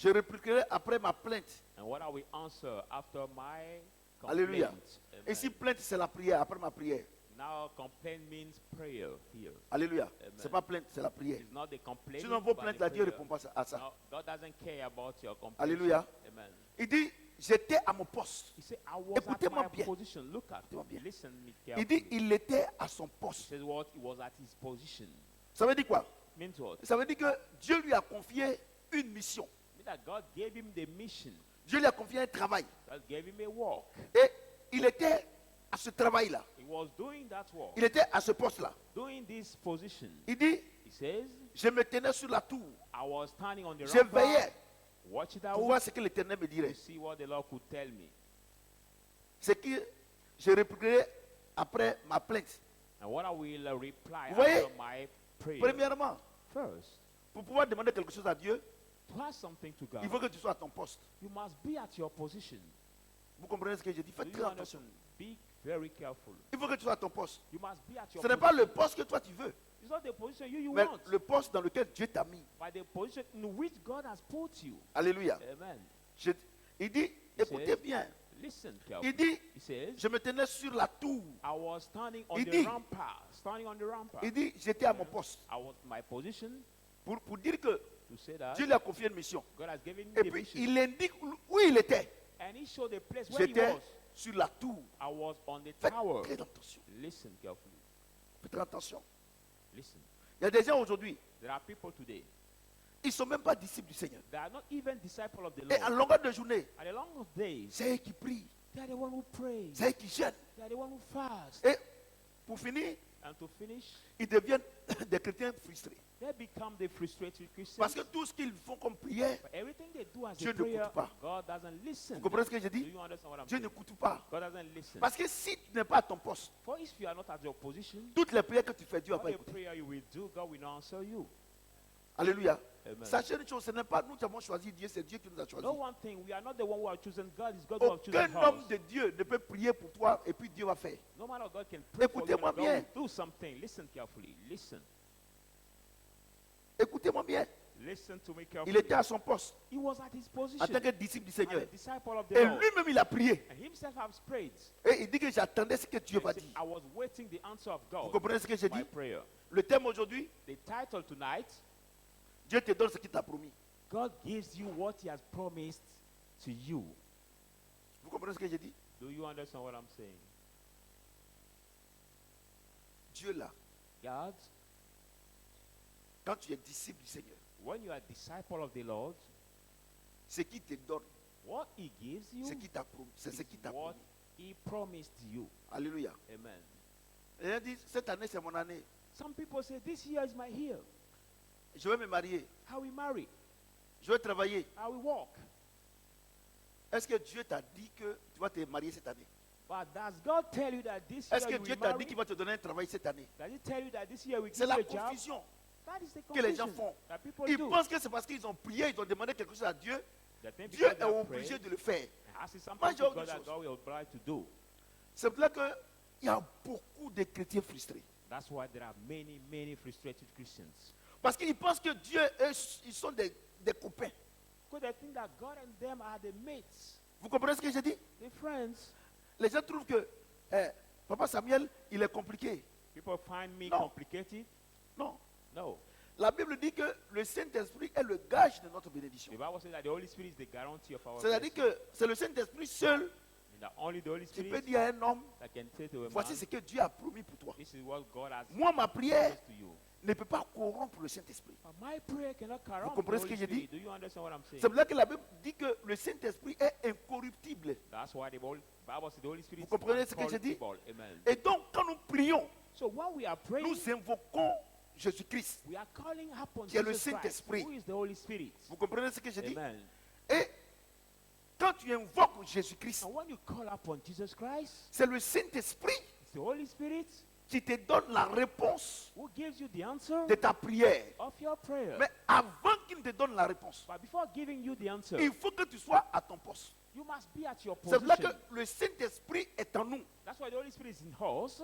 Je répliquerai après ma plainte. And what I will answer after my Alléluia. complaint. Amen. Et si plainte, c'est la prière, après ma prière. Now complaint means prayer here. Alléluia. Amen. C'est pas plainte, c'est la prière. It's not the complaint. Sinon, vos plaintes, là, Dieu ne répond pas à ça. No, God doesn't care about your complaint. Alléluia. Amen. Il dit, j'étais à mon poste. He said, I was Écoutez-moi at my bien. position. Look at Écoutez-moi bien. Listen me Il carefully. dit, il était à son He poste. says what? He was at his position. Ça veut dire quoi? Means what? Ça veut dire que Dieu lui a confié une mission. Means that God gave him the mission. Dieu lui a confié un travail. God gave him a work. Et il était à ce travail-là. He was doing that work. Il était à ce poste-là. Doing this position. Il dit, He says, je me tenais sur la tour. I was standing on the Je rampart. veillais Watch it pour out. voir ce que l'Éternel me dirait. To see what the Lord could tell me. Ce que je répliquerai après ma plainte. And what I will reply Vous voyez? after my prayer. Premièrement, First, pour pouvoir demander quelque chose à Dieu, to ask something to God, il faut que tu sois à ton poste. you must be at your position. Vous comprenez ce que je dis? Do Faites you très attention. understand? Be very careful. Il faut que tu sois à ton poste. You must be at your Ce n'est position. pas le poste que toi tu veux, It's not the position you mais want, le poste dans lequel Dieu t'a mis. but the position in which God has put you. Alléluia. Amen. Il dit, écoutez says- bien. Listen Il carefully. dit, He says, je me tenais sur la tour. I was standing on Il the dit- rampart. Standing on the rampart. Il dit, j'étais à mon poste. I was my position Pour dire que to say that Dieu lui a confié une mission. God has given me Et the puis, mission. il indique où il était. And he showed the place where he J'étais was. sur la tour. I was on the Faites tower. très attention. Listen carefully. Faites très attention. Listen. Il y a des gens aujourd'hui, There are people today ils ne sont même pas disciples du Seigneur. that are not even disciples of the Et à Lord. longueur de journée, At the long of days, c'est eux qui prient, they are the one who prays. c'est eux qui jeûnent. They are the one who fast. Et pour finir, And to finish, ils deviennent des chrétiens frustrés. they become the frustrated Christians. Parce que tout ce qu'ils font comme prière, But everything they do as Dieu a n'écoute prayer, pas. God doesn't listen. vous comprenez ce que je Do dis? you understand what I'm Dieu saying? n'écoute pas. God doesn't listen. Parce que si tu n'es pas à ton poste, For if you are not at your position, toutes les prières que tu fais, Dieu va all pas the écouter. prayer you will do, God will not answer you. Alléluia. Amen. Sachez une chose, ce n'est pas nous qui avons choisi Dieu, c'est Dieu qui nous a choisi. No one thing, we are not the one who have chosen God, it's God who have Aucun chosen homme us. de Dieu ne peut prier pour toi et puis Dieu va faire. No man of God can pray for you, Écoutez-moi and God bien. will do something. Listen carefully. Listen. Écoutez-moi bien. Listen to me Il carefully. était à son poste He was at his en position tant que disciple du as a Seigneur. disciple of the Et Lord. lui-même, il a prié. And himself has prayed. Et il dit que j'attendais ce que Dieu And va he said, dire. I was waiting the answer of Vous God. comprenez ce que j'ai My dit? prayer. Le thème aujourd'hui, The title tonight, Dieu te donne ce qu'il t'a promis. God gives you what he has promised to you. Vous comprenez ce que j'ai dit? Do you understand what I'm saying? Dieu là, God, quand tu es disciple du Seigneur, when you are a disciple of the Lord, ce qu'il te donne, what he gives you ce qu'il t'a promis, c'est ce is qu'il t'a what promis. he promised you. Alléluia. Amen. Et il a dit, cette année c'est mon année. Some people say, this year is my year. Je vais me marier. I will marry. Je vais travailler. I will walk. Est-ce que Dieu t'a dit que tu vas te marier cette année? But does God tell you that this Est-ce year que you Dieu will t'a marry? dit qu'il va te donner un travail cette année? Does he tell you that this year we C'est give la you a job? confusion That is the que les gens confusion font. that people Ils do. pensent que c'est parce qu'ils ont prié, ils ont demandé quelque chose à Dieu. That then Dieu because est they have obligé prayed, de le faire. and ask something Moi, j'ai to autre God that chose. God will oblige to do. C'est pour ça qu'il y a beaucoup de chrétiens frustrés. That's why there are many, many frustrated Christians. Parce qu'ils pensent que Dieu, ils sont des copains. Because they think that God and them are the mates, Vous comprenez ce que je dis? the friends. Les gens trouvent que Papa Samuel, il est compliqué. People find me No. complicated. Non. No. La Bible dit que le Saint-Esprit est le gage de notre bénédiction. The Bible says that the Holy Spirit is the guarantee of our C'est-à-dire blessing. que c'est le Saint-Esprit seul And that only the Holy qui peut Spirit dire à un homme, that can say to a voici man, ce que Dieu a promis pour toi. this is what God has Moi, ma prière promised to you. ne peut pas corrompre le Saint-Esprit. But my prayer cannot corrupt the comprenez ce Holy que je dis? Spirit. Do you understand what I'm saying? C'est pour ça que la Bible dit que le Saint-Esprit est incorruptible. That's why the Bible says the Holy Spirit Vous comprenez ce is que je dis? incorruptible. Amen. Et donc, quand nous prions, So when we are praying, nous invoquons Jésus-Christ. we are calling upon Qui est le Jesus Christ, Saint-Esprit. who is the Holy Spirit. Vous comprenez ce que je dis? Amen. Et quand tu invoques Jésus-Christ, And when you call upon Jesus Christ, c'est le Saint-Esprit it's the Holy Spirit qui te donne la réponse who gives you the answer de ta prière. of your prayer. Mais avant qu'il ne te donne la réponse, But before giving you the answer, il faut que tu sois à ton poste. you must be at your C'est là position. que le Saint-Esprit est en nous. That's why the Holy Spirit is in us.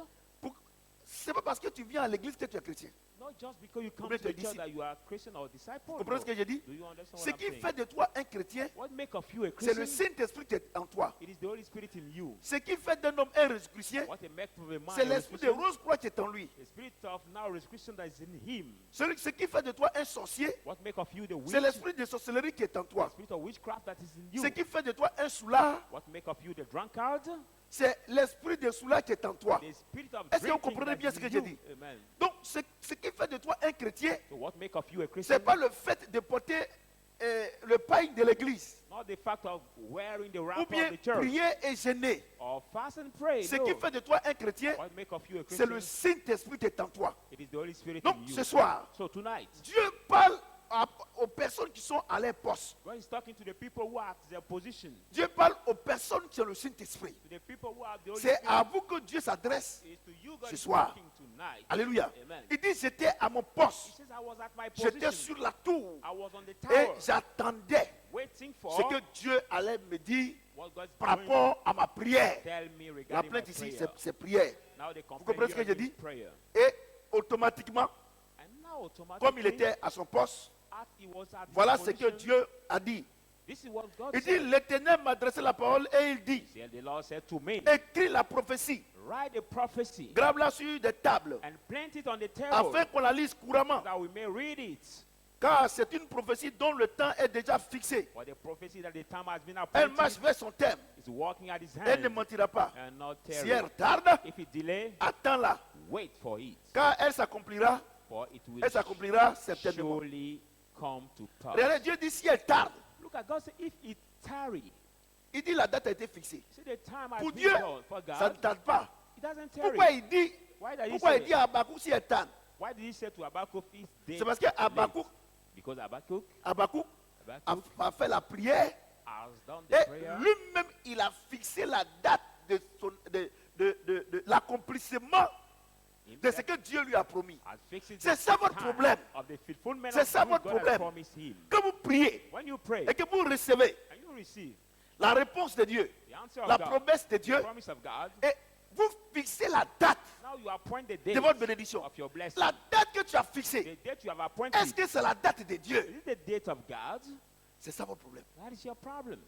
c'est pas parce que tu viens à l'église que tu es chrétien. Not just because you come Combien to the tu es church disciple? that you are a Christian or a disciple. Vous comprenez ce que j'ai dit? Do you understand Ce what I'm qui saying? fait de toi un chrétien, What make of you a c'est le Christian? Saint-Esprit qui est en toi. It is the Holy Spirit in you. Ce qui fait d'un homme un Jésus-Christien, What make of a man c'est a l'esprit de Christian? Rose-Croix qui est en lui. The spirit of now Christian that is in him. Ce qui fait de toi un sorcier, What make of you the witch? c'est l'esprit de sorcellerie qui est en The toi. spirit of witchcraft that is in you. Ce qui fait de toi un soulard, What make of you the drunkard? c'est l'esprit de soulard qui est en toi. The spirit of Est-ce que vous drinking comprenez that bien is ce que in j'ai you. dit? Amen. Donc, ce qui fait de toi un chrétien, So what make of you a ce Christian? n'est pas le fait de porter le paille de l'église, Not the fact of wearing the ou wrapper bien of the church prier et gêner. or fast and pray. Ce No. qui fait de toi un chrétien, What make of you a c'est le Christian? Saint-Esprit qui est en toi. It is the Holy Spirit Donc, in you. ce soir, So tonight, Dieu parle aux personnes qui sont à leur poste. God is talking to the people who are at their position, Dieu parle aux personnes qui ont le Saint-Esprit. to the people who have the Holy C'est Spirit. à vous que Dieu s'adresse. It is to you God ce is soir. talking tonight. Alléluia. Amen. Il dit, j'étais à mon He poste. says, I was at my J'étais position. sur la tour. I was on the Et tower j'attendais waiting ce for que Dieu allait me dire what God's par going rapport à ma prière. to tell me La regarding my plainte ici, prayer. c'est prière. Now they comprenez ce que j'ai dit? prayer. Et automatiquement, And now comme il automatically, était à son poste, as he was at his voilà ce que position, Dieu a dit. this is what God Il dit, said. l'Éternel m'a adressé la parole et il dit, See, and the Lord said to me, écris la prophétie, write a prophecy grave-la sur des tables, and plant it on the table afin qu'on la lise couramment. that we may read it. Car c'est une prophétie dont le temps est déjà fixé. For the prophecy that the time has been Elle marche appointed vers son terme. is walking at his Elle ne hand mentira pas. and not Si elle tarry. tarde, If it delay, attends-la. wait for it, Car elle s'accomplira. for it will Elle s'accomplira certainement. surely come to pass. Regardez, Dieu dit si elle tarde. Look at God say, if it tarry, Il dit la date a été fixée. see the time has Pour been Dieu, done. For ça ne God, tarde pas. it doesn't tarry. Pourquoi il dit, Why did he pourquoi say il dit à Habakkuk si elle tarde? Why did he say to Habakkuk, if they C'est parce que Habakkuk, because Habakkuk a fait la prière has done the et prayer lui-même il a fixé la date de l'accomplissement de ce que Dieu lui a promis. has fixed it C'est ça the votre time problème. of the fulfillment C'est of ça what votre God has problème. promised him. Que vous priez When you pray et que vous recevez and you receive la réponse de Dieu, the answer of la God, promesse de the Dieu, promise of God, et vous fixez la date now you appoint the de date votre bénédiction. of your blessing. La date que tu as fixée, The date you have appointed. est-ce que c'est la date de Dieu? Is it the date of God? C'est ça votre problème. That is your problem.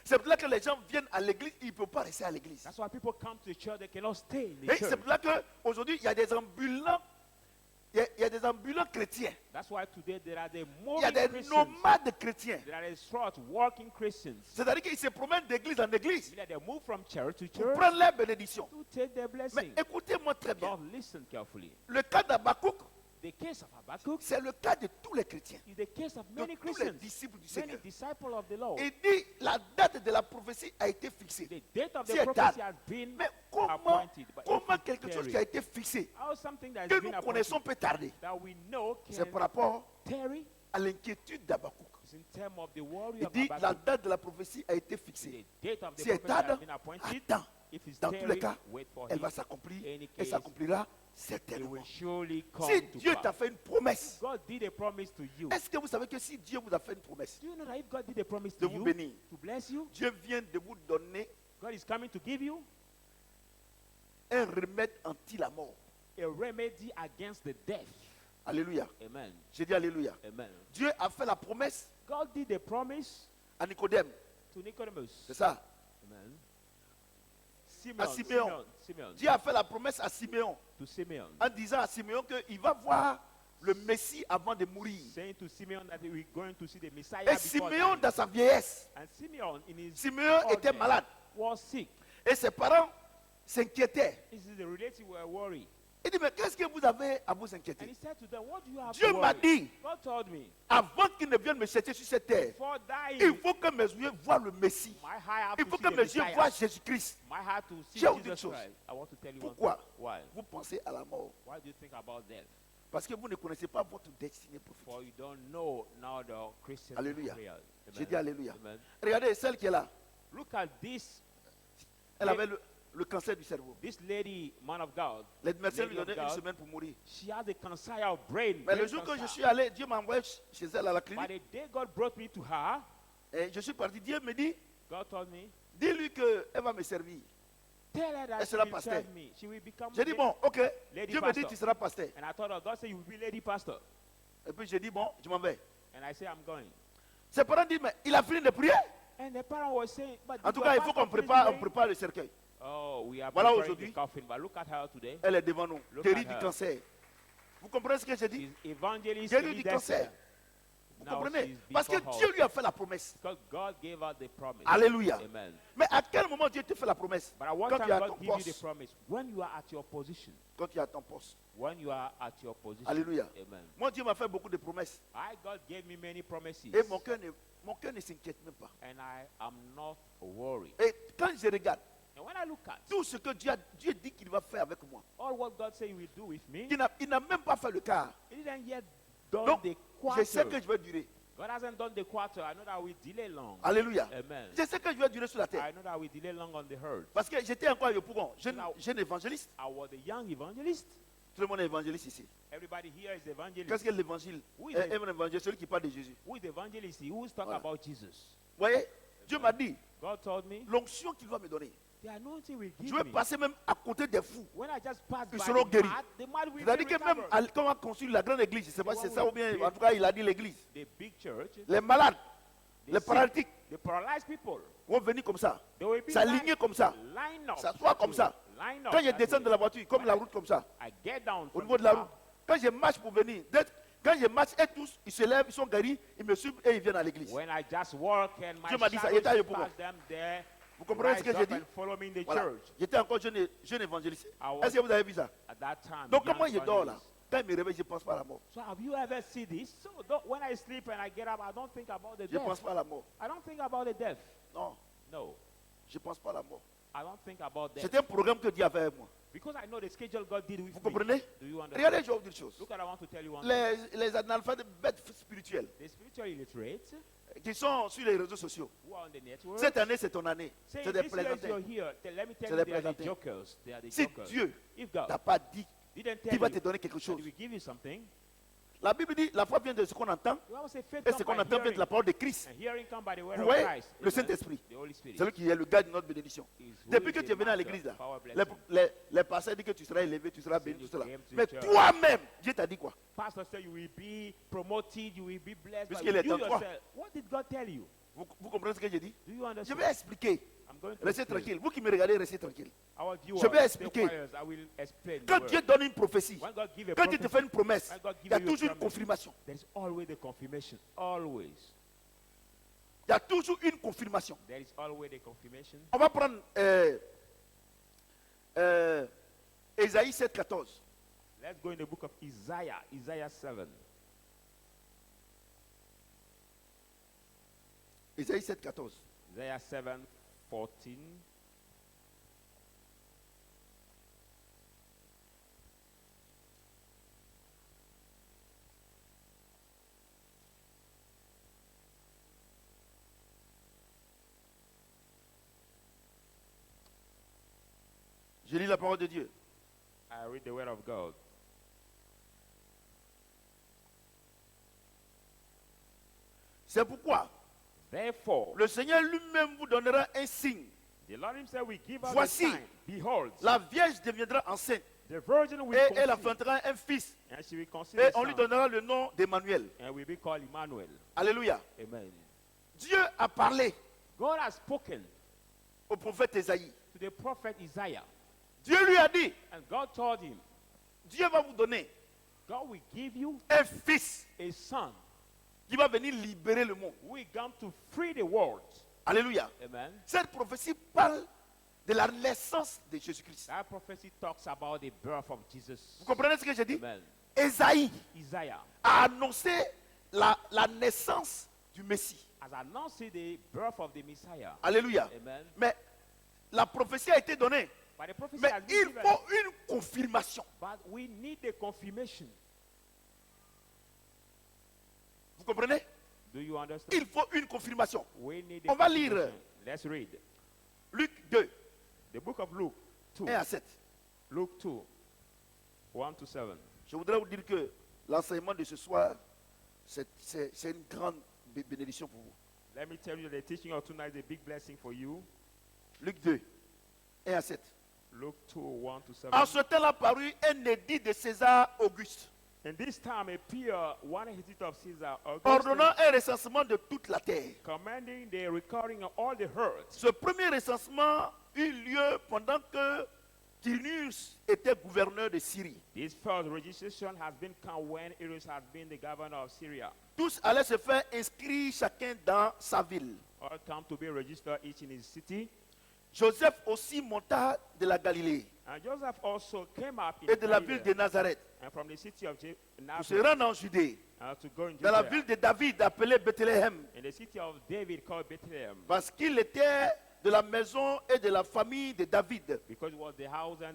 C'est pour ça que les gens viennent à l'église, ils ne peuvent pas rester à l'église. That's why people come to the church, they cannot stay in the Et c'est church. pour ça qu'aujourd'hui, il y a des ambulants, il y a des ambulants chrétiens. That's why today there are the Il y a moving des Christians. nomades chrétiens. There are the short walking Christians. C'est-à-dire qu'ils se promènent d'église en église Meaning They move from church to pour church prendre leur bénédiction. to take their Mais blessing. écoutez-moi très bien. But listen carefully. Le cas d'Habakkuk, The case of Habakkuk c'est le cas de tous les chrétiens, is the case of de many tous les Christians, disciples du many Seigneur. disciples of the Lord. Il dit la date de la prophétie a été fixée. The date of Si the elle prophecy tarde. has been Mais comment, appointed. But if comment it quelque chose tarry, qui a été fixé, how something that has que been nous connaissons appointed peut tarder? that we know C'est par can rapport tarry à l'inquiétude d'Habakkuk. is in terms of the worry Il of dit la Habakkuk. date de la prophétie a été fixée. The date of the Si elle prophecy has tarde, been appointed. attends. If it's Dans tous les tarry, cas, wait for elle him. va s'accomplir Any et case, s'accomplira It certainement. will surely come Si to Dieu t'a pass. fait une promesse, God did a promise to you. est-ce que vous savez que si Dieu vous a fait une promesse, Do you know that if God did a promise de to vous you bénir, to bless you, Dieu vient de vous donner God is coming to give you un remède anti la mort. a remedy against the death. Alléluia. Amen. J'ai dit Alléluia. Amen. Dieu a fait la promesse God did a promise à Nicodème. to Nicodemus. C'est ça. Amen. À Simeon, Simeon. Simeon, Dieu a fait la promesse à Siméon to Simeon, en disant à Siméon qu'il va voir le Messie avant de mourir. saying to Simeon that we're going to see the Messiah Et before Siméon, dying. dans sa vieillesse, And Simeon in his Siméon old était age, malade. was sick. Et ses parents s'inquiétaient. This is the relatives were worried. Il dit, mais qu'est-ce que vous avez à vous And he inquiéter? said to them, what do you have Dieu to m'a worry? dit, God told me, avant qu'il ne vienne me chercher sur cette terre, before dying, il faut que mes yeux voient le Messie. my heart have Il to faut see que the mes yeux Messiah. voient Jésus-Christ. My heart to see Je vais vous dire une Jesus chose. Christ. I want to tell you one Pourquoi thing. Why? vous pensez à la mort? Why do you think about death? Parce que vous ne connaissez pas votre destinée prophétique. For you don't know now the Christian Alléluia. real. J'ai dit Alléluia. Amen. Regardez, celle qui est là, Look at this. elle avait le cancer du cerveau. This lady, man of God, Les médecins lui Lady of donnaient une God. semaine pour mourir. she has a cancer of brain. Mais le brain jour que je cancer. suis allé, Dieu m'a envoyé chez elle à la By clinique. the day God brought me to her, Et je suis parti. Dieu me dit, God told me, dis-lui qu'elle va me servir. Tell her that Elle she sera will pasteur. serve me. She will become J'ai dit, lady- bon, ok. Lady Dieu me dit, pastor. tu seras pasteur. And I told her, God said you will be lady pastor. Et puis j'ai dit, bon, je m'en vais. And I said, I'm going. Ses parents disent, mais il a fini de prier. And the parent was saying, but En did tout your cas, il faut pastor qu'on finish prépare, praying? le cercueil. Oh, we are Voilà preparing aujourd'hui. the coffin, but look at her today. Elle est devant nous. Look Guérie at du her. cancer. Vous comprenez ce que j'ai dit? She's evangelist. Guérie Elite du cancer. Esther. Vous Now comprenez? she's Parce que before Dieu her. lui a fait la promesse. Because God gave her the promise. Alléluia. Amen. Mais à quel moment Dieu te fait la promesse? But at what Quand time tu es à ton God give you the poste. promise? When you are at your position. Quand tu es à ton poste. When you are at your position. Alléluia. Amen. Moi, Dieu m'a fait beaucoup de promesses. God gave me many promises. Et mon cœur ne s'inquiète même pas. And I am not worried. Et quand je regarde And when I look at tout ce que Dieu dit qu'il va faire avec moi, all what God said He will do with me, il n'a même pas fait le quart. He didn't yet done Donc, the je sais que quarter. je vais durer. God hasn't done the quarter. I know that we delay long. Alléluia. Amen. Je sais que je vais durer sur la terre. I know that we delay long on the earth. Parce que j'étais encore à Yopougon, jeune évangéliste. I was a young evangelist. Tout le monde est évangéliste ici. Everybody here is evangelist. Qu'est-ce que l'évangile? Oui, Est un évangéliste, celui qui parle de Jésus. Who is the evangelist? He who's talking Voilà. about Jesus. Vous voyez, Dieu m'a dit, God told me l'onction qu'il va me donner, the anointing will je give vais me. passer même à côté des fous. When I just pass Ils by seront guéris. the mad will be C'est-à-dire que même recovered. quand on a construit la grande église, je ne sais pas si c'est ça ou bien, en tout cas, il a dit l'église. The big church, Les malades, the les sick, paralytiques the paralyzed people, vont venir comme ça, they will be s'aligner comme ça, line up. s'asseoir comme ça. Line up. Quand je that descends way. de la voiture, comme la route comme ça, I get down au from niveau the de la car. route, quand je marche pour venir, quand je marche, et tous, ils se lèvent, ils sont guéris, ils me suivent et ils viennent à l'église. When I just walk and my Dieu m'a dit ça, shadow il était à is Yopougon. past them there, Vous comprenez ce rise que j'ai up dit? and follow me in the Voilà. church. J'étais encore jeune évangéliste. I was- Est-ce que vous avez vu ça? At that time, Donc, young comment je dors là? evangelist. Quand il me réveille, je ne pense pas à la mort. So have you ever seen this? So when I sleep and I get up, I don't think about the Je ne pense death. pas à la mort. I don't think about the death. Non, No, je ne pense pas à la mort. I don't think about death. C'était un programme que Dieu avait avec moi. Because I know the schedule God did with Vous me. comprenez? Do you understand? Regardez, je vais vous dire une chose. Look what I want to tell you one thing. Les analphabètes bêtes spirituels The spiritual illiterates qui sont sur les réseaux sociaux. who are on the network, Cette année, c'est ton année. say C'est des this year plaisantins. you're here. Let me tell C'est you, des they are the plaisantins. jokers. They are the Si jokers. Dieu If God n'a pas dit didn't qu'il tell va you te donner quelque that chose, He will give you something, la Bible dit la foi vient de ce qu'on entend the Bible says faith et comes ce qu'on by entend vient de hearing, la parole de Christ. and hearing comes by the word Vous of voyez, Christ. le Amen. Saint-Esprit, The Holy Spirit. c'est lui qui est le gars de notre bénédiction. Is who Depuis is que the tu es venu à master l'église, là, of our les, blessing. les pasteurs disent que tu seras élevé, tu seras béni, tout cela. you came to Mais church. toi-même, Dieu t'a dit quoi? Pastor said you will be promoted, you will be blessed. But Puisqu'il est you en toi. yourself, what did God tell you? Vous comprenez ce que j'ai dit? Do you Je understand? vais expliquer. I'm going to Restez explain. tranquille. Vous qui me regardez, restez tranquille. Our viewers, Je vais stay expliquer. quiet, I will explain the Quand word. Dieu donne une prophétie, When God give a quand il te prophecy, fait une promesse, when God il y a give you a toujours une promise, confirmation. there is always the confirmation. Always. Il y a toujours une confirmation. There is always the confirmation. On va prendre Ésaïe 7, 14. Let's go in the book of Isaiah, Isaiah 7. Ésaïe 7, 14. Isaiah 7, 14. Je lis la parole de Dieu. I read the word of God. C'est pourquoi Therefore, le Seigneur lui-même vous donnera un signe. the Lord himself will give us a Voici, sign. Behold, la Vierge deviendra enceinte the virgin will et elle conceive, enfantera un fils and she will conceive et a on lui son, donnera le nom d'Emmanuel. and will be called Emmanuel. Alléluia. Amen. Dieu a parlé God has spoken au prophète Ésaïe. to the prophet Isaiah, Dieu lui a dit, and God told him, Dieu va vous donner God will give you un fils a son qui va venir libérer le monde. who will come to free the world. Alléluia. Amen. Cette prophétie parle de la naissance de Jésus-Christ. That prophecy talks about the birth of Jesus. Vous comprenez ce que je dis? Amen. Ésaïe Isaiah a annoncé la naissance du Messie. has announced the birth of the Messiah. Alléluia. Amen. Mais la prophétie a été donnée. But the prophecy Mais has been il given. faut une confirmation. But we need the confirmation. Vous comprenez? Do you understand? Il faut une confirmation. We need On the va lire confirmation. Let's read. Luc 2, The book of Luke 2. 1 à 7. Luke 2, 1 to 7. Je voudrais vous dire que l'enseignement de ce soir, c'est une grande bénédiction pour vous. Let me tell you, the teaching of tonight is a big blessing for you. Luc 2, 1 à 7. Luke 2, 1 to 7. En ce temps-là parut un édit de César Auguste, And this time appear one edict of Caesar Augustus, ordonnant un recensement de toute la terre. commanding the recording of all the herds. Ce premier recensement eut lieu pendant que Quirinius était gouverneur de Syrie. This first registration has been come when Irus had been the governor of Syria. Tous allaient se faire inscrire chacun dans sa ville. All come to be registered each in his city. Joseph aussi monta de la Galilée And Joseph also came up in et de la Galilee, ville de Nazareth and from the city of pour se Nazareth rendre en Judée, to go in dans la Judea, ville de David appelée Bethléem, in the city of David called Bethlehem, parce qu'il était de la maison et de la famille de David, because it was the house and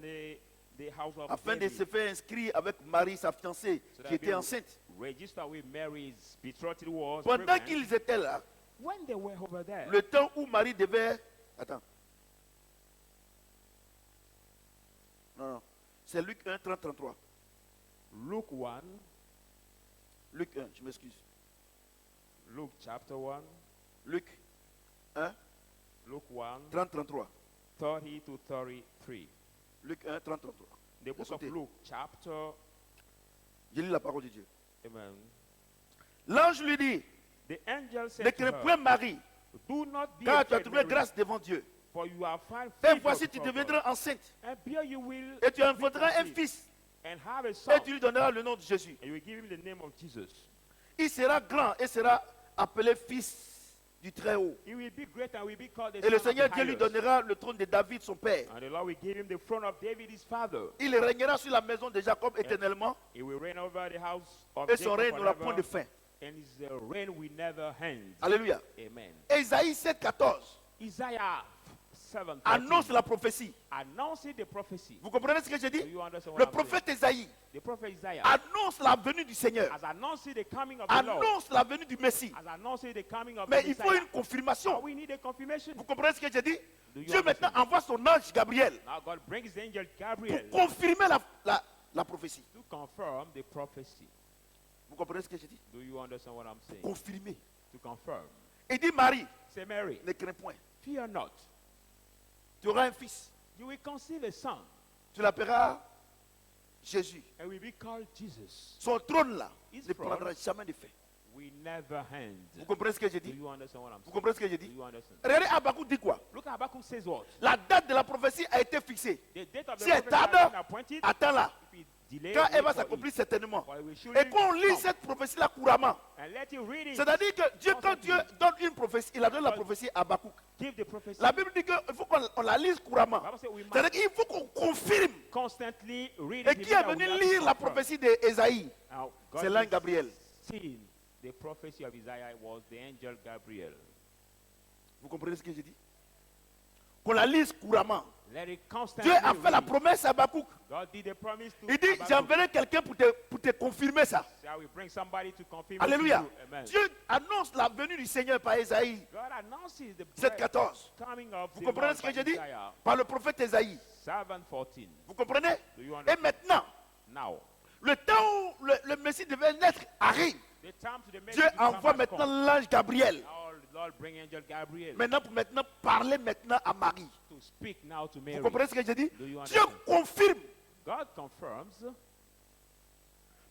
the house of afin de David. se faire inscrire avec Marie, sa fiancée, So that qui était they enceinte. register with Mary's betrothed was Pendant pregnant. qu'ils étaient là, When they were over there, le temps où Marie devait... Attends. Non. C'est Luc 1, 30, 33. Luke 1, Luc 1, je m'excuse. Luke chapter 1, Luc 1, Luke 1, 30, 33. 30 to 33. Luc 1, 30, 33. The book of Écoutez. Luke chapter, Je lis la parole de Dieu. amen. L'ange lui dit, The angel ne said to crains her, point Marie, do not be car tu as afraid, trouvé Mary, grâce devant Dieu. for you are found Et favor voici, tu before God. deviendras enceinte, And bear you will et tu be enfanteras un conceived, fils, and have a et son, tu lui donneras le nom de Jésus. and you will give him the name of Jesus. Il sera grand et sera appelé fils du Très-Haut. He will be great and will be called the Et le Son of Seigneur the Dieu lui Highest. donnera le trône de David, son père. And the Lord will give him the throne of David, his father. Il régnera sur la maison de Jacob éternellement, He will reign over the house of et son Jacob règne n'aura forever, point de fin. and his reign will never end. Alléluia. Amen. Ésaïe 7, 14 Isaiah 7 annonce la prophétie. announcing the prophecy. Vous comprenez ce que je Do dis? you understand what Le I'm saying? prophète Ésaïe The prophet Isaiah annonce la venue du Seigneur, has announced the coming of the Lord, annonce la venue du Messie. has announced the coming of Mais the il faut Messiah. une But confirmation. we need a confirmation. Vous comprenez ce que je dis? Do you Dieu maintenant understand? envoie son ange Gabriel Now God brings the angel pour Gabriel confirmer la prophétie. to confirm the prophecy. Vous comprenez ce que je dis? Do you understand what I'm saying? Confirmer. To confirm. Il dit Marie, Say, Mary, ne crains point. fear not. Tu auras un fils. You will conceive a son, Tu l'appelleras Jésus. and will be called Jesus. Son trône là His ne throne prendra jamais de fin. We never end. Vous comprenez ce que je Do dis? you understand what I'm Vous saying? comprenez ce que je Do dis? you understand? Regardez, Habakkuk dit quoi? Look at Habakkuk says what? La date de la prophétie a été fixée. The date of the Si elle prophet has tarde, been appointed. attends-là. If it delay, Quand elle va wait for s'accomplir it. certainement. For it will surely Et quand on lit come. cette prophétie-là couramment, And let you read it. c'est-à-dire que Dieu, quand Dieu donne une prophétie, il a donné la prophétie à Habakkuk. Give the prophecy. La Bible dit qu'il faut qu'on la lise couramment. Bible says we must C'est-à-dire qu'il faut qu'on confirme. constantly read Et it. qui est venu lire la prophétie d'Ésaïe? Now, God C'est l'ange is Gabriel. seeing the prophecy of Isaiah was the angel Gabriel. Vous comprenez ce que je dis? Qu'on la lise couramment. Let it constantly Dieu a fait la read. promesse à Habakkuk. God did a promise to Il dit, Habakkuk. j'enverrai quelqu'un pour te confirmer ça. So I will bring somebody to confirm Alléluia. it to you. Amen. Dieu annonce la venue du Seigneur par Ésaïe God announces the 7,14. coming of Vous the comprenez Lord ce que by je dis? Isaiah Par le prophète Ésaïe. 7:14. Vous comprenez? Do you Et understand? maintenant, Now, le temps où le Messie devait naître arrive. the time to the Dieu message to come envoie has maintenant come. l'ange Gabriel. Now the Lord bring angel Gabriel Maintenant, pour maintenant parler maintenant à Marie. to speak now to Vous Mary. comprenez ce que je dis? Do you Dieu understand? confirme. God confirms,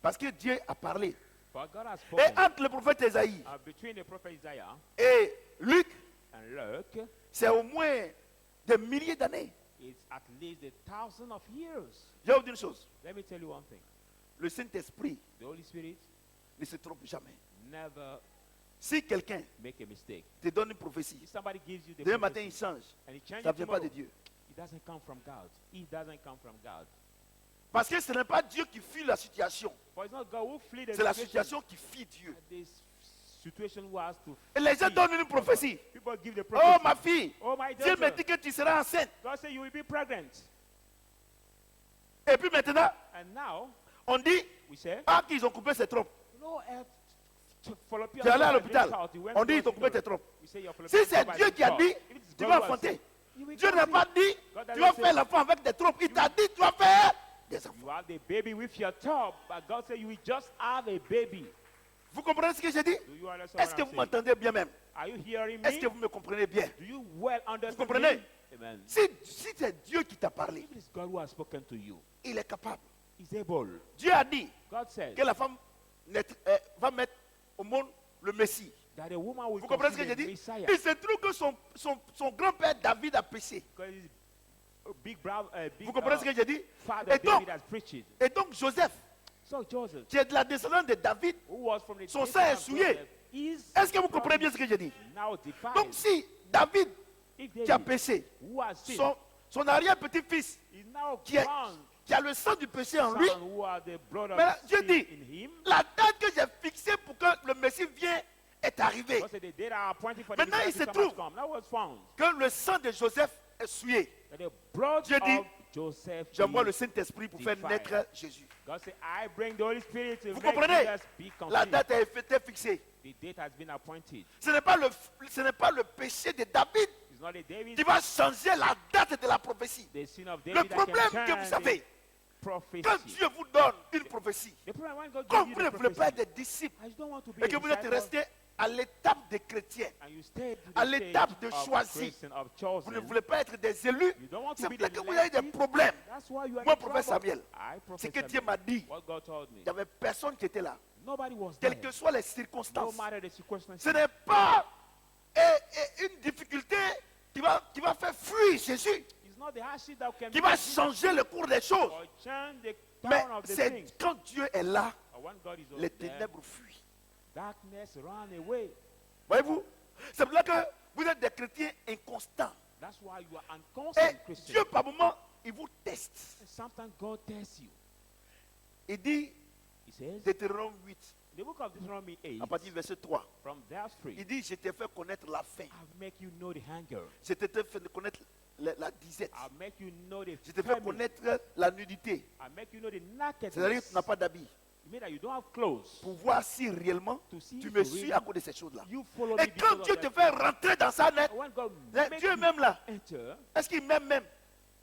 Parce que Dieu a parlé. but God has Et spoken. entre le prophète Ésaïe Between the prophet Isaiah et Luc, and Luke, c'est au moins des milliers d'années. it's at least 1,000 of years. Je vais vous dire une chose. Let me tell you one thing. Le Saint-Esprit The Holy Spirit ne se trompe jamais. never Si quelqu'un make a mistake. te donne une prophétie, If somebody gives you the demain matin il prophecy change, and he changes ça ne vient pas tomorrow, de Dieu. it doesn't come from God. It doesn't come from God. Parce que ce n'est pas Dieu qui fuit la situation, For it's not God who flee the c'est la situation. situation qui fuit Dieu. This situation who has to Et les gens flee. donnent une prophétie. People give the Oh prophecy. ma fille, Oh my Dieu me daughter. dit que tu seras enceinte. God said you will be pregnant. Et puis maintenant, And now on dit, we say, ah qu'ils ont coupé ses trompes. no, follow Tu es allé à l'hôpital, on dit ils ont coupé tes trompes. Si c'est Dieu qui a dit, tu vas enfanter. Dieu n'a pas dit, tu vas faire l'enfant avec des trompes. Il t'a dit, tu vas faire des enfants. You have the baby with your top, but God said you will just have a baby. Vous comprenez ce que j'ai dit? Do you understand Est-ce what que I'm vous saying? m'entendez bien même? Are you hearing Est-ce me? que vous me comprenez bien? Do you well understand comprenez? me? Amen. Si c'est Dieu qui t'a parlé, If it is God who has spoken to you, il est capable. He's able. Dieu a dit God said que la femme va mettre au monde le Messie. that a woman will Vous comprenez ce que conceive j'ai a dit? Messiah. Il se trouve que son grand-père David a péché. Because his big brother, Vous comprenez ce que j'ai dit? father Et donc, David has preached. et donc Joseph, So Joseph, qui est de la descendance de David, who was from the son nation sang est of souillé. Joseph, is est-ce que vous comprenez bien ce que j'ai dit? now defiled. Donc si David If qui a David, péché, who has sinned, son arrière-petit-fils is now qui, born qui a le sang du péché en lui, son who are the blood of mais là, Dieu sin dit, in him. la date que j'ai fixée pour que le Messie vienne est arrivée. God said the date are appointed for the Maintenant, Messiah il se to come has trouve come. Now was found Que le sang de Joseph est souillé. that the blood Dieu dit, of Joseph J'envoie le is Saint-Esprit pour faire defiled. naître Jésus. God said, I bring the Holy Spirit to Vous make comprenez? Jesus be La conceived. date a été fixée. The date has been appointed. Ce n'est pas le péché de David It's not a David, qui va changer la date de la prophétie. the sin of Le David that problème can que turn vous savez, the prophecy. quand Dieu vous donne une prophétie, The problem when God comme gives vous you ne the voulez pas prophecy, être des disciples I don't want to be et a que vous êtes disciple, resté à l'étape des chrétiens, and you stay to à the l'étape stage de of choisi. Christian, of vous ne chosen. voulez pas être des élus, You don't want to c'est be pour ça the que vous avez des elected. problèmes. That's why you are Moi, in prophète trouble. Samuel, I, ce prophet que Dieu m'a Samuel, dit, what God told me. il n'y avait personne qui était là. Nobody was Quelles there. que soient les No circonstances. matter the circumstances. Ce n'est pas une difficulté qui va faire fuir Jésus, It's not the hardship that can qui va changer le cours des choses. or change the Mais tone of the c'est things. quand Dieu est là, But when God is over les there, ténèbres fuient. darkness run away. Voyez-vous? C'est pour ça que vous êtes des chrétiens inconstants. That's why you are Et unconstant Christian. Dieu, par moment, il vous teste. And sometimes God tests you. Il dit, He says, Deutéronome 8, in the book of Deuteronomy 8, à partir du verset 3, from verse 3, il dit, je t'ai fait connaître la faim. I'll make you know the hunger. Je t'ai fait connaître la disette. I'll make you know the Je t'ai fait famine. connaître la nudité. I'll make you know the C'est-à-dire que nakedness. tu n'as pas d'habit. It means that you don't have clothes. Pour voir si réellement To see tu if me you suis really- à cause de ces choses-là. You follow Et me quand because Dieu of te that. fait rentrer dans sa net, When God makes Dieu you même là, enter, est-ce qu'il m'aime même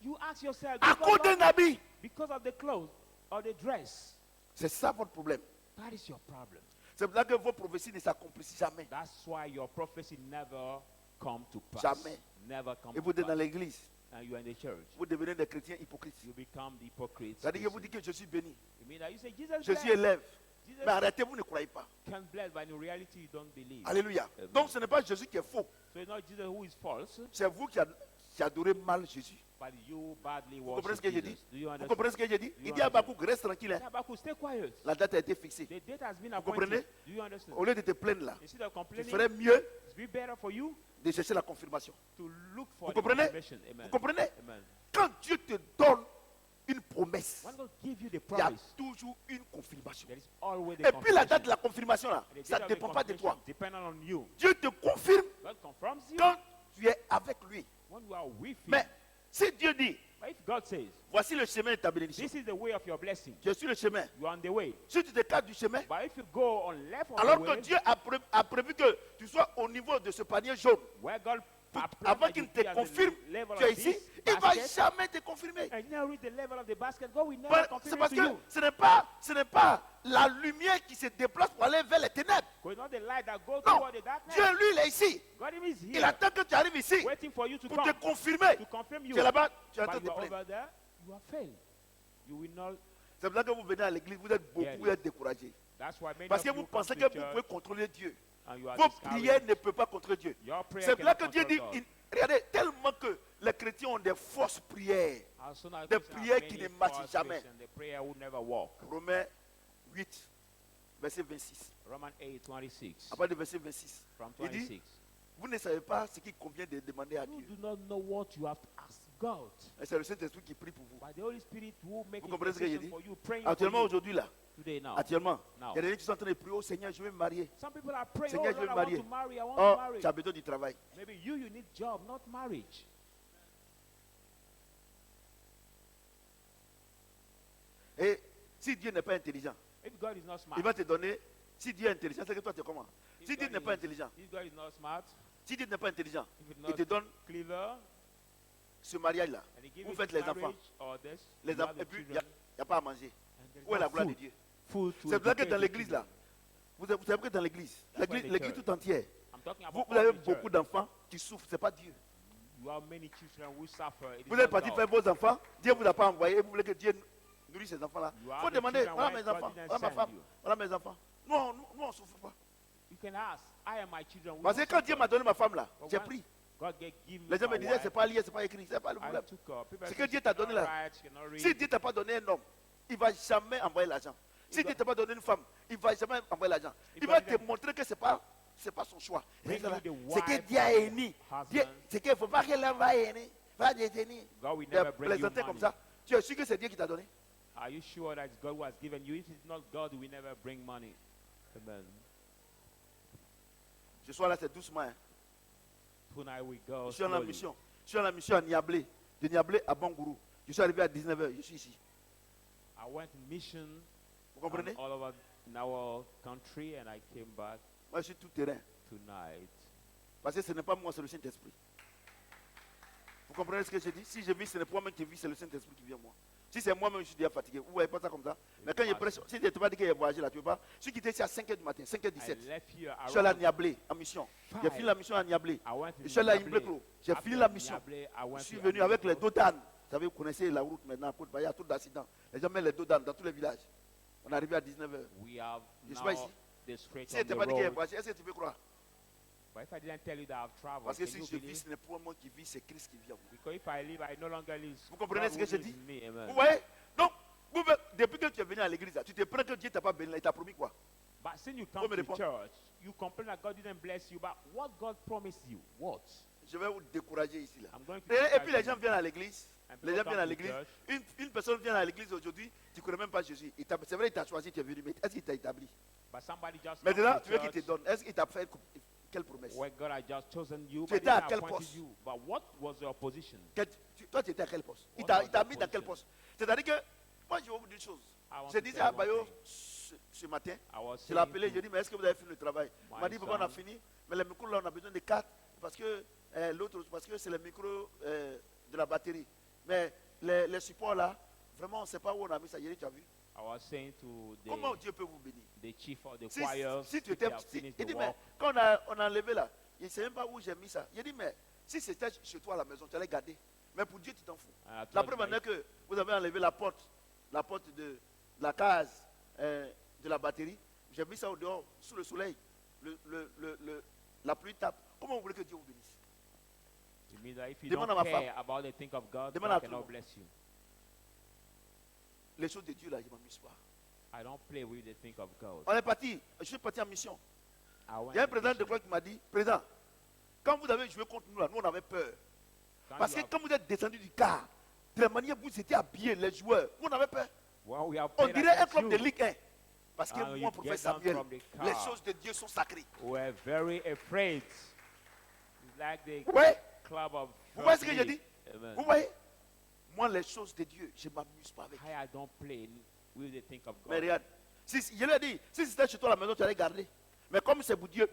you ask yourself, à cause d'un habit? because of the clothes or the dress, C'est ça votre problème. that is your problem. C'est pour ça que vos prophéties ne s'accomplissent jamais. That's why your prophecy never come to pass. Jamais. Never come Et vous to êtes dans pass. l'église, And you are in the church. vous devenez des chrétiens hypocrites. You become the hypocrite. C'est-à-dire que vous dites que je suis béni, You mean that you say Jesus je suis blessed. élève. Jesus Mais arrêtez, vous ne croyez pas. can bless, but in reality you don't believe. Alléluia. Amen. Donc ce n'est pas Jésus qui est faux. So it's not Jesus who is false, C'est vous qui adorez mal Jésus. but you badly Vous comprenez ce worship que j'ai dit? Jesus. Do you Vous understand? comprenez ce que j'ai dit? Il dit understand? à Habakkuk, reste tranquille. Hein. Habakkuk, stay quiet. La date a été fixée. The date has been comprenez? appointed. Do you understand? Au lieu de te plaindre là, Instead of tu complaining, ferais mieux it's be better for you de chercher la confirmation. to look for Vous the comprenez? confirmation. Amen. Vous comprenez? Amen. Quand Dieu te donne une promesse, When God give you the il y a promise, toujours une confirmation. there is always the Et puis la confirmation. date de la confirmation là, And the ça date ne of the dépend pas de toi. confirmation depending on you. Dieu te confirme God confirms you quand tu es avec lui. when you are with him. Mais si Dieu dit, But if God says, voici le chemin de ta bénédiction, this is the way of your blessing, je suis le chemin. you are on the way. Si tu t'écartes du chemin, But if you go on left of alors the que way, Dieu a prévu que tu sois au niveau de ce panier jaune, where God avant qu'il ne te confirme, tu es ici, il ne va jamais te confirmer. and now reach the level of the basket, God will never C'est confirm parce it que to you. ce n'est pas la lumière qui se déplace pour aller vers les ténèbres. Because it's not the light that goes Non, toward the darkness. Dieu lui il est ici. God is Il here, attend que tu arrives ici waiting for you to pour te come, confirmer. to confirm you. Tu es là-bas, tu es en train But de you are plaindre. over there, you are failed. You will not. C'est pour ça que vous venez à l'église, vous êtes beaucoup, Yeah, vous êtes découragés. That's why many Parce que of vous you come pensez to que vous church pouvez contrôler Dieu. and you are Vos discouraged. prières ne peuvent pas contrôler Dieu. Your prayer C'est pour ça cannot que Dieu dit, control God. regardez, tellement que les chrétiens ont des fausses prières. As soon as des Christians have prières qui many ne marchent false jamais. Christians, the prayer will never walk. Romains 8, verset 26. Romans 8, 26. À partir du verset 26. From Il dit, 26. vous ne savez pas ce qu'il convient de demander à You Dieu. do not know what you have to ask God. Et c'est le Saint-Esprit qui prie pour vous. But the Holy Spirit will make Vous comprenez ce que j'ai intercession dit? for you, praying for Actuellement, you aujourd'hui, là, today now. actuellement, Now. il y a des gens qui sont en train de prier, oh Seigneur, je vais me marier. Some people are praying, Seigneur, oh je Lord, veux I me want to marry, I want Oh, to marry. tu as besoin du travail. Maybe you need job, not marriage. Et si Dieu n'est pas intelligent, If God is not smart, il va te donner. Si Dieu est intelligent, c'est que toi, tu es comment? if Si Dieu God n'est pas is- intelligent, if God is not smart, si Dieu n'est pas intelligent, if it's il not te donne clever, ce mariage-là. and he gives Vous you faites les enfants. marriage or this, Les you enfants, have et the puis il n'y children, a pas à manger. and there's Où est no la gloire de food, Dieu? food to C'est pour ça que educate dans the l'église, children. là, vous savez que dans l'église, That's why l'église the l'église church. tout entière, I'm talking vous about avez all the beaucoup church. d'enfants qui souffrent, ce n'est pas Dieu. You have many children who suffer. It is Vous êtes not parti God. faire vos enfants. Dieu vous a pas envoyé. Et vous voulez que Dieu nourrisse ces enfants-là. You Il have faut the demander, children, voilà why mes God enfants, didn't voilà ma send femme, you? voilà mes enfants. Non, nous on ne souffre pas. You can ask. I am my children. We Parce que don't quand Dieu suffer. m'a donné ma femme là, But j'ai once pris. God give Les gens me me my disaient, c'est wife, pas lié, c'est pas écrit, c'est pas le I problème. took her. People C'est say que Dieu she t'a cannot donné là. write, she cannot read. Si Dieu t'a pas donné un homme, il va jamais envoyer l'argent. Si Dieu t'a pas donné une femme, il va jamais envoyer l'argent. Il va te montrer que c'est pas son choix. Bring C'est you the ce que wife Dieu a of your éni. husband. C'est qu'il ne faut pas qu'elle envoie éni. Va détenir. God will De never bring you plaisanter comme money. ça. Tu es sûr que c'est Dieu qui t'a donné? Are you sure that it's God who has given you? If it's not God, we never bring money. Amen. Ce soir là, c'est doucement. Hein. Tonight we go Je suis en slowly. mission. Je suis en mission à Niablé. De Niablé à Bangourou. Je suis arrivé à 19h. Je suis ici. I went on mission Vous comprenez? all over in our country and I came back Moi, je suis tout terrain. tonight. Parce que ce n'est pas moi, c'est le Saint-Esprit. Vous comprenez ce que je dis? Si je vis, ce n'est pas moi-même qui vis, c'est le Saint-Esprit qui vient moi. Si c'est moi-même, je suis déjà fatigué. Vous ne voyez pas ça comme ça? Mais quand je prêche, si je ne t'ai pas dit qu'il y a voyagé là, tu veux pas? Je suis quitté ici à 5h du matin, 5h17. I left here Je suis allé à around Niablé, en mission. J'ai fini la mission à Niablé. I went to Je suis allé à Niablé. Imbléclo. J'ai After fini la mission. Niablé, I went Je suis to venu avec les Imbléclo. dos d'âne. Vous savez, vous connaissez la route maintenant, à Côte-Baïa, il y a trop d'accidents. Les gens mettent les dos d'âne dans tous les villages. On est arrivé à 19h. We have Je suis pas ici. now the straight Si je on ne t'ai the pas dit qu'il y a road. voyagé, est-ce que tu peux croire? But if I didn't tell you that I've traveled, Parce que can si you je vis, believe? ce n'est pas moi qui vis, c'est Christ qui vit en moi. Because if I live, I no longer live. Vous comprenez God ce que who je lives dis? in me. Amen. Vous voyez? Donc, depuis que tu es venu à l'église, là, tu te prends que Dieu t'a pas béni, là, il t'a promis quoi? But since you Faut come me to répondre. church, you complain that God didn't bless you. But what God promised you? What? Je vais vous décourager ici. Là. I'm going to Et discourage puis les you. gens viennent à l'église. And Les people gens come viennent à to l'église. church. Une personne vient à l'église aujourd'hui, tu ne connais même pas Jésus. C'est vrai, il t'a choisi, tu es venu, mais est-ce qu'il t'a établi? But somebody just Maintenant, come tu to veux qu'il te church donne. Est-ce qu'il t'a fait quelle promesse? where God had just chosen you, Tu but étais à didn't quel appointed poste? you. But what was your position? Toi, tu étais à quel poste? Il What t'a was il t'a your mis dans quel position? poste? C'est-à-dire que, moi, je vais vous dire une chose. I want Je to disais tell à you one Bayo thing. ce matin, I was je l'ai saying appelé, to je lui ai dit, mais est-ce que vous avez fini le travail? Il m'a dit, my papa, on a son, fini. Mais les micros là, on a besoin de 4 parce que l'autre, parce que c'est le micro de la batterie. Mais les supports là, vraiment, on ne sait pas où on a mis ça. J'ai dit, tu as vu? I was saying to Comment Dieu peut vous bénir? the chief of the Si, choir, si tu if étais. they have finished Il the dit, mais work, quand on a enlevé là, il ne sait même pas où j'ai mis ça. Il dit, mais si c'était chez toi à la maison, tu allais garder. Mais pour Dieu, tu t'en fous. and I La told preuve him, maintenant que vous avez enlevé la porte de la case de la batterie, j'ai mis ça au dehors, sous le soleil. La pluie tape. Comment vous voulez que Dieu vous bénisse? it means that if you Demande don't à ma care about the thing of God, Demande God à tout le cannot monde. bless you. Les choses de Dieu là, je ne m'amuse pas. I don't play with the thing of God. On est parti, je suis parti en mission. I went Il y a un to président de mission. croix qui m'a dit, président, quand vous avez joué contre nous là, nous on avait peur. Quand Parce you que have- quand vous êtes descendu du car, de la manière dont vous étiez habillés, les joueurs, nous on avait peur. when we have On played dirait un against club de you, Ligue 1. Parce que Ah, moi, you professeur get down Samuel, from the les car. choses de Dieu sont sacrées. we're very afraid. It's like the Vous voyez? club of Vous voyez ce First que je League. dis? Amen. Vous voyez? Moi, les choses de Dieu, je ne m'amuse pas avec. I don't play with the thing of Mais God. regarde, je lui ai dit, si c'était chez toi à la maison, tu allais garder. Mais comme c'est pour Dieu,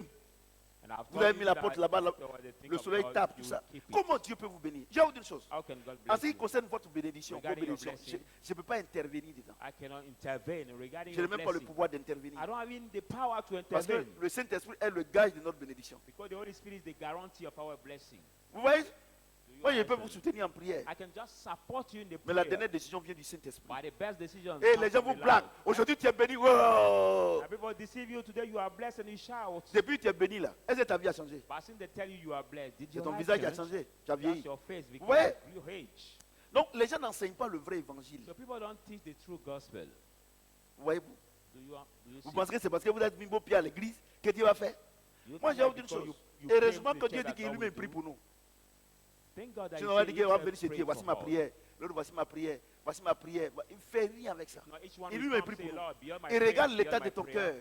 And I've vous told avez you mis la that porte là-bas, if there was the thing le of soleil God, tape, you tout ça. will keep it. Comment Dieu peut vous bénir? Je vais vous dire une chose. How can God En bless ce qui you? concerne votre bénédiction, vos Regarding your bénédictions, je blessing. ne peux pas intervenir dedans. I cannot intervene regarding Je n'ai your même pas le blessing. pouvoir d'intervenir. I don't have even the power to Parce que intervene le Saint-Esprit est le gage de notre bénédiction. because the Holy Spirit is the guarantee of our blessing. Vous voyez? Do you Moi, je peux vous understand? soutenir en prière. I can just support you in the Mais la prayer, dernière décision vient du Saint-Esprit. but the best decision. Et les gens vous blaguent. Aujourd'hui, tu es béni. Wow! People deceive you today. You are blessed and you shout. Depuis que tu es béni là, est-ce que ta vie a changé? But since they tell you you are blessed, did C'est your ton life visage qui a change? changé. Tu as That's vieilli. your face because Ouais. of your age. Donc, les gens n'enseignent pas le vrai évangile. So people don't teach the true gospel. Voyez-vous? Do you Vous see? pensez que c'est parce que vous êtes mis vos pieds à l'église que Dieu va faire? You Moi, think j'ai that vous dire une because chose. you came Heureusement to que the Dieu church dit that qu'il God lui-même will prie do. pour nous. Thank God that Sinon, he on va said dire qu'on va he venir chez prayed Dieu. Voici for ma us. prière. L'autre, voici ma prière. Voici ma prière. Il ne fait rien avec ça. Now each one Il will lui-même come prie say, pour nous. Lord, beyond my Et prayer, regarde beyond l'état my de ton prayer. cœur.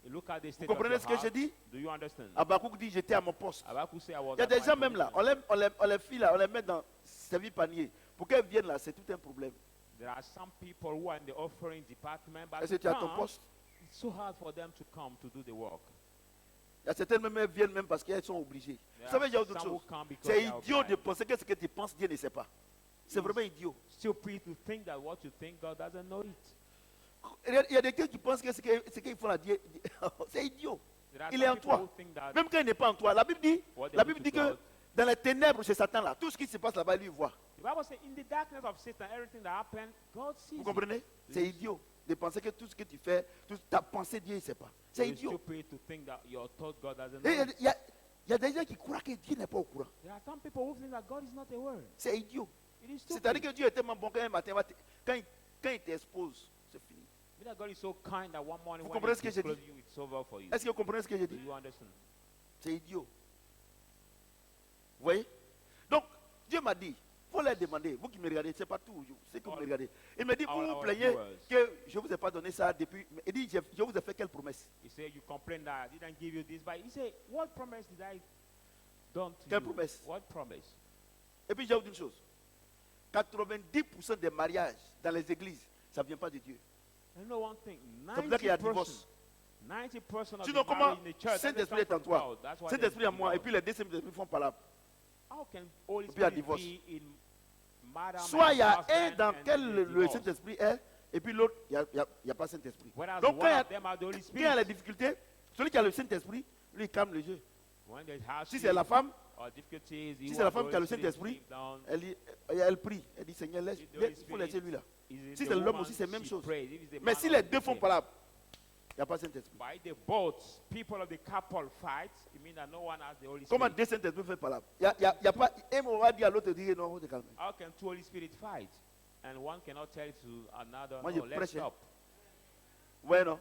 You look at the Vous state of comprenez your ce que je heart. dis? Do you understand? Habakkuk dit j'étais à mon poste. Habakkuk say, I was Il y a at des my gens même là, position. on les filles là, on les met dans service panier. Pour qu'elles viennent là, c'est tout un problème. There are some people who are in the offering department, but Est-ce que to tu as ton come, poste? it's so hard for them to come to do the work. Il y a certaines même elles viennent même parce qu'elles sont obligées. There Vous savez, il y a are autre some who chose. come because C'est they are idiot de obliged. penser que ce que tu penses, Dieu ne sait pas. C'est vraiment idiot. Stupid to think that what you think, God doesn't know it. Il y a des gens qui pensent que ce qu'ils font là, Dieu, c'est idiot. There are Il est some en people toi. who think that Même quand il n'est pas en toi. La Bible dit, what they la do Bible to dit que God, Dans les ténèbres, c'est Satan là. Tout ce qui se passe là-bas, lui il voit. The Bible says, in the darkness of Satan, everything that happened, God sees Vous it. comprenez? C'est idiot de penser que tout ce que tu fais, toute ta pensée, Dieu ne sait pas. C'est It's idiot. stupid to think that your thought God doesn't Et know. il y a des gens qui croient que Dieu n'est pas au courant. There are some people who think that God is not aware. C'est idiot. It is stupid. C'est-à-dire que Dieu est tellement bon qu'un matin, quand il t'expose, c'est fini. But that God is so kind that one morning Vous when comprenez He ce que j'ai discloses dit? you, it's over for you. Est-ce que vous comprenez ce que j'ai Do dit? you understand? C'est idiot. Vous voyez? Donc, Dieu m'a dit, il faut leur demander, vous qui me regardez, c'est pas tout, c'est que vous me regardez. Il me dit, vous vous plaignez que je ne vous ai pas donné ça depuis. Il dit, je vous ai fait quelle promesse? He said, you complain that I didn't give you this, but he said, what promise did I done to Quelle you? promesse? What promise? Et puis, je vais vous dire une chose. 90% des mariages dans les églises, ça ne vient pas de Dieu. You know one thing, C'est pour ça qu'il y a divorce. 90% of Sinon, the comment marriage in the church doesn't Saint-Esprit come est en from toi, God. That's why Saint-Esprit en there's moi, et divorce. puis les deux Saint-Esprit font par là. How can Holy puis il y a Spirit divorce. be in Madam Soit and il y a un husband dans and lequel in le divorce? Saint-Esprit est, et puis l'autre, il n'y a pas Saint-Esprit. Whereas Donc, one of them are the Holy quand il y a les Spirit. difficultés, celui qui a le Saint-Esprit, lui, il calme le jeu. When there's Si hardship c'est la femme, or difficulties, si c'est la femme qui a le Saint-Esprit, elle prie. Elle dit, Seigneur, il faut laisser lui là. Si c'est l'homme aussi, c'est la même chose. Mais si les deux font pas là, il n'y a pas Saint-Esprit. By the both, people of the couple fight, it means that no one has the Holy Comment Spirit. deux Saint-Esprit font pas là? Il n'y a pas un mot va dire à l'autre, dire non, faut te calmer. How can two Holy Spirit fight? And one cannot tell to another, Moi, no, je let's prêche, stop. Ouais, non?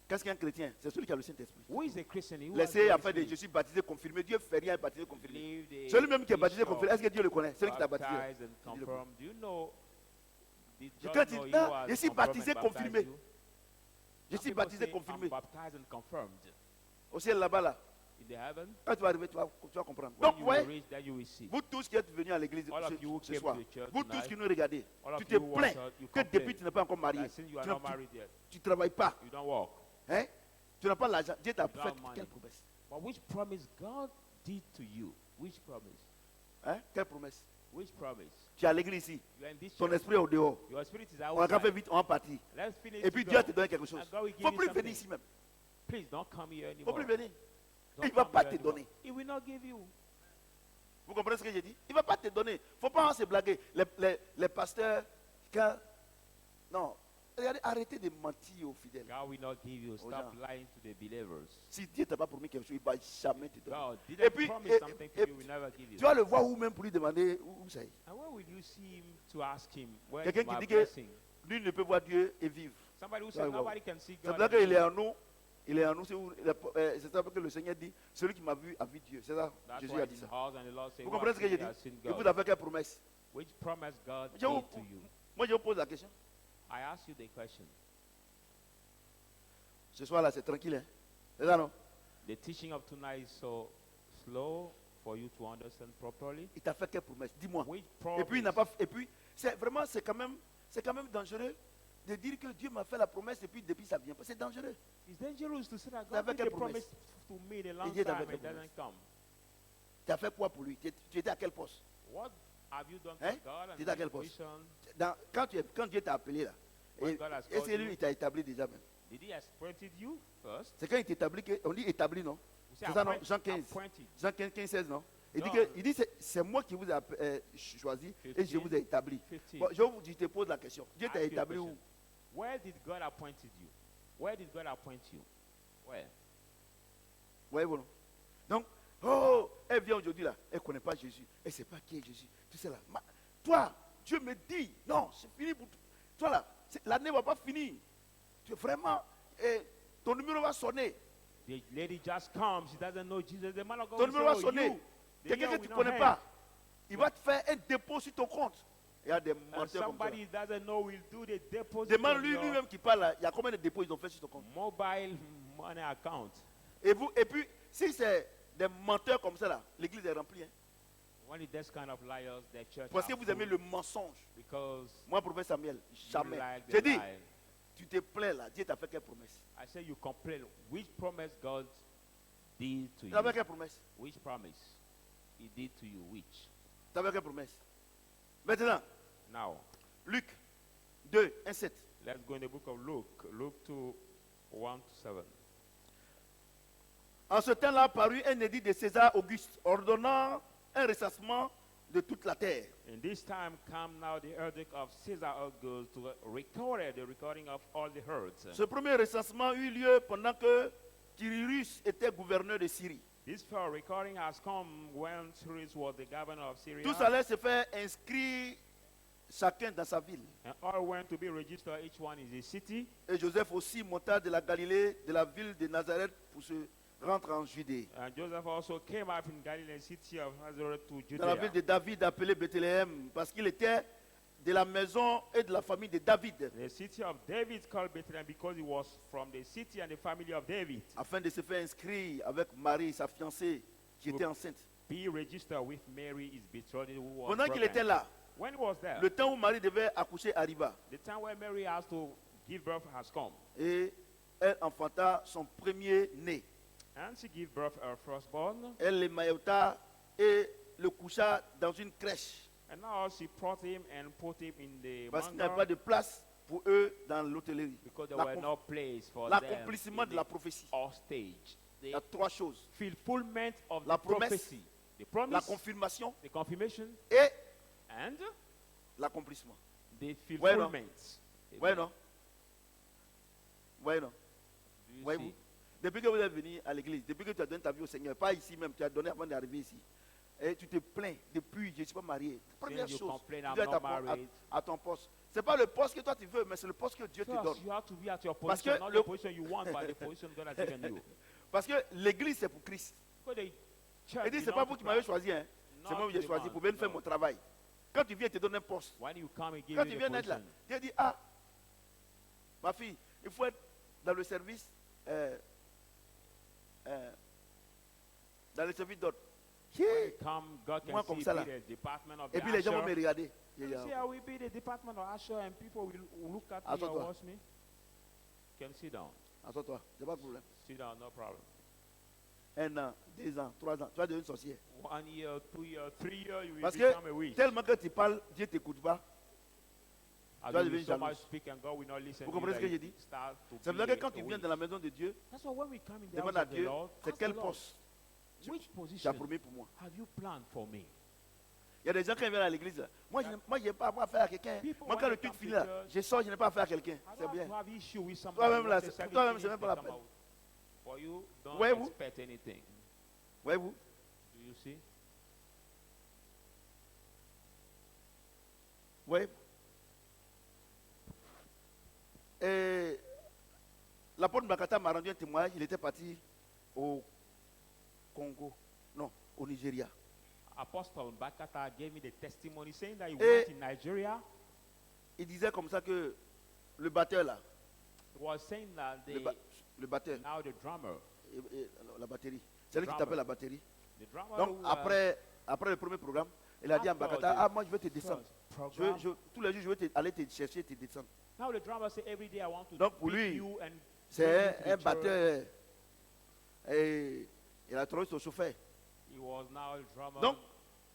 Qu'est-ce qu'un chrétien? C'est celui qui a le Saint-Esprit. Who is a Christian? Who has the Laissez Holy à faire des Spirit? je suis baptisé, confirmé. Dieu fait rien, baptisé, confirmé. Leave the Celui même qui est baptisé, issue confirmé, of est-ce que Dieu le connaît? Celui qui t'a baptisé. baptized and confirmed. Do you know? Did Je- God quand il know dit, you ah, are je suis confirmed baptisé, and baptized confirmé. you? Je Some suis people baptisé, say, confirmé. I'm baptized and confirmed. Au ciel là-bas, là. In the heaven, Quand tu vas arriver, tu vas comprendre. when Donc, you ouais, will reach that you will see. vous tous qui êtes venus à l'église All of you who ce came soir, to the church vous tous tonight, qui nous regardez, all of tu te you who plains watch, you que complain depuis tu n'es pas encore marié, that since you are tu not n'as- married yet, tu ne travailles pas, you don't work. hein? Tu n'as pas l'argent. Dieu t'a You don't fait have money. quelle promesse? But which promise God did to you? Which promise? Hein? Quelle promesse? Which promise? Tu es à l'église ici, You are in this ton church. esprit est au dehors. Your spirit is On a qu'à faire outside. vite, on va partir. Let's finish Et puis to Dieu go. te donne quelque chose. And God will Il ne give faut you plus something. venir ici même. Please don't come here Il ne faut anymore. plus venir. Don't Il ne va come pas here te anymore. donner. He will not give you. Vous comprenez ce que j'ai dit? Il ne va pas te donner. Il ne faut pas se blaguer. Les pasteurs, quand... Non. Regardez, arrêtez de mentir aux fidèles. God will not give you. Stop gens. lying to the believers. Si Dieu ne t'a pas promis quelque chose, il ne va jamais te donner. God Et didn't puis, promise something to you, he will never give you. tu vas le voir où même pour lui demander où ça est. And where will you see him to ask him, where Quelqu'un is qui my dit blessing? que lui ne peut voir Dieu et vivre. Somebody who Tu vas says le voir. nobody can see C'est God. pour ça and qu'il est live. en nous. Il est en nous. C'est ça que le Seigneur dit. Celui qui m'a vu a vu Dieu. C'est ça. That's Jésus why a it's dit in ça. us, and the Lord said, Vous "Who comprenez has ce que j'ai seen dit? has seen Il vous God." a fait quelle promesse? Which promise God Je vous- gave to you? Moi, je vous pose la question. I ask you the question. Ce soir-là, c'est tranquille. Hein? C'est ça, non? The teaching of tonight is so slow for you to understand properly. Il t'a fait quelle promesse? Dis-moi. Which Et puis, il n'a promise? pas. Et puis, c'est quand même dangereux de dire que Dieu m'a fait la promesse et puis depuis ça vient pas. C'est dangereux. It's dangerous to say that T'as God fait did quelle the promise promesse? to me a long Dieu t'a time fait and it quelle doesn't come. Tu as fait quoi pour lui? Tu étais à quel poste? What have you done Hein? for God and T'étais à His quel poste? mission? Quand Dieu t'a appelé là, When et, God has et called c'est lui you, qui t'a établi déjà même. Did He appointed you first? C'est quand il t'établit on dit établi, non? You say C'est ça, non? appoint- Jean 15. appointed. Jean 15, 16, non? Il dit, Non. c'est moi qui vous ai choisi et je 15. vous ai établi. 15. Bon, je te pose la question. Dieu t'a Ask you a établi question. où? Where did God appointed you? Where did God appoint you? Where? Voyez-vous, non? Donc, oh, elle vient aujourd'hui là, elle ne connaît pas Jésus, elle ne sait pas qui est Jésus. Tu sais là, toi, Dieu me dit, non, c'est fini pour toi. Toi là, l'année ne va pas finir. Tu es vraiment, ton numéro va sonner. The lady just comes. She doesn't know Jesus. The man of God Ton will numéro va say, "Oh, sonner. you, the Quelqu'un year que tu will ne not connais end." pas, il va te faire un dépôt sur ton compte. Il y a des And menteurs comme ça. somebody he doesn't know will do the deposit Demande on your lui-même qui parle là, il y a combien de dépôts ils ont fait sur ton compte? mobile money account. Et puis, si c'est des menteurs comme ça là, l'église est remplie. Hein. When it does kind of liars, their church Parce que are vous aimez full le mensonge. because Moi, professeur Samuel, you jamais. like the J'ai dit, lie. tu te plains là, Dieu t'a fait quelle promesse? I say you complain. Which promise God did to Tu as fait you? quelle promesse? Which promise He did to you? Which? Tu as fait quelle promesse? Maintenant, Now, Luc 2, 1, 7. let's go in the book of Luke. Luke 2, 1 to 7. En ce temps-là parut un édit de César Auguste ordonnant un recensement de toute la terre. In this time come now the edict of Caesar Augustus to record the recording of all the herds. Ce premier recensement eut lieu pendant que Quirinius était gouverneur de Syrie. This first recording has come when Cyrus was the governor of Syria. Tous allaient se faire inscrire chacun dans sa ville. And all went to be registered, each one in his city. Et Joseph aussi monta de la Galilée, de la ville de Nazareth, pour se rendre en Judée. And Joseph also came up in Galilee, city of Nazareth, to Dans la ville Judea. de David, appelée Bethléem, parce qu'il était de la maison et de la famille de David, The city of David called Bethlehem because it was from the city and the family of David. afin de se faire inscrire avec Marie, sa fiancée, qui était enceinte. Be registered with Mary, his betrothed, who was Pendant qu'il pregnant. était là, When he was there, le temps où Marie devait accoucher arriva. the time where Mary has to give birth has come. Et elle enfanta son premier-né. And she gave birth her firstborn. Elle le maillota et le coucha dans une crèche. And now she brought him and put him in the Parce qu'il n'y avait pas manger de place pour eux dans l'hôtellerie. because there La were com- no place for them L'accomplissement in de la the prophétie. hostage. Il y The a trois choses. fulfillment of La the promesse, prophecy. The La promise, confirmation the confirmation, et and l'accomplissement. the Ouais, non? fulfillment. Ouais, non? Ouais, non? Do you Voyez-vous? see? Depuis que vous êtes venu à l'église, depuis que tu as donné ta vie au Seigneur, pas ici même, tu as donné avant d'arriver ici. Et tu te plains depuis, je ne suis pas marié. Première you chose, complain, tu I'm dois être not à, married. à ton poste. Ce n'est pas le poste que toi tu veux, mais c'est le poste que Dieu te donne. First, you have to be at your Parce position, que not le- the position you want, but the position God has given you. Parce que l'église, c'est pour Christ. Because the church Il dit, c'est belongs pas to vous qui m'avez Christ. choisi, hein. Not C'est moi qui to j'ai the choisi man, pour venir faire no. mon travail. Quand tu viens, il te donne un poste. When you come and give Quand you tu the viens d'être là, position, Dieu dit, ah, ma fille, il faut être dans le service, dans le service d'ordre. when you come, God Moi, can comme see ça, be là. the department of Et the puis les gens vont me usher. regarder. You see, I will be the department of usher, and people will look at me and Assois-toi. watch me. You can sit down. Assois-toi, il n'y a pas de problème. Sit down, no problem. 1 an, 2 ans, 3 ans, tu vas devenir sorcier. 1 year, 2 years, 3 years, you will Parce become a que witch. tellement que tu parles, Dieu ne t'écoute pas. As tu vas you will devenir so jaloux. much speak and God will not listen Vous to you, comprenez ce that que j'ai you dit? start to C'est be vrai que quand a tu viens witch. dans la maison de Dieu, That's why when we come in the demande house à of the Dieu, Lord, c'est ask quel the Lord, poste which tu as position promis pour moi. have you planned for me? Il y a des gens qui viennent à l'église, moi je n'ai pas affaire à quelqu'un. People, Moi when quand le they culte come finit to là, church, je sors, je n'ai pas affaire à quelqu'un. I C'est don't have bien. to have issue with somebody. Toi-même, là, Once the c'est- service toi-même, c'est finishes, même pas la they come peine. out. For you, don't Voyez-vous? expect anything. Voyez-vous? Do you see? Voyez-vous? Et l'apôtre Bakata m'a rendu un témoignage, il était parti au Congo, non, au Nigeria. Apostle Bakata gave me the testimony saying that he Et- went in Nigeria. Il disait comme ça que le batteur là, He was saying that le batteur, now the drummer, et la batterie, c'est lui qui Drummer. t'appelle la batterie. the drummer Donc who, après le premier programme, il a dit à after Bakata, the ah moi je veux te descendre. first Je veux- program, tous les jours je veux aller te chercher, te descendre. now the drummer say every day I want to Donc, pour pick lui, you and C'est bring you to un the church. batteur. Et il a trouvé son chauffeur. He was now a drummer Donc,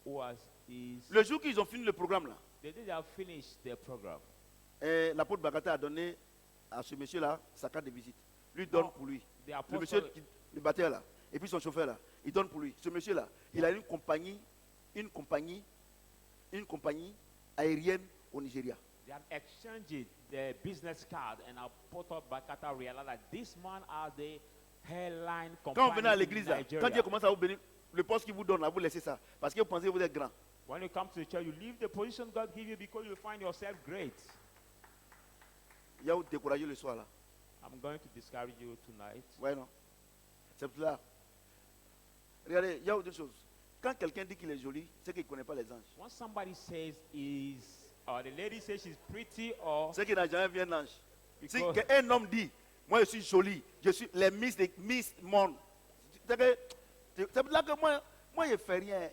who was his. le jour qu'ils ont fini le programme là, The day they have finished their program, et l'apôtre Bakata a donné à ce monsieur-là sa carte de visite. Lui donne Oh, pour lui. the Le monsieur, apostle, le batteur là, et puis son chauffeur là, il donne pour lui. Ce monsieur-là, il a une compagnie aérienne au Nigeria. they had exchanged their business card, and Apostle Bakata realized that this man has the airline Quand vous company venez à in l'église là, quand Dieu Nigeria. commence à vous bénir, le poste qu'il vous donne là, vous laissez ça. Parce que vous pensez que vous êtes grand. When you come to the church, you leave the position God give you because you find yourself great. Il y a où décourager le soir là. I'm going to discourage you tonight. Ouais, non. C'est pour là. Regardez, il y a autre chose. Quand quelqu'un dit qu'il est joli, c'est qu'il ne connaît pas les anges. When somebody says or the lady says she's pretty, or C'est qu'il n'a jamais vu un ange. Si because un homme dit, moi je suis joli, je suis les Miss Monde. C'est pour là que moi je ne fais rien.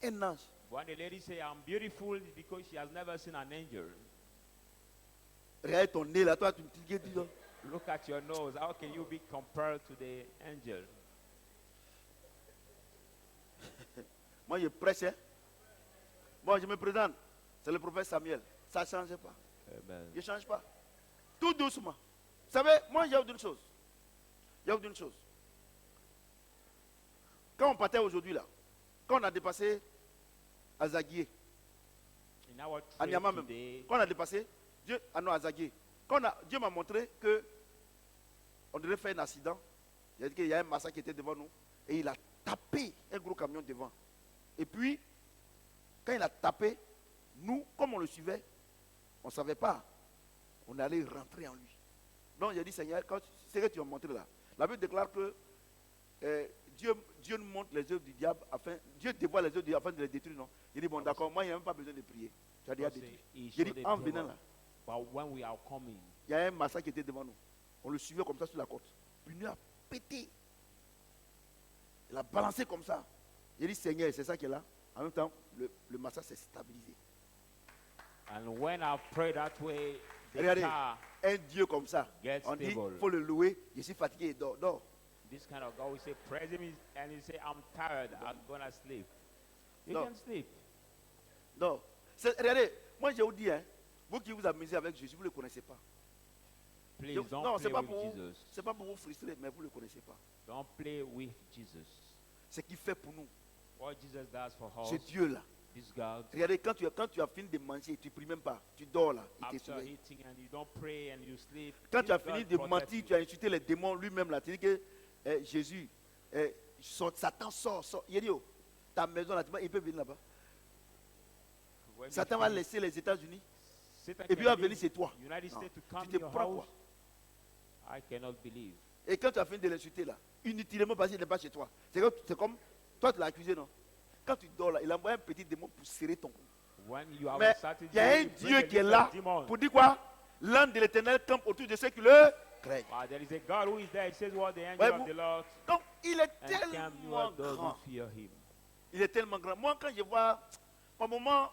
Un ange. when the lady say I'm beautiful, it's because she has never seen an angel. Regarde ton nez là, toi tu me dis, Look at your nose. How can you be compared to the angel? moi je prêche. Hein. Moi je me présente. C'est le prophète Samuel. Ça ne change pas. Amen. Je ne change pas. Tout doucement. Vous savez, moi, il y a une chose. Il y a une chose. Quand on partait aujourd'hui là, quand on a dépassé Azaguié, In our à trip Niamey même, today, quand on a dépassé, Dieu, non, Azaguié, Dieu m'a montré que on devait faire un accident. Il a dit qu'il y a un massacre qui était devant nous et il a tapé un gros camion devant. Et puis, quand il a tapé, nous, comme on le suivait, on ne savait pas. On allait rentrer en lui. Donc, il a dit, Seigneur, c'est ce que tu as montré là. La Bible déclare que Dieu nous montre les œuvres du diable, Dieu dévoile les œuvres du diable afin de les détruire. Non? Il dit, bon, d'accord, moi, il n'y a même pas besoin de prier. Tu as déjà détruit. J'ai dit, en venant là, but when we are coming, il y a un massacre qui était devant nous. On le suivait comme ça sur la côte. Puis il a pété. Il a balancé comme ça. Il dit, Seigneur, c'est ça qui est là. En même temps, le massacre s'est stabilisé. and when I pray that way, the Regardez, car un Dieu comme ça, gets on dit, il stable. faut le louer. Je suis fatigué et dors. This kind of God will say, praise him, and he say, I'm tired, I'm gonna sleep. You No. can sleep. Non. Regardez, moi je vous dis, hein, vous qui vous amusez avec Jésus, vous ne le connaissez pas. Please Non, don't c'est play pas with pour vous, Jesus. c'est pas pour vous frustrer, mais vous ne le connaissez pas. Don't play with Jesus. Ce qu'il fait pour nous, What Jesus does for us, c'est Dieu là. this God, Regardez, quand tu as fini de manger, tu ne pries même pas, tu dors là, il te after surveille. eating and you don't pray and you sleep, Quand this tu as God fini de protects mentir, you. tu as insulté les démons lui-même là, tu dis que Jésus, Satan sort. Il dit, oh, ta maison là, il peut venir là-bas. When you Satan va finish, laisser les États-unis Satan et puis il va can venir leave chez toi. United Non. States to come Tu te to your prends house. quoi? I cannot believe. Et quand tu as fini de l'insulter là, inutilement parce qu'il n'est pas chez toi. C'est comme, toi tu l'as accusé, non? Quand tu dors là, il envoie un petit démon pour serrer ton cou. When you have Mais insulted il y a un you bring Dieu a qui est little là demon. pour dire quoi? L'âme de l'Éternel campe autour de ceux qui le craignent. There is a God who is there. He says, what the angel Ouais, of vous- the Lord Donc il est and camp you tellement are those who grand. fear him. Il est tellement grand. Moi quand je vois, au moment,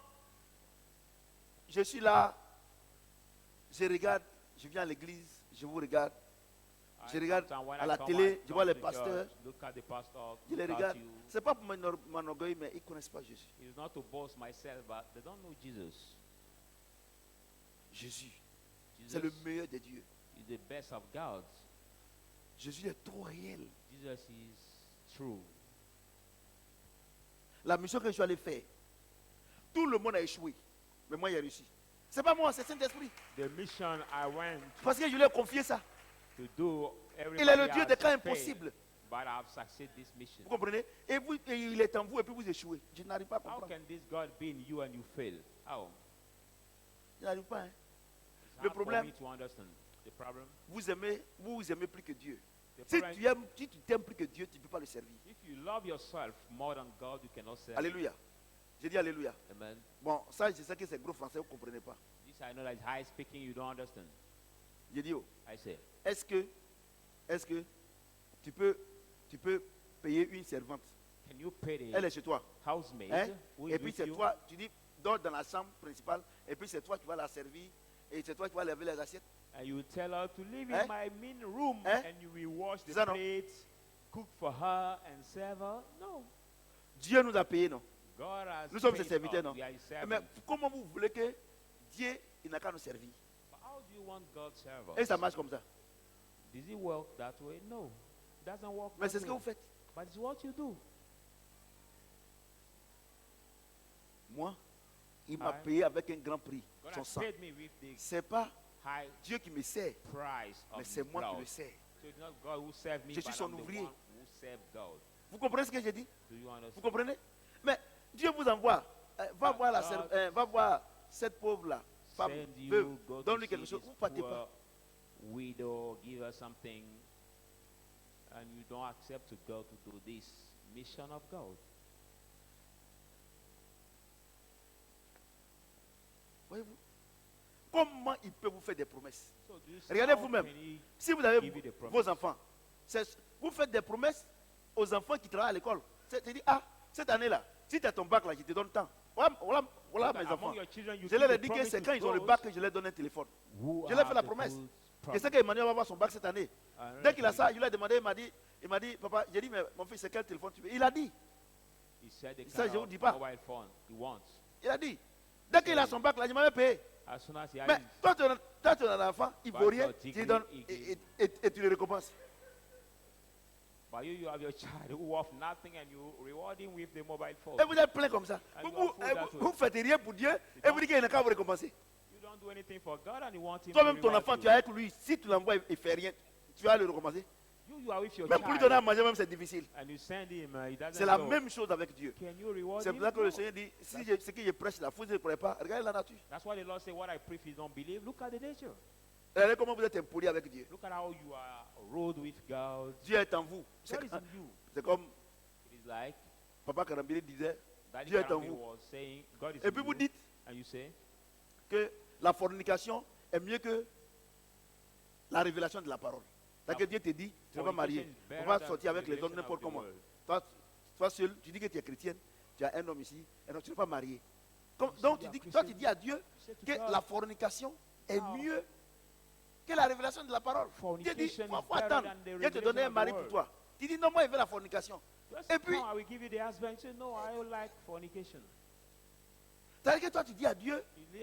je suis là, je regarde, je viens à l'église, je vous regarde. Je regarde Sometimes when à I la come, télé, I je vois come les to church, pasteurs, look at the pastor, je les look at regarde. you. Ce n'est pas pour m'enorgueillir, mais ils ne connaissent pas Jésus. It's not to boast myself, but they don't know Jesus. Jésus, c'est Jesus le meilleur des dieux. is the best of gods. Jésus est trop réel. Jesus is true. La mission que je suis allé faire, tout le monde a échoué. Mais moi, j'ai réussi. Ce n'est pas moi, c'est Saint-Esprit. The mission I went Parce que je lui ai confié ça. to do, everybody Il est le Dieu has des cas failed, impossibles. but I have succeeded this mission. Vous comprenez? Et il est en vous et puis vous échouez. Je n'arrive pas à How comprendre. can this God be in you and you fail? How? Je n'arrive pas. Hein. It's Le hard problème- for me to understand. The problem, Vous aimez plus que Dieu. the Si problem tu t'aimes plus que Dieu, tu ne peux pas le servir. if you love yourself more than God, you cannot serve. Alléluia. J'ai dit Alléluia. Amen. Bon, ça, je sais que c'est gros français, vous ne comprenez pas. This I know that is high speaking, you don't understand. J'ai dit, oh, I say, est-ce que tu peux payer une servante? can you pay the Elle est chez toi. housemaid Hein? who Et is puis with c'est you? toi, tu dis, dors dans la chambre principale, et puis c'est toi qui vas la servir, et c'est toi qui vas laver les assiettes. And you tell her to live Hein? in my main room Hein? and you will wash the C'est ça, non? plates, cook for her and serve her. No. Dieu nous a payé, non? God has Nous sommes paid ses serviteurs, us. non? We are his Mais servants. comment vous voulez que Dieu, il n'a qu'à nous servir? But how do you want God to serve Et us? ça marche comme ça. Does it work that way? No. It doesn't work Mais that c'est ce que way. vous faites. But it's what you do. Moi, il m'a Aye. payé avec un grand prix, God son has sang. paid me with the C'est pas high Dieu qui me sert, price mais of c'est his moi qui blood. le sers. So it's not God who served me, Je suis but son I'm the ouvrier. one who served God. Vous comprenez ce que j'ai dit? Do you Vous understand? comprenez? Mais Dieu vous envoie. Va voir va voir cette pauvre-là, femme, Send you, veuve, go to donne-lui see quelque chose. this Vous ne partez pas. poor widow, give her something, and you don't accept to go to do this mission of God. Voyez-vous? Comment il peut vous faire des promesses? So do you see Regardez how vous-même. can he Si vous avez give you the promise? vos enfants, vous faites des promesses aux enfants qui travaillent à l'école. Tu dis, ah, cette année-là, si tu as ton bac là, je te donne tant. Voilà that mes enfants. among your children, you Je give leur ai the dit que promise c'est to quand ils ont le those bac que je leur donne un téléphone. who Je leur ai have fait la the promesse. good Je promise. sais qu'Emmanuel va avoir son bac cette année. And Dès qu'il a really, ça, je lui ai demandé, il m'a dit, papa, j'ai dit, mais mon fils, c'est quel téléphone tu veux? Il a dit, he said the Ça, kind je vous of dis pas. mobile phone he wants. il a dit. Dès qu'il a son bac là, je m'avais payé. As soon as he has Mais his toi, tu as un enfant, il ne vaut Bac rien, or tu lui degree, donnes il et tu le récompenses. But you have your child who worth nothing and you reward him with the mobile phone. Et vous êtes plein comme ça. And Vous you are full that vous way. faites rien pour Dieu et vous dites qu'il n'a qu'à vous récompenser. You don't do anything for God and you want him Toi-même, to ton reward enfant, you. tu es avec lui. Si tu l'envoies et il ne fait rien, tu vas le récompenser. You are with your Même pour lui donner à child manger, même c'est difficile. and you send him, he doesn't C'est la go. même chose avec Dieu. Can you reward C'est him? pour ça que le No. Seigneur dit, si ce que je prêche là, vous ne croyez pas, regardez la nature. That's why the Lord said, what I pray if you don't believe, look at the nature. Regardez comment vous êtes impoli avec Dieu. Look at how you are ruled with God. Dieu est en vous. God is in you. C'est comme It is like Papa Karambiri disait, Daddy Dieu est en Karambi vous. was saying, God is Et in puis vous you. dites And you say, que la fornication est mieux que la révélation de la parole. C'est-à-dire que Dieu te dit, tu ne vas pas marier, fornication is tu better ne vas than pas sortir avec les revelation hommes n'importe of the comment. word. Toi seul, tu dis que tu es chrétienne, tu as un homme ici, et donc tu ne vas pas marier. You Donc say tu you are dis, toi tu Christian. dis à Dieu You say to que God, la fornication est Ah. mieux que la révélation de la parole. Dieu dit, fornication il is faut better attendre. than the Dieu te donner un revelation of mari the pour word. toi. Tu dis, non, moi, il veut la fornication. Just Et puis- come, I will give you the husband. You say, no, I don't like fornication. C'est-à-dire que toi tu dis à Dieu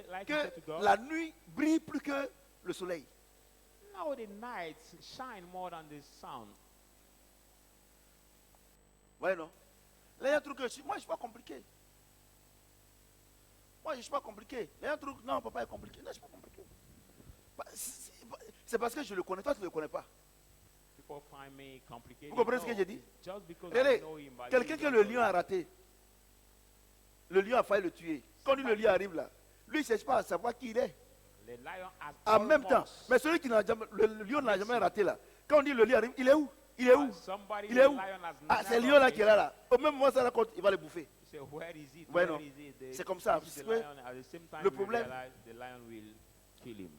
Like you said to que God, la nuit brille plus que le soleil. now the night shine more than the sun. Ouais, non. Là, il y a un truc que moi, je ne suis pas compliqué. Moi, je ne suis pas compliqué. Là, il y a un truc, non, papa est compliqué. Non, je ne suis pas compliqué. C'est parce que je le connais. Toi, tu ne le connais pas. People find me complicated. Vous comprenez ce que No, j'ai dit? Just because Regardez, I know him, but quelqu'un you que don't le know lion him. a raté, le lion a failli le tuer. Quand lui, le lion arrive là, lui, il ne cherche pas à savoir qui il est. The lion has En même temps, almost- mais celui qui n'a jamais, le lion n'a jamais raté là. Quand on dit le lion arrive, il est où? Il est où? Somebody, Il est the où? lion has Ah, c'est le never lion là qui est taken. là. Au même moment, ça raconte, il va le bouffer. You say, where is it? Ouais, Where non. is it? The- C'est comme ça, this is the parce que lion. At the same time, le we problème- realize the lion will kill him.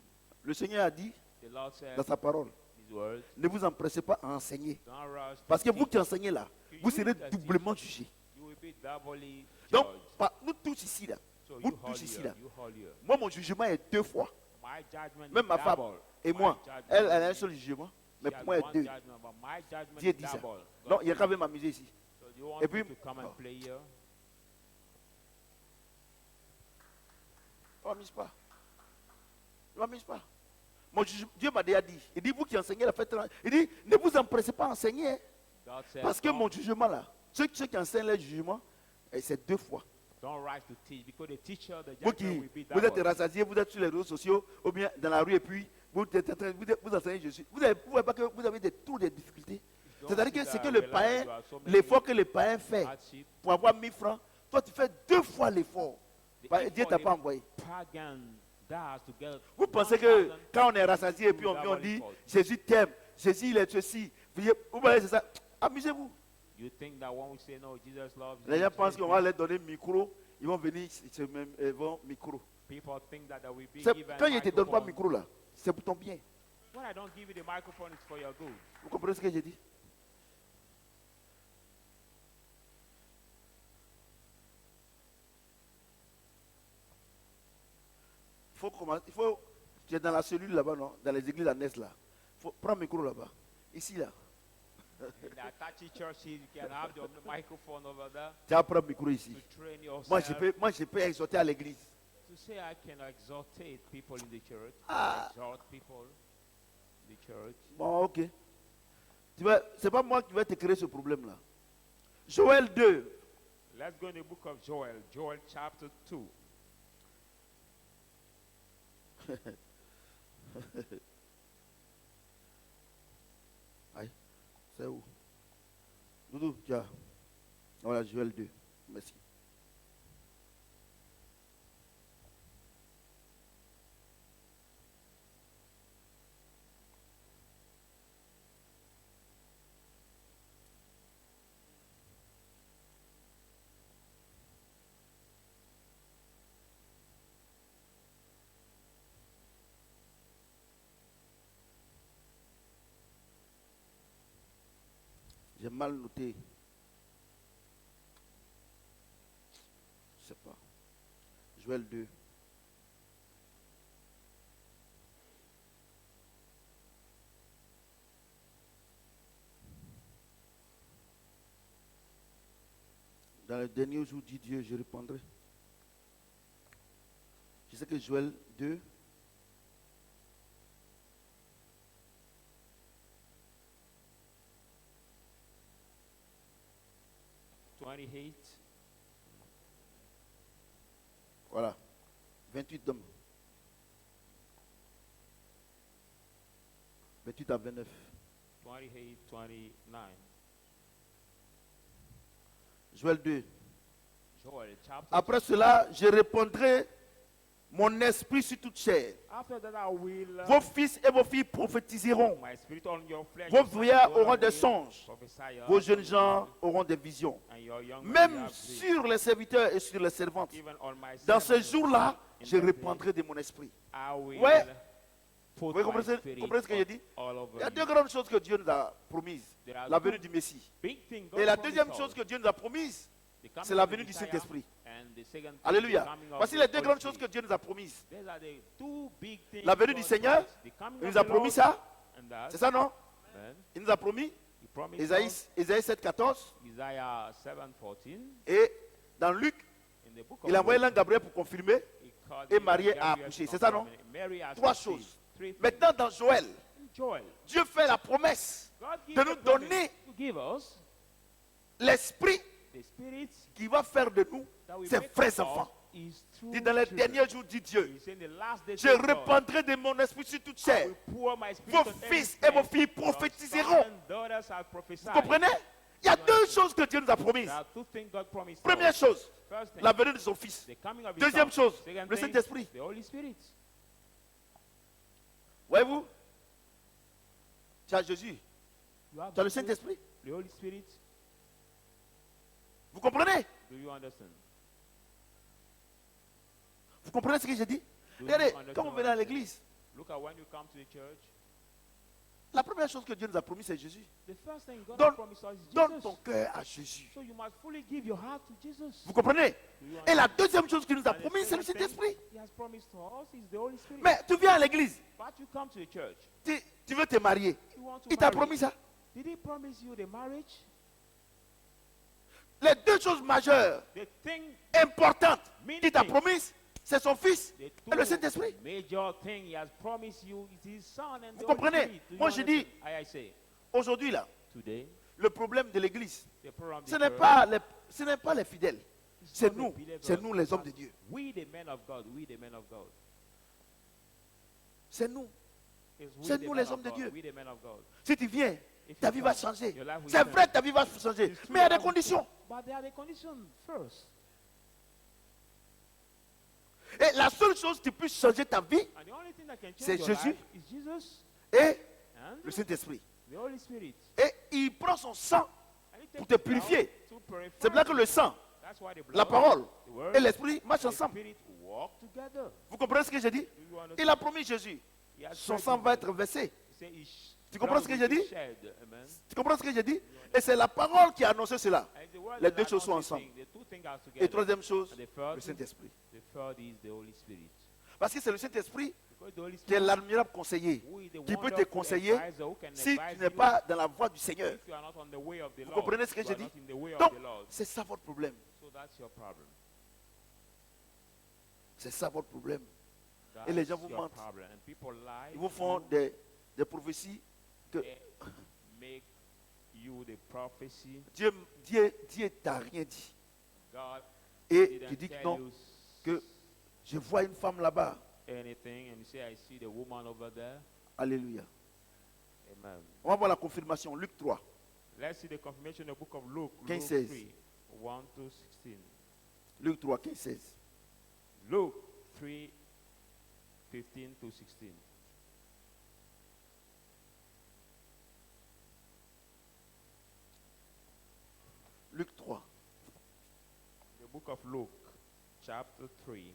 Le Seigneur a dit The Lord said, dans sa parole, his words, ne vous empressez pas à enseigner. don't rush to Parce que vous teach. qui enseignez là, vous serez doublement jugés. You will be doubly Donc, judged. nous tous ici là, So vous you tous hold ici here, là, you hold here. moi mon jugement est 2 fois. My judgment Même is ma femme double. et My moi, judgment elle a un is- seul jugement, mais she pour has moi, il y a one 2. judgment, but my judgment Dieu is dit ça. double. Non, God il y a said qu'à m'amuser ici. so do you want Et me puis- to come and play here? Ne m'amuse pas. Ne m'amuse pas. Dieu m'a déjà dit. Il dit, vous qui enseignez la fête, il dit, ne vous empressez pas à enseigner. Hein. God said, Parce que don't, mon jugement là, ceux qui enseignent le jugement, c'est 2 fois. don't rush to teach because the teacher, the Vous judgment qui, will be vous êtes double. rassasiés, vous êtes sur les réseaux sociaux, ou bien dans la rue, et puis vous enseignez Jésus. Vous ne voyez pas que vous avez tous des difficultés. Don't C'est-à-dire see que c'est that que le realize païen, you have so many l'effort que le païen fait hardship. pour avoir 1000 francs, toi tu fais 2 fois l'effort. The Dieu effort t'a the pas envoyé. pagan does to get Vous pensez que 1,000 quand on est rassasié et puis on dit Jésus t'aime, Jésus il est ceci, vous voyez c'est ça, amusez-vous. You think that when we say no, Jesus loves Les you, gens pensent Jesus qu'on va leur donner un micro, ils vont venir, ils vont micro. people think that they will be C'est- given Quand il ne te donne pas microphone. micro là, c'est pour ton bien. When I don't give you the microphone, it's for your good. Vous comprenez ce que j'ai dit? Faut commencer, tu es dans la cellule là-bas, non? Dans les églises annexes là. Prends le micro là-bas. Ici là. In the Atachi churches, you can have your microphone over there Tu vas prendre le micro ici. to train yourself. Moi je peux exhorter à l'église. To say I can exhortate people in the church. Ah. Exhort people in the church. Bon, ok. C'est pas moi qui vais te créer ce problème là. Joël 2. Let's go in the book of Joel. Joel chapter 2. Aïe, c'est où? Doudou, tiens. Voilà, Joël 2. Merci. J'ai mal noté. Je sais pas. Joël 2. Dans le dernier jour, dit Dieu, je répondrai. Je sais que Joël 2. 28. Voilà. 28 d'hommes. 28 à 29. 28, 29. Joël 2. Joel chapter. Après cela, je répandrai mon esprit sur toute chair. After that I will Vos fils et vos filles prophétiseront. my spirit on your flesh. Vos your sons vieillards and daughters auront des will songes. prophesy, Vos jeunes gens auront des visions. and your young men will Même have dreams. sur les serviteurs et sur les servantes. Even on my Dans ce servants, jour-là, in je that day, répandrai de mon esprit. I will Ouais. put Vous my comprenez, spirit comprenez ce que j'ai dit? all Il over y a you. deux grandes choses que Dieu nous a promises. There are La two venue du Messie. big things God Et la promised deuxième us. chose que Dieu nous a promise, The coming c'est la of the venue du Messiah Saint-Esprit. and the second thing, Alléluia. the coming of Voici the les deux Holy grandes choses que Spirit. Dieu nous a promises. These are the two big things La venue du God Seigneur, promised. The coming il of nous a the promis Lord, ça. and that, C'est ça, non? amen. Il nous a promis. He promised Ésaïe, us, Ésaïe 7, 14. Isaiah 7:14, Et dans Luc, in the book of il a envoyé Luke, l'ange Gabriel pour confirmer. he called et the Marie a Gabriel accouché. to C'est ça, confirm non? it. Mary has Trois conceived. choses. Three things. Maintenant, dans Joël, Joel, Dieu fait la promesse God de gives nous the promise donner to give us l'esprit the spirit qui va faire de nous that will ses make vrais us enfants. his true Dit dans les children. derniers jours, dit Dieu, He said in the last days je of God, répandrai de mon esprit sur toute I chair. will pour my spirit Vos on every fils et vos flesh. filles Your prophétiseront. sons and daughters shall prophesy. Vous comprenez? Il y a deux choses que Dieu nous a promises. There are two things God promised Première us. chose, First thing, la venue de son fils. the coming of his Deuxième son. chose, Second le thing, Saint-Esprit. the Holy Spirit. Voyez-vous? Tu as Jésus, You have tu as le Jesus, Saint-Esprit. the Holy Spirit. Vous comprenez? Do you understand? Vous comprenez ce que j'ai dit? Do Regardez, you understand quand vous what venez à I'm saying? l'église, Look at when you come to the church. la première chose que Dieu nous a promis, c'est Jésus. The first thing God Donne- promised us is Donne Jesus. ton cœur à Jésus. So you must fully give your heart to Jesus. Vous comprenez? Do you Et la understand? deuxième chose qu'il nous a And the promis, c'est le second thing Saint-Esprit. He has promised to us is the Holy Spirit. Mais tu viens à l'église, But you come to the church. tu veux te marier. You want to Il t'a marry. promis ça. Did he promise you the marriage? Les deux choses majeures, The thing, importantes, Main qu'il t'a thing. promises, c'est son fils the et le Saint-Esprit. major thing he has promised you is his son and Vous the Holy comprenez? Spirit. Do you Moi, je dis- understand? I say, Aujourd'hui, là, today, le problème de l'église, the problem of ce the n'est church pas les fidèles. is C'est not the nous. believers, C'est nous les hommes but de Dieu. We the men of God, we the men of God. C'est nous. It's we C'est the nous men les of hommes de God, Dieu. we the men of God. Si tu viens, If ta you vie va come, changer. your life will C'est change. vrai, ta vie va changer. It's true, Mais il y a des your life will conditions. change. But there are the conditions first. Et la seule chose qui puisse changer ta vie, And the only thing that can change C'est your Jésus. life is Jesus est and le Saint-Esprit. the Holy Spirit. Et il prend son sang. And he Pour takes te it out purifier. to purify C'est pour ça que you. le sang, That's why the blood, la parole the word, et l'esprit marchent the ensemble. spirit walk together. Vous comprenez ce que j'ai dit? Do you understand? Il a promis Jésus. He has Son said sang to va them, être versé. he said his Tu comprends ce blood que j'ai will be dit? shed. Amen. Tu comprends ce que j'ai dit? Et c'est la parole qui a annoncé cela. And the word Les that deux choses sont announces ensemble. thing, the two things are Et together. troisième chose, And the third, le Saint-Esprit. the third is the Holy Spirit. Parce que c'est le Saint-Esprit Because the Holy qui est Spirit l'admirable conseiller, who is the qui peut te wonderful conseiller advisor who can si advise tu n'es you pas dans la voie du Seigneur. if you are not on the way of the Vous Lord. comprenez ce que You j'ai are dit? not in the way of Donc, the Lord. c'est ça votre problème. So that's your problem. C'est ça votre problème. That's Et les gens vous your mentent. problem. And people lie. Ils vous font to des prophéties que they make you the prophecy. Dieu t'a rien dit. God Et didn't tu dis que tell non, you que je vois une femme là-bas. anything, and you say, I see the woman over there. Alléluia. Amen. On va voir la confirmation. Luc 3. Let's see the confirmation in the book of Luke, 15, Luke 16. 3, 1 to 16. Luc 3, 15, 16. Luke 3, 15 to 16. Luc 3. The book of Luke, chapter 3.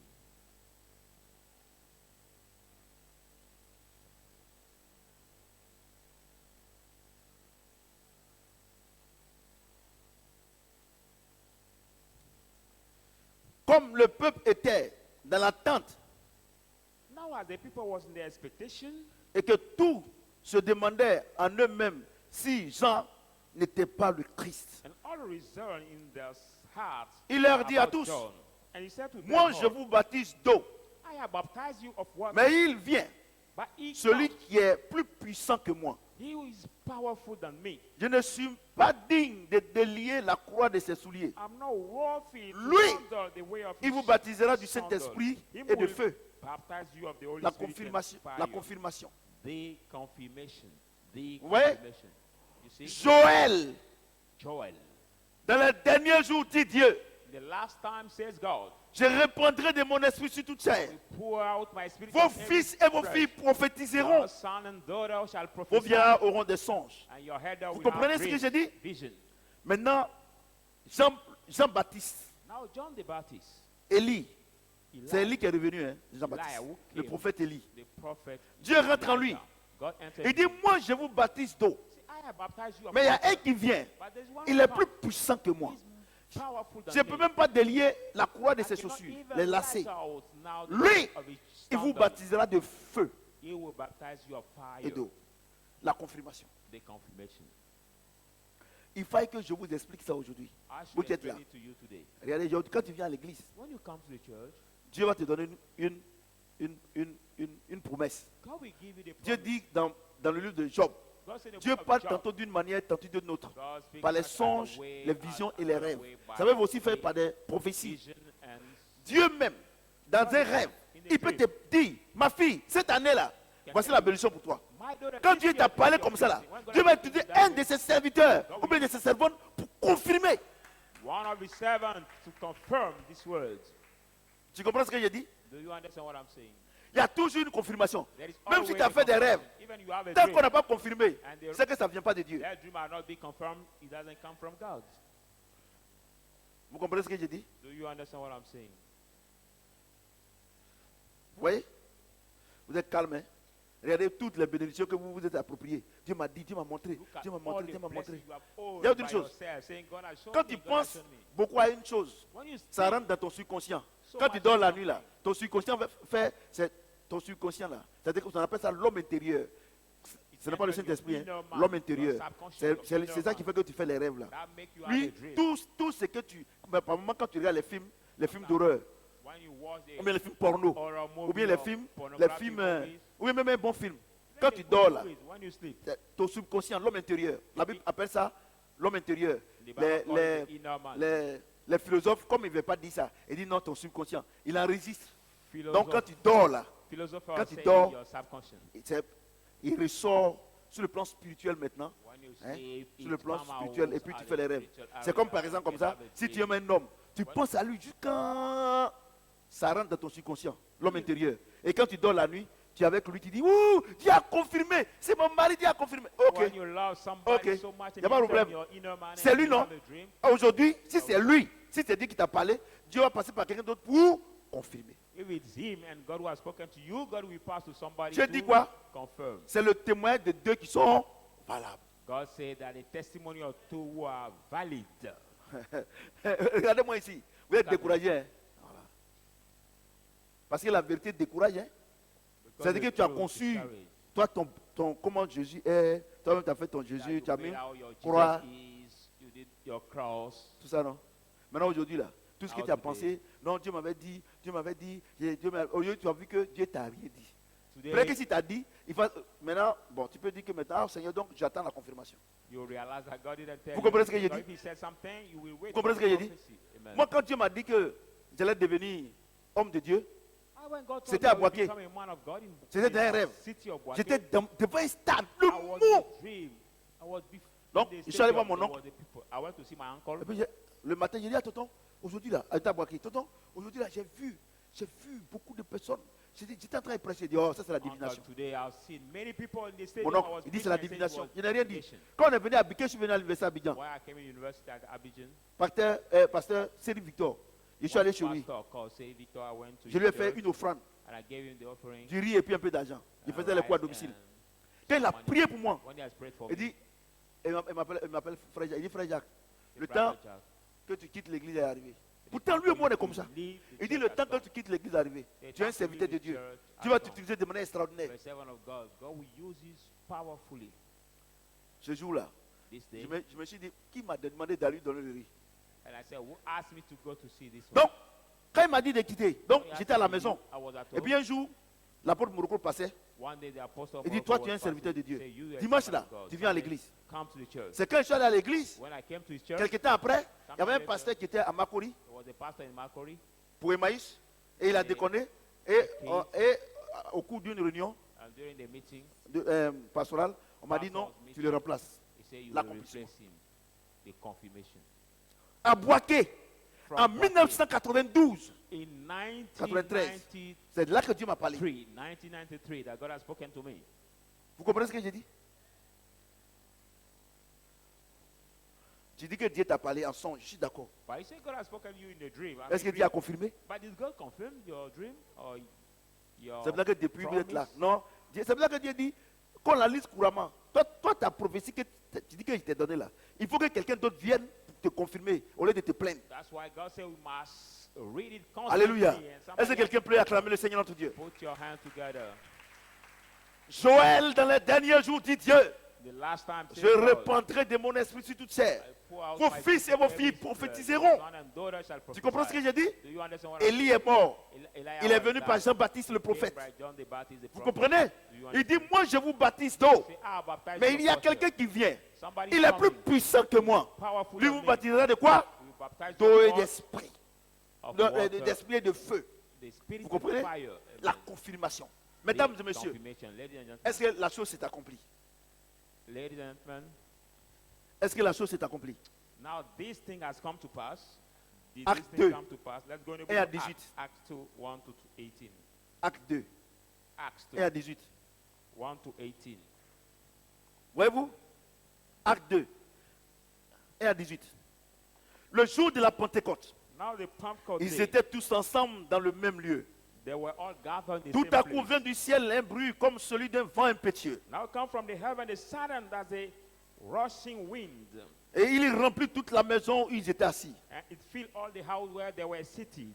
Comme le peuple était dans l'attente Now, as the people was in their expectation, et que tout se demandait en eux-mêmes si Jean n'était pas le Christ. and all reasoned in their hearts Il leur dit à about tous, John. And he said to them, moi all, je vous baptise d'eau, I have baptized you of water, mais il vient But he celui comes. qui est plus puissant que moi. He who is powerful than me. Je ne suis pas digne de délier la croix de ses souliers. I'm not worthy to Lui, handle the way of Il vous his baptisera du sandal. Saint-Esprit Him et de will feu. baptize you of the Holy La Spirit and confirmation. fire. La confirmation. The confirmation. The Ouais. confirmation. You see, Joël, Joel. dans les derniers jours, dit Dieu, The last time says God, je répandrai de mon esprit sur toute chair. I will pour out my spirit Vos on every fils et vos flesh. filles prophétiseront. Your son and daughter shall Vos prophesy, vieillards auront des songes. and your head Vous will comprenez have ce que dreams, j'ai dit? vision. Maintenant, Jean-Baptiste, Now John the Baptist, Élie, c'est Elijah, Élie qui est revenu, hein, Jean-Baptiste, Elijah who le came, prophète Élie. the prophet, Dieu rentre en lui. Elijah, God entered Il dit, him. moi je vous baptise d'eau. See, I have baptized you of Mais il y a water, un qui vient, but there's one il who est plus comes. puissant que moi. He's powerful than Je ne me. peux même pas délier la croix de I ses cannot chaussures, even les lacets. write out now the Lui, name of his Il vous sandal. baptisera de feu He will baptize you of fire, et d'eau. La confirmation. the confirmation. Il faut que je vous explique ça aujourd'hui. I Vous should qui êtes là. explain it to you today. Regardez, quand tu viens à l'église, When you come to the church, Dieu va te donner une promesse. God will give you the Dieu promise. dit dans le livre de Job, God said in the Dieu book of parle Job, tantôt d'une manière, tantôt d'une autre. God speaks Par les such kind of songes, way, les visions et les another rêves. way, by Ça peut aussi faire way, par des prophéties. vision and Dieu même, dans un rêve, il peut te dire, ma fille, cette année-là, voici la bénédiction pour toi. My daughter, Quand this Dieu year, t'a parlé this comme ça là, year, when God Dieu va has utiliser given you un that de ses serviteurs God ou bien de ses servantes pour confirmer. one of his servants to confirm these words. Tu comprends ce que j'ai dit? Do you understand what I'm saying? Il y a toujours une confirmation. There is Même si always tu as a fait des rêves, confirmation. Even you have a tant dream, qu'on n'a pas confirmé, and the- c'est que ça ne vient pas de Dieu. that dream might not be confirmed, it doesn't come from God. Vous comprenez ce que j'ai dit? Do you understand what I'm saying? Vous voyez? Vous êtes calme, hein? Regardez toutes les bénédictions que vous vous êtes appropriées. Dieu m'a dit, Dieu m'a montré, Look at Dieu m'a all montré, the Dieu m'a montré. blessings you have owned Il y a autre by chose. yourself, saying, God has shown Quand me, tu God has penses shown me. beaucoup à une chose, When you ça think rentre dans ton subconscient. so Quand tu much dors la of nuit là, something, ton subconscient va faire, c'est ton subconscient là. C'est-à-dire qu'on appelle ça l'homme intérieur. Ce n'est pas le Saint-Esprit, hein, l'homme intérieur. C'est ça qui fait que tu fais les rêves là. that make you have Lui, a dream. tout ce que tu... Mais par moment, quand tu regardes les films d'horreur, When you watch the ou bien les films porno, horror movie ou bien les or films, pornographic movies, ou bien même un bon film. even Quand the tu good dors là, movies, when you sleep, c'est ton subconscient, l'homme intérieur. La Bible appelle ça l'homme intérieur. the Bible calls it the inner man. Les philosophes, comme ils ne veulent pas dire ça, ils disent non, ton subconscient, il enregistre. Philosopher- Donc quand tu dors là, philosopher quand tu say dors, your subconscious. il ressort sur le plan spirituel maintenant, When you hein, sleep, sur le it plan come spirituel, out et puis tu at fais the les rêves. spiritual C'est comme area, par exemple comme you ça, have a si tu dream. aimes un homme, tu penses à lui jusqu'à... Ça rentre dans ton subconscient, l'homme intérieur. Et quand tu dors la nuit, tu es avec lui, tu dis, ouh, Dieu a confirmé, c'est mon mari, Dieu a confirmé. Ok, When you love somebody Ok. so much, Y a pas de problème. your inner man C'est and lui, you non? have a dream, aujourd'hui, si c'est lui, si c'est Dieu qui t'a parlé, Dieu va passer par quelqu'un d'autre pour confirmer. if it's him and God who has spoken to you, God will pass to somebody Je to dis quoi? confirm. C'est le témoin de deux qui sont valables. God said that the testimony of two who are valid. Regardez-moi ici, vous êtes découragé. Hein? Voilà. Parce que la vérité décourage. Hein? Because C'est-à-dire que the tu as truth conçu, discourage. toi, comment Jésus est, toi-même tu as fait ton That Jésus, you tu as made mis out your Jesus croix, is, you did your cross. tout ça, non? Maintenant, aujourd'hui, là, tout ce que Now tu as today. pensé, non, Dieu m'avait dit, au lieu, tu as vu que Dieu t'a rien dit. Today, Après que si t'a dit, maintenant, bon, tu peux dire que maintenant, Seigneur, donc j'attends la confirmation. you realize that God didn't tell Vous you. comprenez ce que j'ai So dit? if he said something, you will wait Vous comprenez for ce que j'ai the dit? prophecy. Amen. Moi, quand Dieu m'a dit que j'allais devenir homme de Dieu, When God told C'était me à I would Boaké. become a man of God in- C'était in dans un the rêve. city of Boaké, j'étais devant un stade, le I was in mot. a dream. I was Donc, in the je suis allé voir stadium, mon there oncle. was the people. I went to see my uncle. Et puis, le matin, j'ai dit à tonton, aujourd'hui là, à Tabouaki, tonton, aujourd'hui là, j'ai vu beaucoup de personnes. J'étais en train de prêcher, j'ai dit, oh, ça c'est la Uncle, divination. today I've seen many people in the Mon stadium. I was oncle, il dit c'est la preaching and saying it divination. was Je n'ai rien dit. divination. Quand on est venu à Biquet, je suis venu à l'université à Abidjan. Why I came in university at Abidjan, Pasteur Cédric Victor, je suis allé chez lui. pastor called Say Victor, I went to Je lui ai his fait church une offrande, and I gave him the offering. du riz et puis un peu d'argent. Il faisait les rice coups à domicile. and Quand il a money. prié pour moi, When he has prayed for il me, dit, il m'appelle Frère Jacques. Il dit, Frère Jacques, the le brother temps Jack, que tu quittes l'église est arrivé. the Pourtant, lui et time moi, on for est comme you ça. to leave the Il dit, church le has temps que come. tu quittes l'église est arrivé. The Tu es un time for serviteur you de to Dieu. church Dieu has va come. t'utiliser de manière extraordinaire. You're a servant of God. God will use you powerfully Ce jour-là, this day. je me suis dit, qui m'a demandé d'aller donner le riz? And I said, who asked me to go to see this one? Donc, quand il m'a dit de quitter, donc He asked j'étais à me la to maison. leave. I was at Et home. puis un jour, l'apôtre Morocco passait. One day the apostle Il dit, Paul toi, was tu es un serviteur de fasting. Dieu. Say, you are a Dimanche, servant là, of God. tu viens à Sunday, l'église. Come to the church. C'est quand je suis allé à l'église, When I came to his church, quelques temps après, il y some avait un time pasteur later, qui était à Makori there was a pastor in Makori. pour Emmaüs et il a déconné. Et au cours d'une réunion And during the meeting, pastorale, on m'a dit non, tu le remplaces. he said, you will L'accomplissement. replace him. The confirmation. À Boaké, From en Boaké, 1992, in 93, 1993, c'est de là que Dieu m'a parlé. 1993, that God has spoken to me. Vous comprenez ce que j'ai dit? Tu dis que Dieu t'a parlé en songe, je suis d'accord. But you say God has spoken to you in a dream. Est-ce que Dieu a confirmé? But did God confirm your dream or your C'est pour ça que depuis vous êtes là. promise? Non, c'est pour ça que Dieu dit qu'on la lise couramment. Toi ta prophétie que tu dis que je t'ai donnée là. Il faut que quelqu'un d'autre vienne pour te confirmer au lieu de te plaindre. That's why God said we must read it constantly. Alléluia. and Est-ce somebody que quelqu'un peut acclamer le Seigneur notre Dieu? put your hands together. Joël, dans les derniers jours, dit Dieu, The last time je said God, répandrai de mon esprit sur toute chair. I pour out Vos my fils et vos spirit, filles every prophétiseront. son and daughter shall Tu comprends ce que j'ai dit? Do you understand what I Élie est mort. Elijah Il est was venu died, par Jean-Baptiste le came prophète. by John the Baptist, the Vous prophet. comprenez? Do you Il dit, understand? moi je vous baptise d'eau. Say, I baptize Mais you il y a of water. quelqu'un qui vient. Somebody Il est plus coming, puissant que moi. powerful Lui than vous me. baptisera de quoi? Will baptize D'eau you et of d'esprit. water, D'esprit et de feu. the spirit Vous and comprenez? fire. La confirmation. Mesdames et messieurs, Confirmation. Ladies and gentlemen, est-ce que la chose s'est accomplie? ladies and gentlemen, Est-ce que la chose s'est accomplie? now this thing has come to pass. Did Acte this thing 2. come to pass? Let's go into Et à Acts, 18. Acts 2, 1 to 18. Acte 2 Acts et à 2, 18. 1 to 18. Voyez-vous? Acte 2 et à 18. Le jour de la Pentecôte, Now the Pentecost ils day, étaient tous ensemble dans le même lieu. they were all gathered in the Tout same à coup place. vient du ciel un bruit comme celui d'un vent impétueux. Now come from the heaven the sudden as a rushing wind, Et il remplit toute la maison où ils étaient assis. and it filled all the house where they were seated.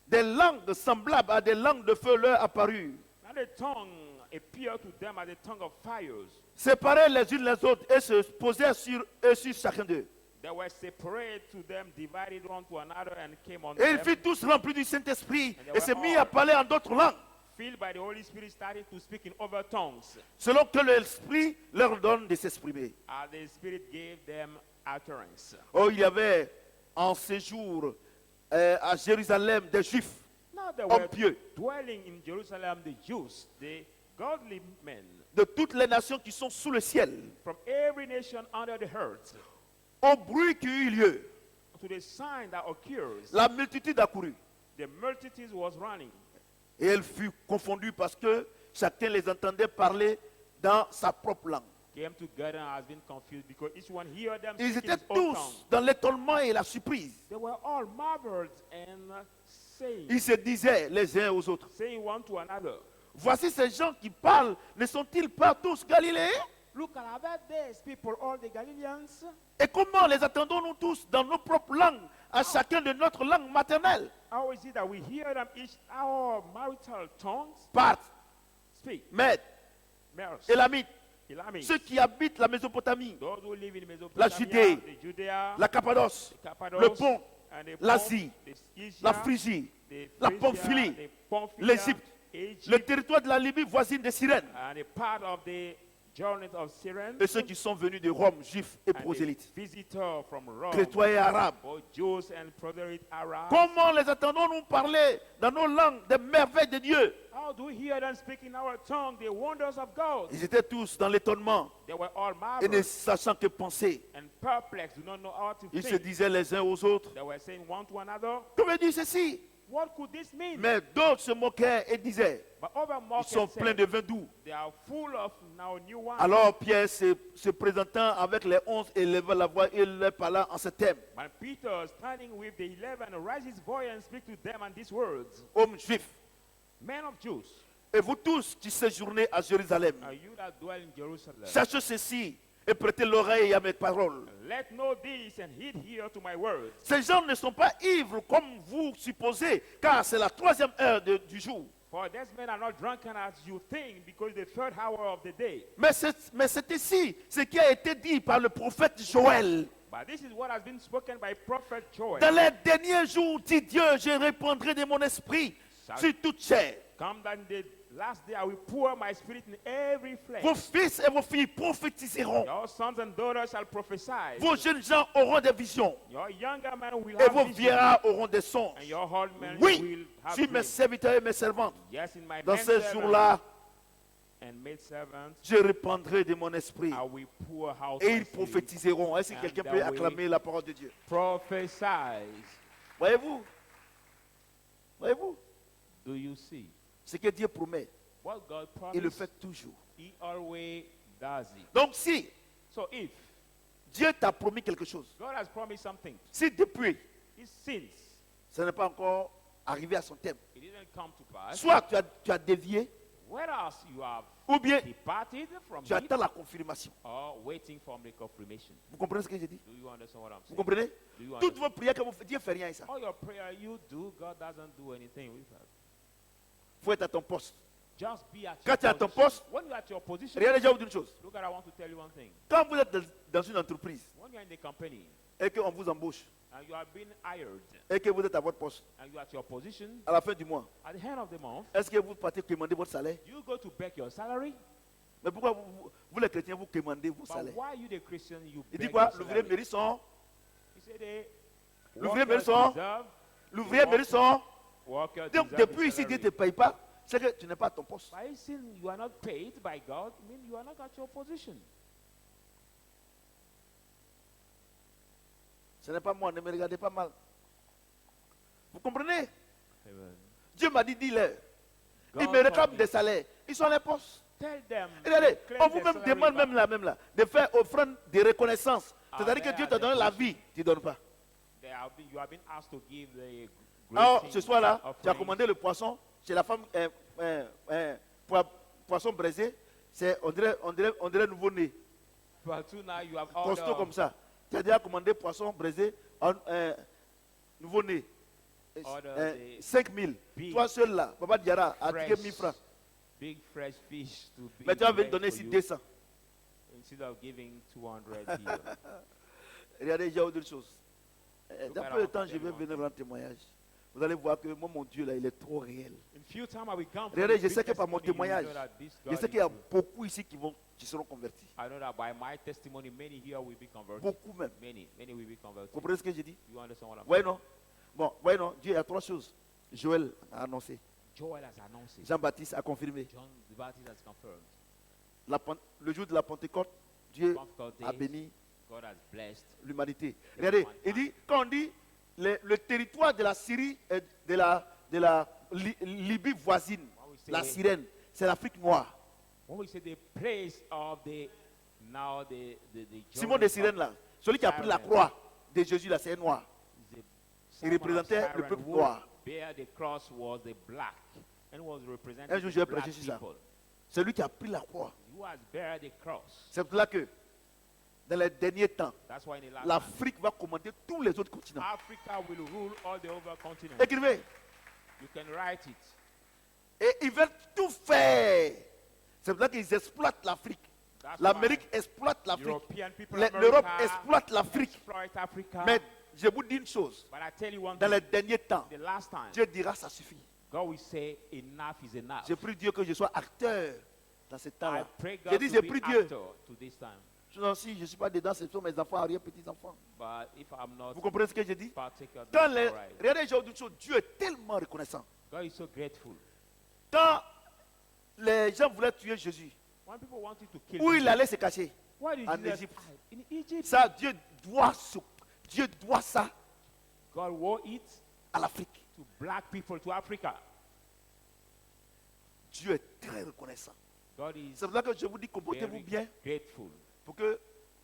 Des langues semblables à des langues de feu leur apparurent, Now the tongue appeared to them as a tongue of fires. séparées les unes les autres et se posaient sur eux, sur chacun d'eux. They were separate to them, divided one to another, and came on Et ils them. furent tous remplis du Saint-Esprit et se mirent à parler en d'autres langues, Filled by the Holy Spirit, started to speak in other tongues, selon que l'Esprit leur donne de s'exprimer. as the Spirit gave them utterance. Oh, il y avait en séjour à Jérusalem des Juifs, Now they hommes were pieux, dwelling in Jerusalem, the Jews, the godly men de toutes les nations qui sont sous le ciel. from every nation under the earth. Au bruit qui eut lieu, To the sign that occurs, la multitude accourut. the multitude was running, Et elle fut confondue parce que chacun les entendait parler dans sa propre langue. came together and has been confused because each one heard them Ils speaking étaient his own tongue. tous dans l'étonnement et la surprise. They were all marveled and Ils se disaient les uns aux autres, saying one to another, voici ces gens qui parlent, ne sont-ils pas tous Galiléens? look at these people, all the Galileans. Et comment les attendons-nous tous dans nos propres langues, à chacun de notre langue maternelle? How is it that we hear them each our marital tongues Parthes, speak? Mèdes, Mers, Élamites, Elamites, ceux qui habitent la Mésopotamie, those who live in La Mesopotamia, Judée, the Judea, la Cappadoce, the Cappadoce, le Pont, and the l'Asie, Pont, the Asia, la Phrygie, the la Phrygia, Pamphylie, the Pamphylia, l'Égypte, Egypt, le territoire de la Libye voisine de Cyrène, and a part of the journey of Syrian, et ceux qui sont venus de Rome, juifs et and the prosélytes, visitor from Rome, chrétiens et arabes. both Jews and proselyte Arabs. Comment les attendons-nous parler dans nos langues des merveilles de Dieu? How do we hear them speak in our tongue the wonders of God? Ils étaient tous dans l'étonnement They were all et ne marveled sachant que penser. and perplexed, do not know how to Ils se think. disaient les uns aux autres, They were saying one to another, que veut dire ceci? what could this mean? Mais d'autres se moquaient et disaient, But other ils mockers sont pleins said, de vin doux. they are full of now new wine. Alors Pierre se présentant avec les 11 éleva la voix et leur parla en ce thème. But Peter, standing with the 11, raised his voice and speak to them in these words. Hommes juifs, Men of Jews, et vous tous qui séjournez à Jérusalem, are you that dwell in Jerusalem? sachez ceci et prêtez l'oreille à mes paroles. Let know this and heed here to my words. Ces gens ne sont pas ivres comme vous supposez, car c'est la 3e heure du jour. For these men are not drunken as you think, because the third hour of the day. Mais c'est ici ce qui a été dit par le prophète Joël. But this is what has been spoken by Prophet Joel. Dans les derniers jours, dit Dieu, je répandrai de mon esprit sur toute chair. Come down the Last day I will pour my spirit in every flesh. Vos fils et vos filles prophétiseront. Your sons and daughters shall prophesy. Vos jeunes gens auront des visions. Your younger men will Et have vos visions. vieillards auront des songes. And your old men Oui, will have sur mes dreams. serviteurs et mes servantes. Yes, in my Dans men ces servants jours-là, and maid servants, je répandrai de mon esprit. I will pour out Et my ils spirit. prophétiseront. Est-ce que And quelqu'un that peut way- acclamer la parole de Dieu? Prophesies. Voyez-vous? Voyez-vous? Do you see? Ce que Dieu promet, What God il le promised, fait toujours. He always does it. Donc si So if Dieu t'a promis quelque chose, God has promised something, si depuis since ce n'est pas encore arrivé à son terme, it didn't come to pass, soit tu as dévié, whereas you have ou bien departed from tu it attends la confirmation. or waiting for the confirmation. Vous comprenez ce que j'ai dit? Do you understand what I'm Vous saying? comprenez? Do you Toutes understand? vos prières que vous faites, Dieu ne fait rien avec ça. All your prayer you do, God doesn't do anything with that. Il faut être à ton poste. Just be at Quand tu es à your ton position. poste, When you're at your position, Regardez, je vais vous dire une chose. look at, I want to tell you one thing. Quand vous êtes dans une entreprise When you're in the company et qu'on vous embauche and you are being hired et que vous êtes à votre poste, and you're at your position, à la fin du mois, at the end of the month, est-ce que vous partez commander votre salaire? you go to beg your salary. Mais pourquoi vous, les chrétiens, vous commandez vos But salaires? why you the Christian, you Il beg dit quoi? your L'ouvrier salary? mérite son. He said they L'ouvrier workers mérite son. deserve, L'ouvrier mérite son. workers Donc deserve depuis the ici, Dieu ne salary. te paye pas. C'est que tu n'es pas à ton poste. By saying you are not paid by God, I mean you are not at your position. Ce n'est pas moi, ne me regardez pas mal. Vous comprenez? Amen. Dieu m'a dit, dis-leur. God Ils me réclament told me, des salaires. Ils sont à les postes. tell them, Regardez, claim on vous their même salary demande back. même là, de faire offrande de reconnaissance. C'est-à-dire que Amen. Dieu t'a donné la vie, tu ne donnes pas. You have been asked to give the Alors, greeting ce soir-là, tu as offering. commandé le poisson chez la femme, poisson braisé. C'est, on dirait nouveau-né. But tonight you have Costaud ordered comme ça. Tu as déjà commandé poisson braisé, nouveau-né. Order the 5 000. big Toi seul là, Papa Diara a fresh, tiré 1 000 francs. big fresh fish to be Mais tu vas venir made donner for ici you 200. instead of giving 200 here. Regardez, j'ai autre chose. Dans at peu de our temps, je vais everyone. venir rendre témoignage. Vous allez voir que moi, mon Dieu, là, il est trop réel. In few time I will come. Regardez, for je this sais big que par mon testimony, you témoignage, know that this je God sais is qu'il y a true. beaucoup ici qui seront convertis. I know that by my testimony, many here will be converted. Beaucoup même. Many will be converted. Vous comprenez ce que j'ai dit? You understand what I'm Voyez saying? non? Bon, voyez non? Dieu, il y a 3 choses. Joël a annoncé. Joel has announced it. Jean-Baptiste a confirmé. John the Baptist has confirmed. Le jour de la Pentecôte, Dieu Pentecôte a days, béni God has blessed. l'humanité. Regardez, il dit, quand on dit le territoire de la Syrie, et de la Libye voisine, When we say, la sirène, c'est l'Afrique noire. when we say the place of the Simon de Cyrène là, celui qui a pris la croix de Jésus là, c'est un noir. Il représentait le peuple noir. Bear the cross was the black and was representing Un jour, je vais the black prêcher sur ça. people. C'est lui qui a pris la croix. Who has bear the cross. C'est pour là que, dans les derniers temps, That's why in the last time, l'Afrique va commander tous les autres continents. Africa will rule all the over continent. Écrivez. You can write it. Et ils veulent tout faire. C'est pour ça qu'ils exploitent l'Afrique. That's L'Amérique why exploite l'Afrique. European people, L'Europe America, exploite l'Afrique. exploit Africa. Mais je vous dis une chose. But I tell you one Dans thing. les derniers temps, The last time, Dieu dira ça suffit. God will say enough is enough. J'ai prie Dieu que je sois acteur dans ce I temps-là. pray J'ai God dit, to j'ai be prie Dieu. actor to this time. Sinon, si je ne suis pas dedans, ce sont mes enfants, arrière petits enfants. But if I'm not Vous comprenez ce que j'ai dit? partaker, Quand that's les, all right. regardez, j'ai dit une chose, Dieu est tellement reconnaissant. God is so grateful. Quand les gens voulaient tuer Jésus, When people wanted to kill où him, il allait se cacher? why did en Jesus Égypte. hide? In Egypt, Ça, Dieu doit ça God wore it à l'Afrique. to black people, to Africa. Dieu est très reconnaissant. God is C'est pour ça que je vous dis, comportez-vous very bien grateful. pour que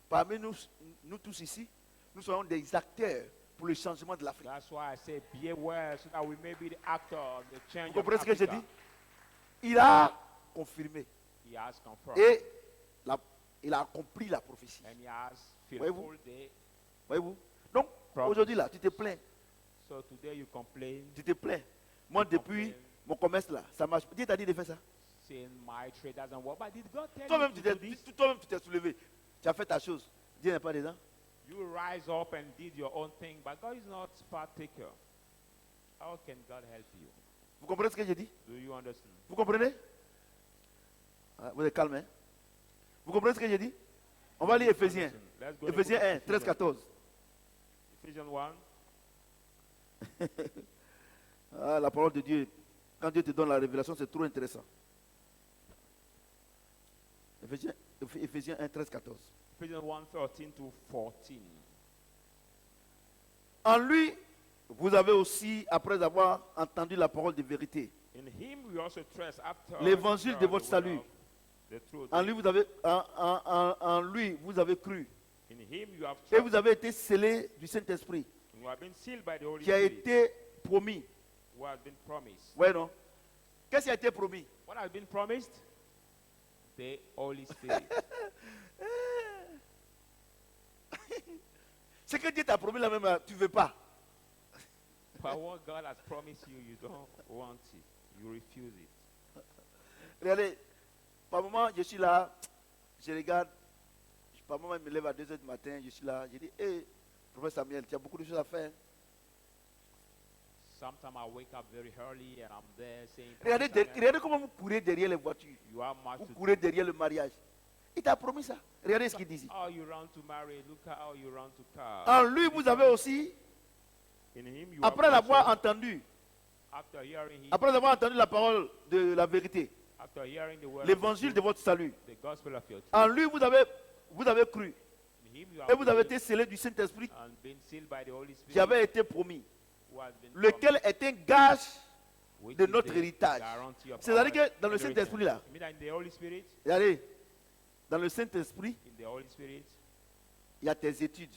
parmi nous tous ici, nous soyons des acteurs pour le changement de l'Afrique. That's why I say be aware so that we may be the actor of the change Vous of comprenez ce que j'ai Africa. dit? Il a confirmé He has confirmed et il a accompli la prophétie. and he has Voyez-vous? fulfilled the Voyez-vous? Donc, Promise. aujourd'hui là, tu te plains. So today you complain, Tu te plains. Moi, depuis mon commerce là, ça marche. Dieu t'a dit de faire ça. saying my trade doesn't work. But did God tell Toi-même, you tu to do this? t'es soulevé. Tu as fait ta chose. Dieu n'est pas dedans. You rise up and did your own thing, but God is not partaker. How can God help you? Vous comprenez ce que j'ai dit? Do you understand? Vous comprenez? Ah, vous êtes calme, hein? Vous comprenez ce que j'ai dit? On va lire Éphésiens. Let's go to Éphésiens 1, Ephesians. 13, 14. Ephesians 1. Ah, la parole de Dieu, quand Dieu te donne la révélation, c'est trop intéressant. Éphésiens 1, 13, 14. Ephesians 1, 13 to 14. En lui, vous avez aussi, après avoir entendu la parole de vérité, In him we also trust after l'évangile de the votre word salut. of the truth. En lui, vous avez cru. In him you have Et trust. vous avez été scellés du Saint-Esprit, You have been sealed by the Holy qui a Spirit. été promis. What has been promised. Ouais, non? Qu'est-ce qui a été promis? What has been promised? The Holy Spirit. Ce que Dieu t'a promis là même, tu ne veux pas. But what God has promised you, you don't want it. You refuse it. Regardez, par moment, je suis là, je regarde, par moment, je me lève à 2h du matin, je suis là, je dis, hé, professeur Samuel, tu as beaucoup de choses à faire. Sometimes I wake up very early and I'm there saying, Regardez, "Pastor Samuel, regardez comment vous courez derrière les voitures, you have much vous to courez do. derrière le mariage. Il t'a promis ça. Regardez ce qu'il dit ici. How you run to marry, look at how you run to car. En lui, vous avez aussi, In him you après have l'avoir also, entendu, after hearing him, après avoir entendu la parole de la vérité, after hearing the word of l'évangile de truth, votre salut, the gospel of your truth. en lui, vous avez cru. In him you Et vous avez believed été scellés du Saint-Esprit and been sealed by the Holy qui Spirit, avait été promis, who has been lequel promised, est un gage which de is notre the héritage. guarantee of C'est-à-dire our que dans le inheritance. Saint-Esprit là, You mean that in the Holy Spirit? regardez, dans le Saint-Esprit, In the Holy Spirit, il y a tes études.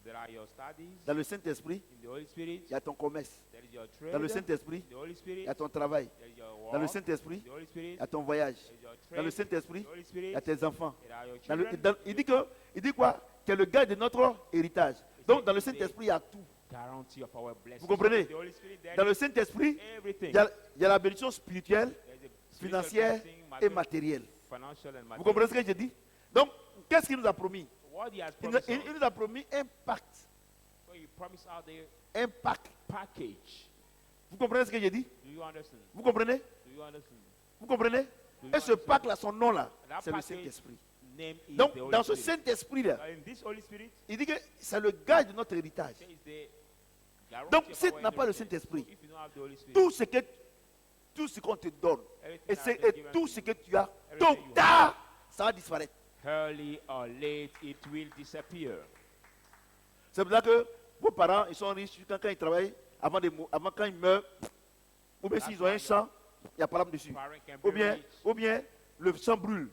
there are your studies. Dans le Saint-Esprit, In the Holy Spirit, il y a ton commerce. there is your trade. Dans le Saint-Esprit, In the Holy il Spirit, y a ton travail. there is your work. Dans le Saint-Esprit, In the Holy Spirit, il y a ton voyage. there is your Dans le trade. Saint-Esprit, In the Holy il Spirit, y a tes enfants. there are your Dans le- children. il dit quoi? Tu es le gars de notre héritage. Donc dans le Saint-Esprit, il y a tout. Guarantee of our blessings. Vous comprenez? In the Holy Spirit, there Dans le is Saint-Esprit, everything. il y a la bénédiction spirituelle, There is a spiritual financière blessing, et material, matérielle. financial and Vous material. comprenez ce que je dis? Donc, qu'est-ce qu'il nous a promis? What he has Il promised us. nous a promis un pacte. So he promised out the Un pacte. package. Vous comprenez ce que je dis? Do you understand? Vous comprenez? Do you understand? Vous comprenez? Do you Et ce understand? pacte-là, son nom-là, That c'est le package Saint-Esprit. name is Donc, the Holy dans ce Spirit. Saint-Esprit-là, In this Holy Spirit, il dit que c'est le gage de notre héritage. there is the guarantee Donc, of si our tu n'as pas le inheritance. Saint-Esprit, So if you don't have the Holy Spirit, tout ce qu'on te donne, everything et, that has been et given tout to ce you, que tu as, everything tôt you ou tard, ça va disparaître. early or late, it will disappear. C'est pour ça que vos parents, ils sont riches quand ils travaillent, avant quand ils meurent, ou bien s'ils ont un champ, il n'y a pas l'âme dessus. Parent can be Ou rich bien le champ brûle.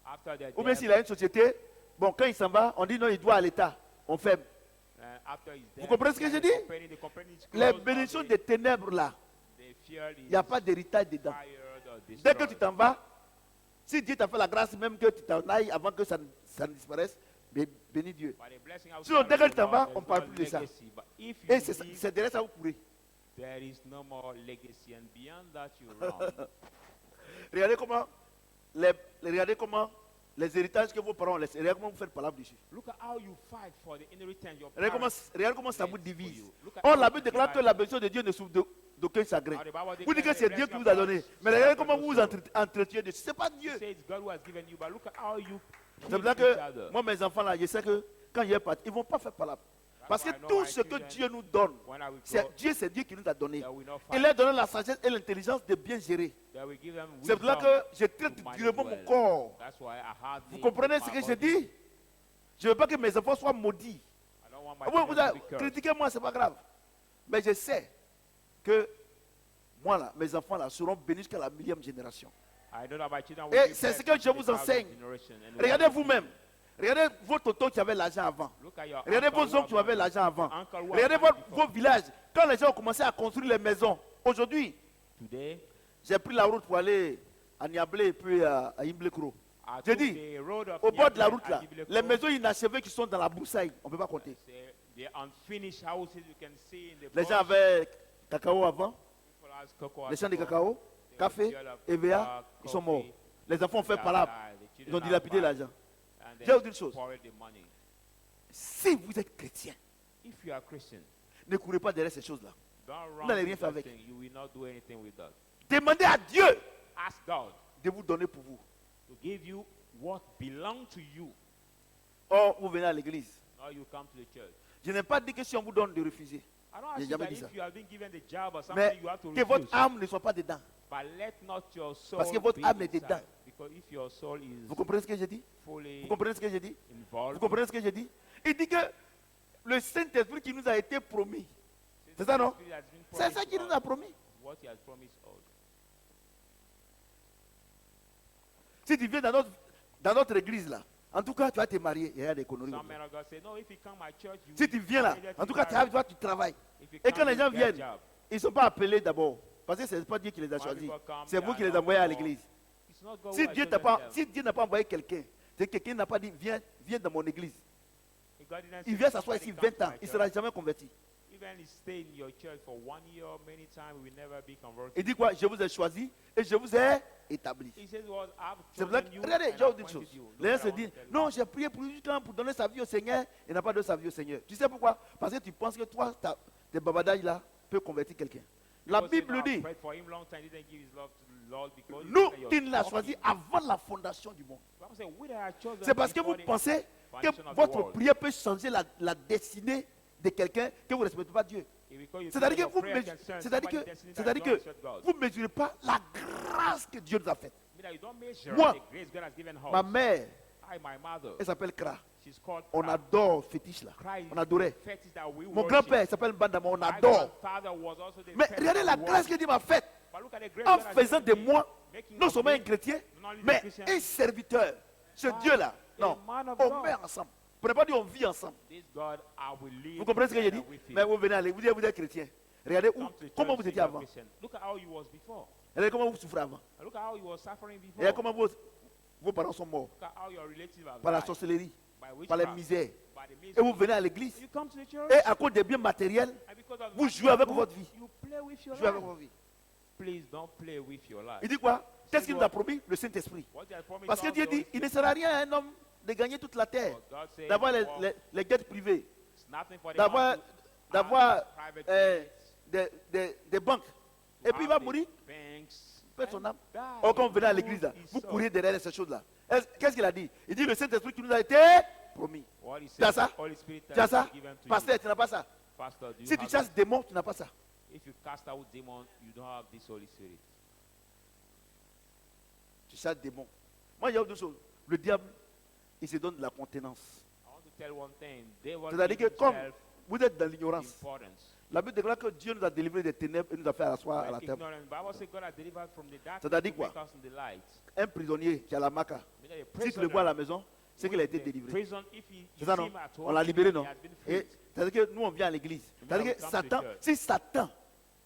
after their Ou bien death, s'il a une société, bon, quand il s'en va, on dit non, il doit à l'État. On ferme. after his death, comprenez ce que je dis? the company is Les closed, bénédictions or des ténèbres là, they fear il n'y a pas d'héritage dedans. fired or Dès que destroyed. tu t'en vas, si Dieu t'a fait la grâce, même que tu t'en ailles avant que ça ne disparaisse, bénis Dieu. But a blessing Sinon, outside dès of que the tu t'en vas, Lord, on ne there's parle no plus de ça. legacy. But if Et you c'est leave, derrière ça vous courez. there is no more legacy, and beyond that you run. Regardez comment les héritages que vos parents ont laissés, regardez comment vous faites palabre dessus. Look at how you fight for the inheritance your Regardez comment ça left vous for divise. you. Look at Or, how la you Bible déclare que divide. la bénédiction de Dieu ne souffre d'aucun chagrin. How the Bible Vous dites que declares c'est the Dieu qui blessing vous a of donné. God Mais regardez suffers comment vous vous also. entretenez dessus. Ce n'est pas He Dieu. says God who has given you, but look at how you C'est pour treat ça each que other. moi, mes enfants là, je sais que quand ils partent, ils ne vont pas faire palabre. Parce que why I know tout my ce que children, Dieu nous donne, When I will c'est grow, Dieu qui nous a donné. they will not Il fight. leur donne la sagesse et l'intelligence de bien gérer. They will give them C'est pour ça wisdom que je traite to manage durement mon well. corps. That's why I have Vous the- comprenez my ce que je body. dis? Je ne veux pas que mes enfants soient maudits. I don't want my Vous, children to be cursed. critiquez-moi, ce n'est pas grave. Mais je sais que moi, là, mes enfants là, seront bénis jusqu'à la 1000e génération. I know that my children will Et be c'est blessed ce que je in vous the thousand enseigne. generation and Regardez will- vous-même. Regardez vos tontons qui avaient l'argent avant. Look at your Regardez uncle vos who oncles qui have avaient money. l'argent avant. Uncle who have Regardez money before. vos villages. Quand les gens ont commencé à construire les maisons, aujourd'hui, Today, j'ai pris la route pour aller à Niablé et puis à Imblekro. I J'ai took dit, the road of au bord de la Niamey route at là, Ibileko. les maisons inachevées qui sont dans la broussaille, on ne peut pas compter. The unfinished houses you can see in the Les bush. gens avaient cacao avant, People has cocoa les champs de before. cacao, They café, have field of EVA, ils sont morts. coffee. Les enfants ont fait They palabre, have died. The ils ont children dilapidé have l'argent. died, and Je vais they vous dire une chose. poured the money. Si vous êtes chrétien, If you are Christian, ne courez pas derrière ces choses-là. don't run n'allez with rien faire that avec. thing. You will not do anything with that. Demandez à Dieu Ask God de vous donner pour vous. to give you what belongs to you. Or vous venez à l'église. Or you come to the church. Je n'ai pas dit que si on vous donne de refuser. I don't ask J'ai you jamais that dit ça. if you have been given the job or something, Mais you have to que votre refuse. âme ne soit pas dedans. But let not your soul Parce que votre be âme est inside. dedans. Because if your soul is Vous comprenez ce que j'ai dit? fully Vous comprenez ce que j'ai dit? Vous involved, comprenez ce que j'ai dit? Il dit que le Saint-Esprit qui nous a été promis. since C'est ça, the non? Spirit has been C'est promised ça to qu'il nous us, a promis. what he has promised us. Si tu viens dans notre église là, en tout cas, tu vas te marier. Il y a des conneries. Some men of God say, no, if you come to my church, you Si tu viens là, en tout cas, tu travailles. Et quand les gens viennent, ils ne sont pas appelés d'abord. Parce que ce n'est pas Dieu qui les a choisis. C'est vous qui les envoyez à l'église. Si Dieu n'a pas envoyé quelqu'un, c'est que quelqu'un n'a pas dit, viens dans mon église. Il vient s'asseoir ici 20 ans, il ne sera jamais converti. Even he stay in your church for 1 year, many times, will never be converted. Il dit quoi? Je vous ai choisi et je vous ai établi. He says, well, I've C'est pour ça chosen que, you regardez, and je vais vous dire une appointed chose. you. Look Les gens what se I want disent, to tell you. non, j'ai prié pour juste pour donner sa vie au Seigneur, il n'a pas donné sa vie au Seigneur. Tu sais pourquoi? Parce que tu penses que toi, tes babadages là, peuvent convertir quelqu'un. La People say, Bible no, I dit, prayed for him long time, he didn't give his love to the Lord because you nous, say you're il l'a talking. choisi avant la fondation du monde. Bible say, we that are chosen C'est parce que before vous the pensez que foundation of the votre world. prière peut changer la destinée de quelqu'un que vous ne respectez pas Dieu. And because you C'est-à-dire think que your vous prayer ne concerns c'est-à-dire somebody's que, destiny that c'est-à-dire you don't que respect God. vous ne mesurez pas la grâce que Dieu nous a faite. Mean that you don't measure Moi, the grace God has given us. Ma mère, I, my mother, elle s'appelle Kra. she's called On Kra. adore fétiche là. Kra is On adorait. the fetish that we Mon worship. grand-père il s'appelle Bandama, on My adore. grandfather was also the Mais fetish regardez that la we grâce worship. que Dieu m'a faite But look at the grace en God has faisant de given me, moi making non of seulement me un chrétien, not only a mais Christian, un serviteur. Ce but Dieu-là, non, a man of on God. meurt ensemble. Vous ne pouvez pas dire on vit ensemble. This God, I will live Vous comprenez ce que j'ai dit? together with him. Mais vous venez aller, vous dites vous êtes chrétien. Regardez Come to the comment church, vous say étiez you're avant. Christian. Look at how he was before. Regardez comment vous souffrez avant. And look at how he was suffering before. Regardez comment vos parents sont morts Look at how your relatives are par la died sorcellerie, by par la witchcraft, misère. by the Et vous misery. venez à l'église. You come to the church, Et à cause des biens matériels, and because of vous that, jouez avec you- votre vie. You play with your jouez avec life. votre vie. Please don't play with your life. Il dit quoi? Qu'est-ce qu'il nous a promis? Le Saint-Esprit. What he has promised Parce que us, Dieu the Holy dit, il Spirit. ne sera rien à un homme de gagner toute la terre, But God said, d'avoir well, les guettes privées, it's nothing for the d'avoir man to d'avoir, have private jets, des banques. to Et puis il have va the mourir, banks, perd son and âme. die. Or quand vous venez à Lose l'église, là, his vous soul. courez derrière ces choses-là. Qu'est-ce qu'il a dit? Il dit le Saint-Esprit qui nous a été promis. What he Tu as said, ça? the Holy Spirit Tu as has ça? been given to Pasteur, you. tu n'as pas ça. Pastor, do you Si tu have chasses it? des démons, tu n'as pas ça. If you cast out demons, you don't have this Holy Spirit. Tu chasses des démons. Moi, il y a deux choses. Le diable, il se donne de la contenance. I want to tell one thing. Devil C'est-à-dire que gives comme himself vous êtes dans l'ignorance, importance. la Bible déclare que Dieu nous a délivrés des ténèbres et nous a fait asseoir à la Like table. ignorant. Bible says God has delivered from the darkness C'est-à-dire to quoi? make us in the light. Un prisonnier qui a la maca, Meaning a si tu le prisoner vois à la maison, c'est qu'il a été in the délivré. prison, if he, C'est you ça, see non? him at On home, l'a libéré, he non? has been Et freed. c'est-à-dire que nous, on vient à l'église. C'est-à-dire que Now we come to Satan, church. si Satan,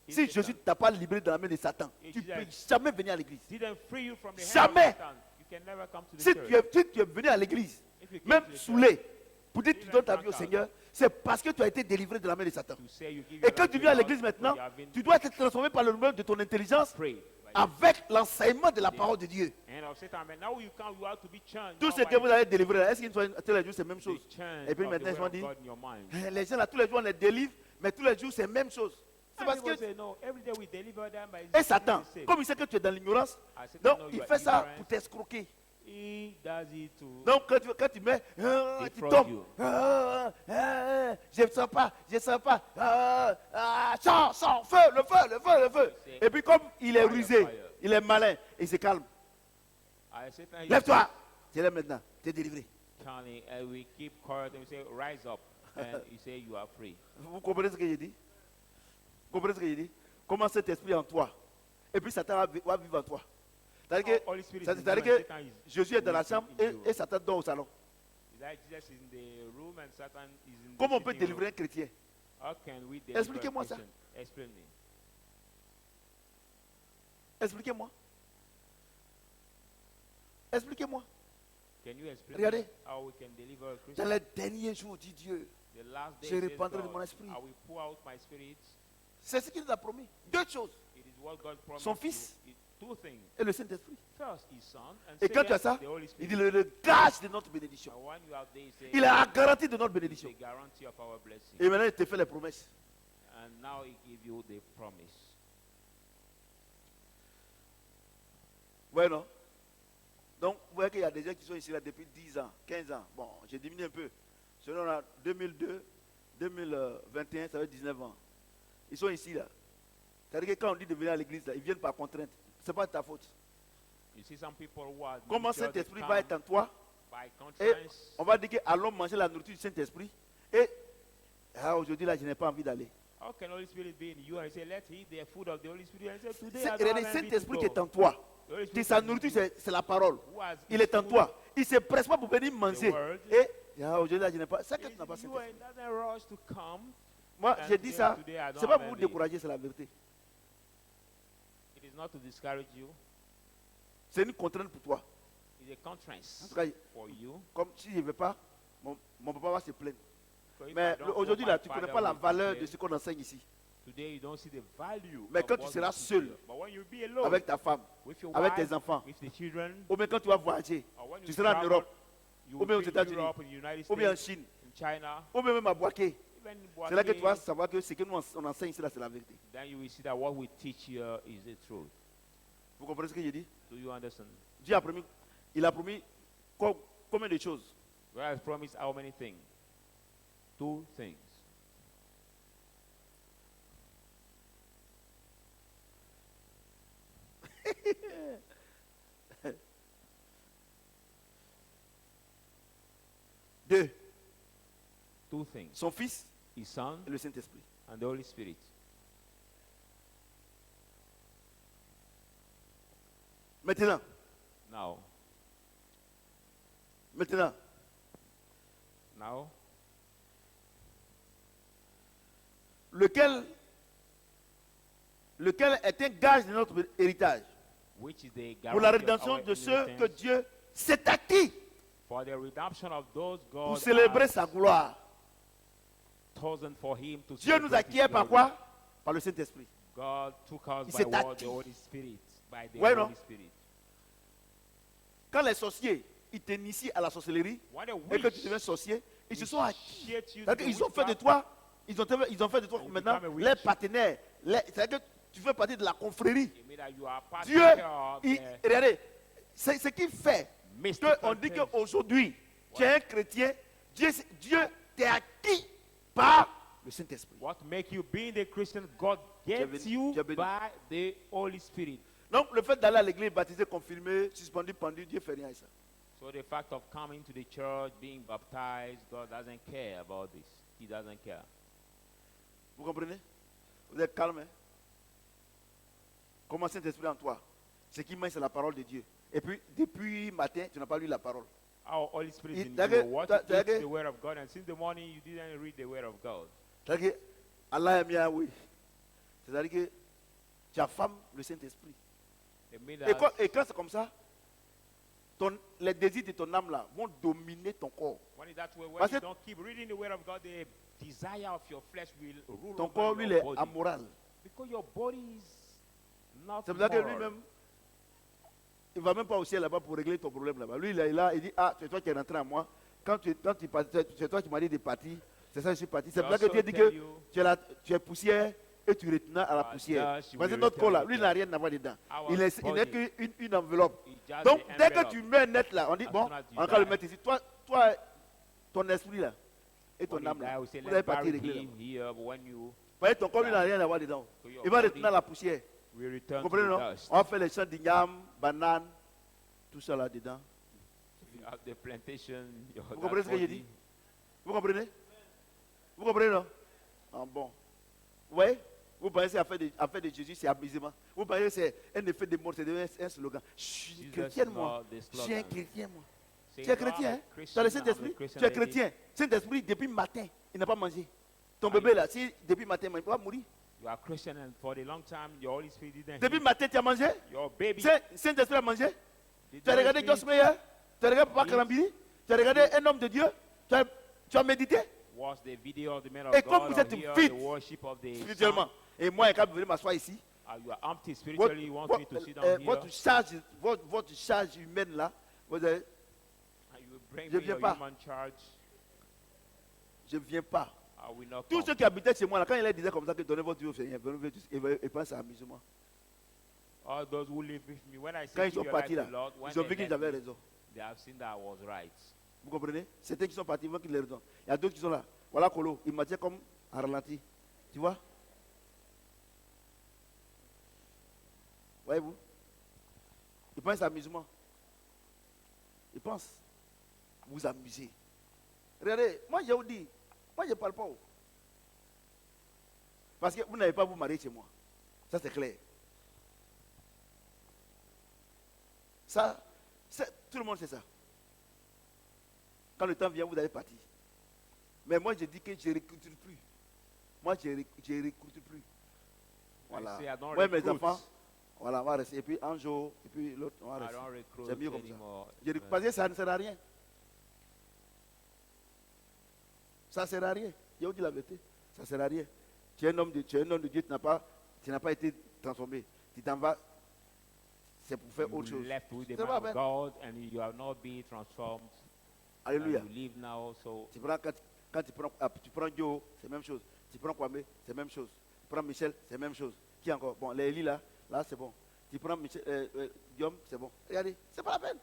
If si Satan Jésus ne t'a pas libéré de la main de Satan, If tu ne Jesus peux jamais venir à l'église. didn't free you from the hand Jamais. of Satan, you can never come to the Si church. tu es venu à l'église, If you came même to the saoulé, pour dire que tu even donnes ta vie au drunkard, Seigneur, c'est parce que tu as été délivré de la main de Satan. to say you give Et your quand life tu to viens à God, l'église maintenant, you have been tu dois être transformé par le nouvel de ton intelligence free by avec l'enseignement de la parole de Dieu. the hand of Satan. But now you come, you have to be changed. Tout now ce by que vous avez délivré, là, est-ce qu'ils sont tous les jours, c'est la même the chose? change Et puis of the maintenant, ils word vont of dire, God in your mind. les gens là, tous les jours, on les délivre, mais tous les jours, c'est la même chose. C'est And parce people que, say, no, every day we deliver them, but it's et still Satan, the same. comme il sait que tu es dans l'ignorance, I said, donc no, il you are fait ça ignorant. pour t'escroquer. He does it to Donc quand tu mets, tu Defraud tombes, you. je ne sens pas, je ne sens pas, sans, feu, le feu, le feu, le feu. Et puis comme il est Fire, rusé, fire. il est malin, il se calme. Satan is Lève-toi, tu es là maintenant, tu es délivré. Charlie, and we keep quiet and we say, rise up, and you say you are free. Vous comprenez ce que j'ai dit? Vous comprenez ce que j'ai dit? Comment cet esprit en toi, et puis Satan va vivre en toi. C'est-à-dire Holy Spirit que, is in c'est-à-dire you and que Satan is Jésus est dans la working chambre in you. et Satan dort au salon. Is that Jesus is in the room and Satan is in the Comment on peut sitting délivrer un room? chrétien? How can we deliver Expliquez-moi a ça. Christian? Explain me. Expliquez-moi. Expliquez-moi. Can you explain Regardez. how we can deliver a Dans Christian? les derniers jours, dit Dieu, The last day je says répandrai de God, mon esprit. I will pour out my spirit. c'est ce qu'il nous a promis. Deux choses. It is what God promised Son you. fils. Two things. Et le Saint-Esprit. First, His Son, and Et quand tu as second, ça, the Holy il Spirit. dit le gage de notre bénédiction. And when you have this, say, Il a garanti de notre the bénédiction. guarantee of our blessing. Et maintenant, il te fait les promesses. And now He give you the promise. Ouais, non? Donc, vous voyez qu'il y a des gens qui sont ici là depuis 10 ans, 15 ans. Bon, j'ai diminué un peu. Selon la 2002, 2021, ça fait 19 ans. Ils sont ici là. C'est-à-dire que quand on dit de venir à l'église, là, ils viennent par contrainte. Ce n'est pas de ta faute. You see some people who are Comment ministers, they Saint-Esprit come va être en toi? by Et conference. on va dire qu'allons manger la nourriture du Saint-Esprit. Et aujourd'hui là, je n'ai pas envie d'aller. How can Holy Spirit be in you and say, let's eat the food of the Holy Spirit? And say, today I C'est don't le have envy to Saint-Esprit qui go. est en toi. The Holy Et Spirit sa is in nourriture, you. c'est la parole. Who has Il est en food toi. Il ne se presse pas pour venir manger. word. Et aujourd'hui là, je n'ai pas. C'est que is tu n'as pas in you Saint-Esprit. and doesn't rush to come. Moi, And j'ai dit ça. today I don't C'est pas have pour vous envy. décourager, c'est la vérité. It is not to discourage you. C'est une contrainte pour toi. It's a En conference tout cas, for you. comme si je ne veux pas, mon papa va se plaindre. Because if Mais I don't go, aujourd'hui my là, tu ne connais father pas la will valeur complain. de ce qu'on enseigne ici. Today you don't see the value. Mais of quand tu what seras we teach seul, you. But when you be alone, avec ta femme, with your avec wife, tes enfants, with the children, ou bien quand tu vas voyager, or when tu you seras en travel, Europe, you ou will bien aux be in États-Unis, Europe, in the United ou bien en States, Chine, in China, ou bien même à Boaké. even in C'est là que tu vas Boaké, savoir que ce que nous on enseigne ici, là, c'est la vérité. then you will see that what we teach here is the truth. Vous comprenez ce que j'ai dit? Do you understand? Dieu a promis, il a promis combien de choses? God has promised how many things? 2 things. Deux, 2 things. son Fils His Son et le Saint-Esprit. and the Holy Spirit. Maintenant, Now, maintenant, lequel est un gage de notre héritage which is the pour la guarantee of rédemption our de ceux que inheritance, Dieu s'est acquis for the redemption of those pour God célébrer has sa gloire. chosen for him to Dieu nous celebrate his acquiert par glory. quoi? Par le Saint-Esprit. God took us Il by s'est what? acquis. The Holy Spirit. By the Ouais, Holy non? Spirit. Quand les sorciers, ils t'initient à la sorcellerie When a et que witch tu deviens sorcier, ils se sont acquis. initiates you to C'est-à-dire the qu'ils ont fait de witchcraft, toi, ils ont fait de toi You maintenant become a witch. les partenaires. C'est-à-dire que tu fais partie de la confrérie. it means that you are part Dieu, of regardez, c'est ce qui fait mystical qu'on dit things. qu'aujourd'hui, tu es un chrétien, Dieu t'est acquis par le Saint-Esprit. What make you being a Christian, God Tu es gets béni, you tu es béni. by the Holy Spirit. Donc, le fait d'aller à l'église, baptisé, confirmé, suspendu, pendu, Dieu ne fait rien à ça. So the fact of coming to the church, being baptized, God doesn't care about this. He doesn't care. Vous comprenez? Vous êtes calme, hein? Comment Saint-Esprit en toi? Ce qui manque, c'est la parole de Dieu. Et puis, depuis matin, tu n'as pas lu la parole. Our Holy Spirit It- in that you. is- What that- is that is- the word of God? And since the morning, you didn't read the word of God. C'est-à-dire que Allah est bien, oui. C'est-à-dire que tu affames le Saint-Esprit. It means Et that quand c'est comme ça, les désirs de ton âme là vont dominer ton corps. when it's that way, when Parce you que- don't keep reading the word of God, the desire of your flesh will rule Ton over corps, lui, il your est body. amoral. Because your body is not C'est pour ça que moral. lui-même, il ne va même pas au ciel là-bas pour régler ton problème là-bas. Lui, il est là, il dit, ah, c'est toi qui es rentré à moi. Quand tu c'est toi qui m'as dit de partir. C'est ça, je suis parti. C'est pour ça que Also Dieu dit tell que you, tu es poussière et tu retournes à la But poussière. thus you Parce que will notre corps là, return lui, il n'a rien à voir dedans. our Il n'est body qu'une enveloppe. is just Donc, the dès que envelope. tu mets net là, on dit, As bon, soon as you on va le die. mettre ici. Toi, ton esprit là, et ton When âme you là, die, we say, vous let's allez partir bury régler là. him here, but when you Voyez, ton corps, lui, n'a rien à voir dedans. your Il va body retourner à la poussière. will Vous return to comprenez, non? the dust. On va faire les champs d'igname, bananes, tout ça là dedans. You have the plantation, your Vous comprenez ce que j'ai body. dit? Vous comprenez? Vous comprenez, non? Ah bon. Vous voyez? Vous pensez à faire de Jésus, c'est amusement. Vous pensez que c'est un effet de mort, c'est devenu un slogan. Je suis Jesus chrétien, is moi. not the Je suis un slogan. chrétien, moi. Saying, Tu es "No, I'm a chrétien, hein? Tu Christian, as le I'm a Saint-Esprit. Christian Tu es lady." chrétien. Saint-Esprit, depuis matin, il n'a pas mangé. Ton Ah, bébé là, si depuis matin, il va mourir. You are Christian, and for the long time, your Holy Spirit didn't Depuis eat. matin, tu as mangé? Your baby. Saint-Esprit a mangé? Did Tu as the regardé Holy Joss Spirit Meyer? Tu as regardé Papa Oui. Karambili? Tu as regardé un homme de Dieu? Tu as médité watch the video of the man Et of comme God vous or êtes hear fit the worship of the spirituellement. Et moi, quand vous venez m'asseoir ici, son. You are empty spiritually. You want me to sit down here, votre charge humaine là, vous avez- and you will bring Je me viens your pas. human charge. je ne viens pas. I will not Tous come. ceux qui habitaient chez moi, là, quand il leur disait comme ça que donnez votre vie au Seigneur, et pense à l'amusement. All those who live with me, when I Quand say ils give sont your life partis to là, the Lord, when ils ont they vu qu'ils left avaient me, raison. they have seen that I was right. Vous comprenez? Certains qui sont partis, ils voient qu'ils ont raison. Il y a d'autres qui sont là. Voilà Colo, il m'a dit comme à ralenti. Tu vois? Voyez-vous? Ils pensent à amusement. Ils pensent vous amuser. Regardez, moi je vous dis, moi je ne parle pas. Parce que vous n'avez pas vous marier chez moi. Ça c'est clair. Ça, tout le monde sait ça. Quand le temps vient, vous allez partir. Mais moi je dis que je ne recrute plus. Moi je ne recrute plus. Voilà. I say I don't Ouais, mes recruit. enfants, voilà, on va rester. Et puis un jour, et puis l'autre, on va I rester. don't recruit C'est mieux comme ça. anymore. Parce que ça ne sert à rien. Ça ne sert à rien. Je vous dis la vérité. Ça ne sert à rien. Tu es un homme de Dieu, tu n'as pas été transformé. Tu t'en vas, c'est pour faire autre You chose. left with the C'est man pas of God and you have not been transformed. Alléluia. And you live now, so Quand tu prends Joe, c'est la même chose. Tu prends Kwame, c'est la même chose. Tu prends Michel, c'est la même chose. Qui encore? Bon, les Eli là, c'est bon. Tu prends Guillaume, c'est bon. Regardez, c'est pas la peine.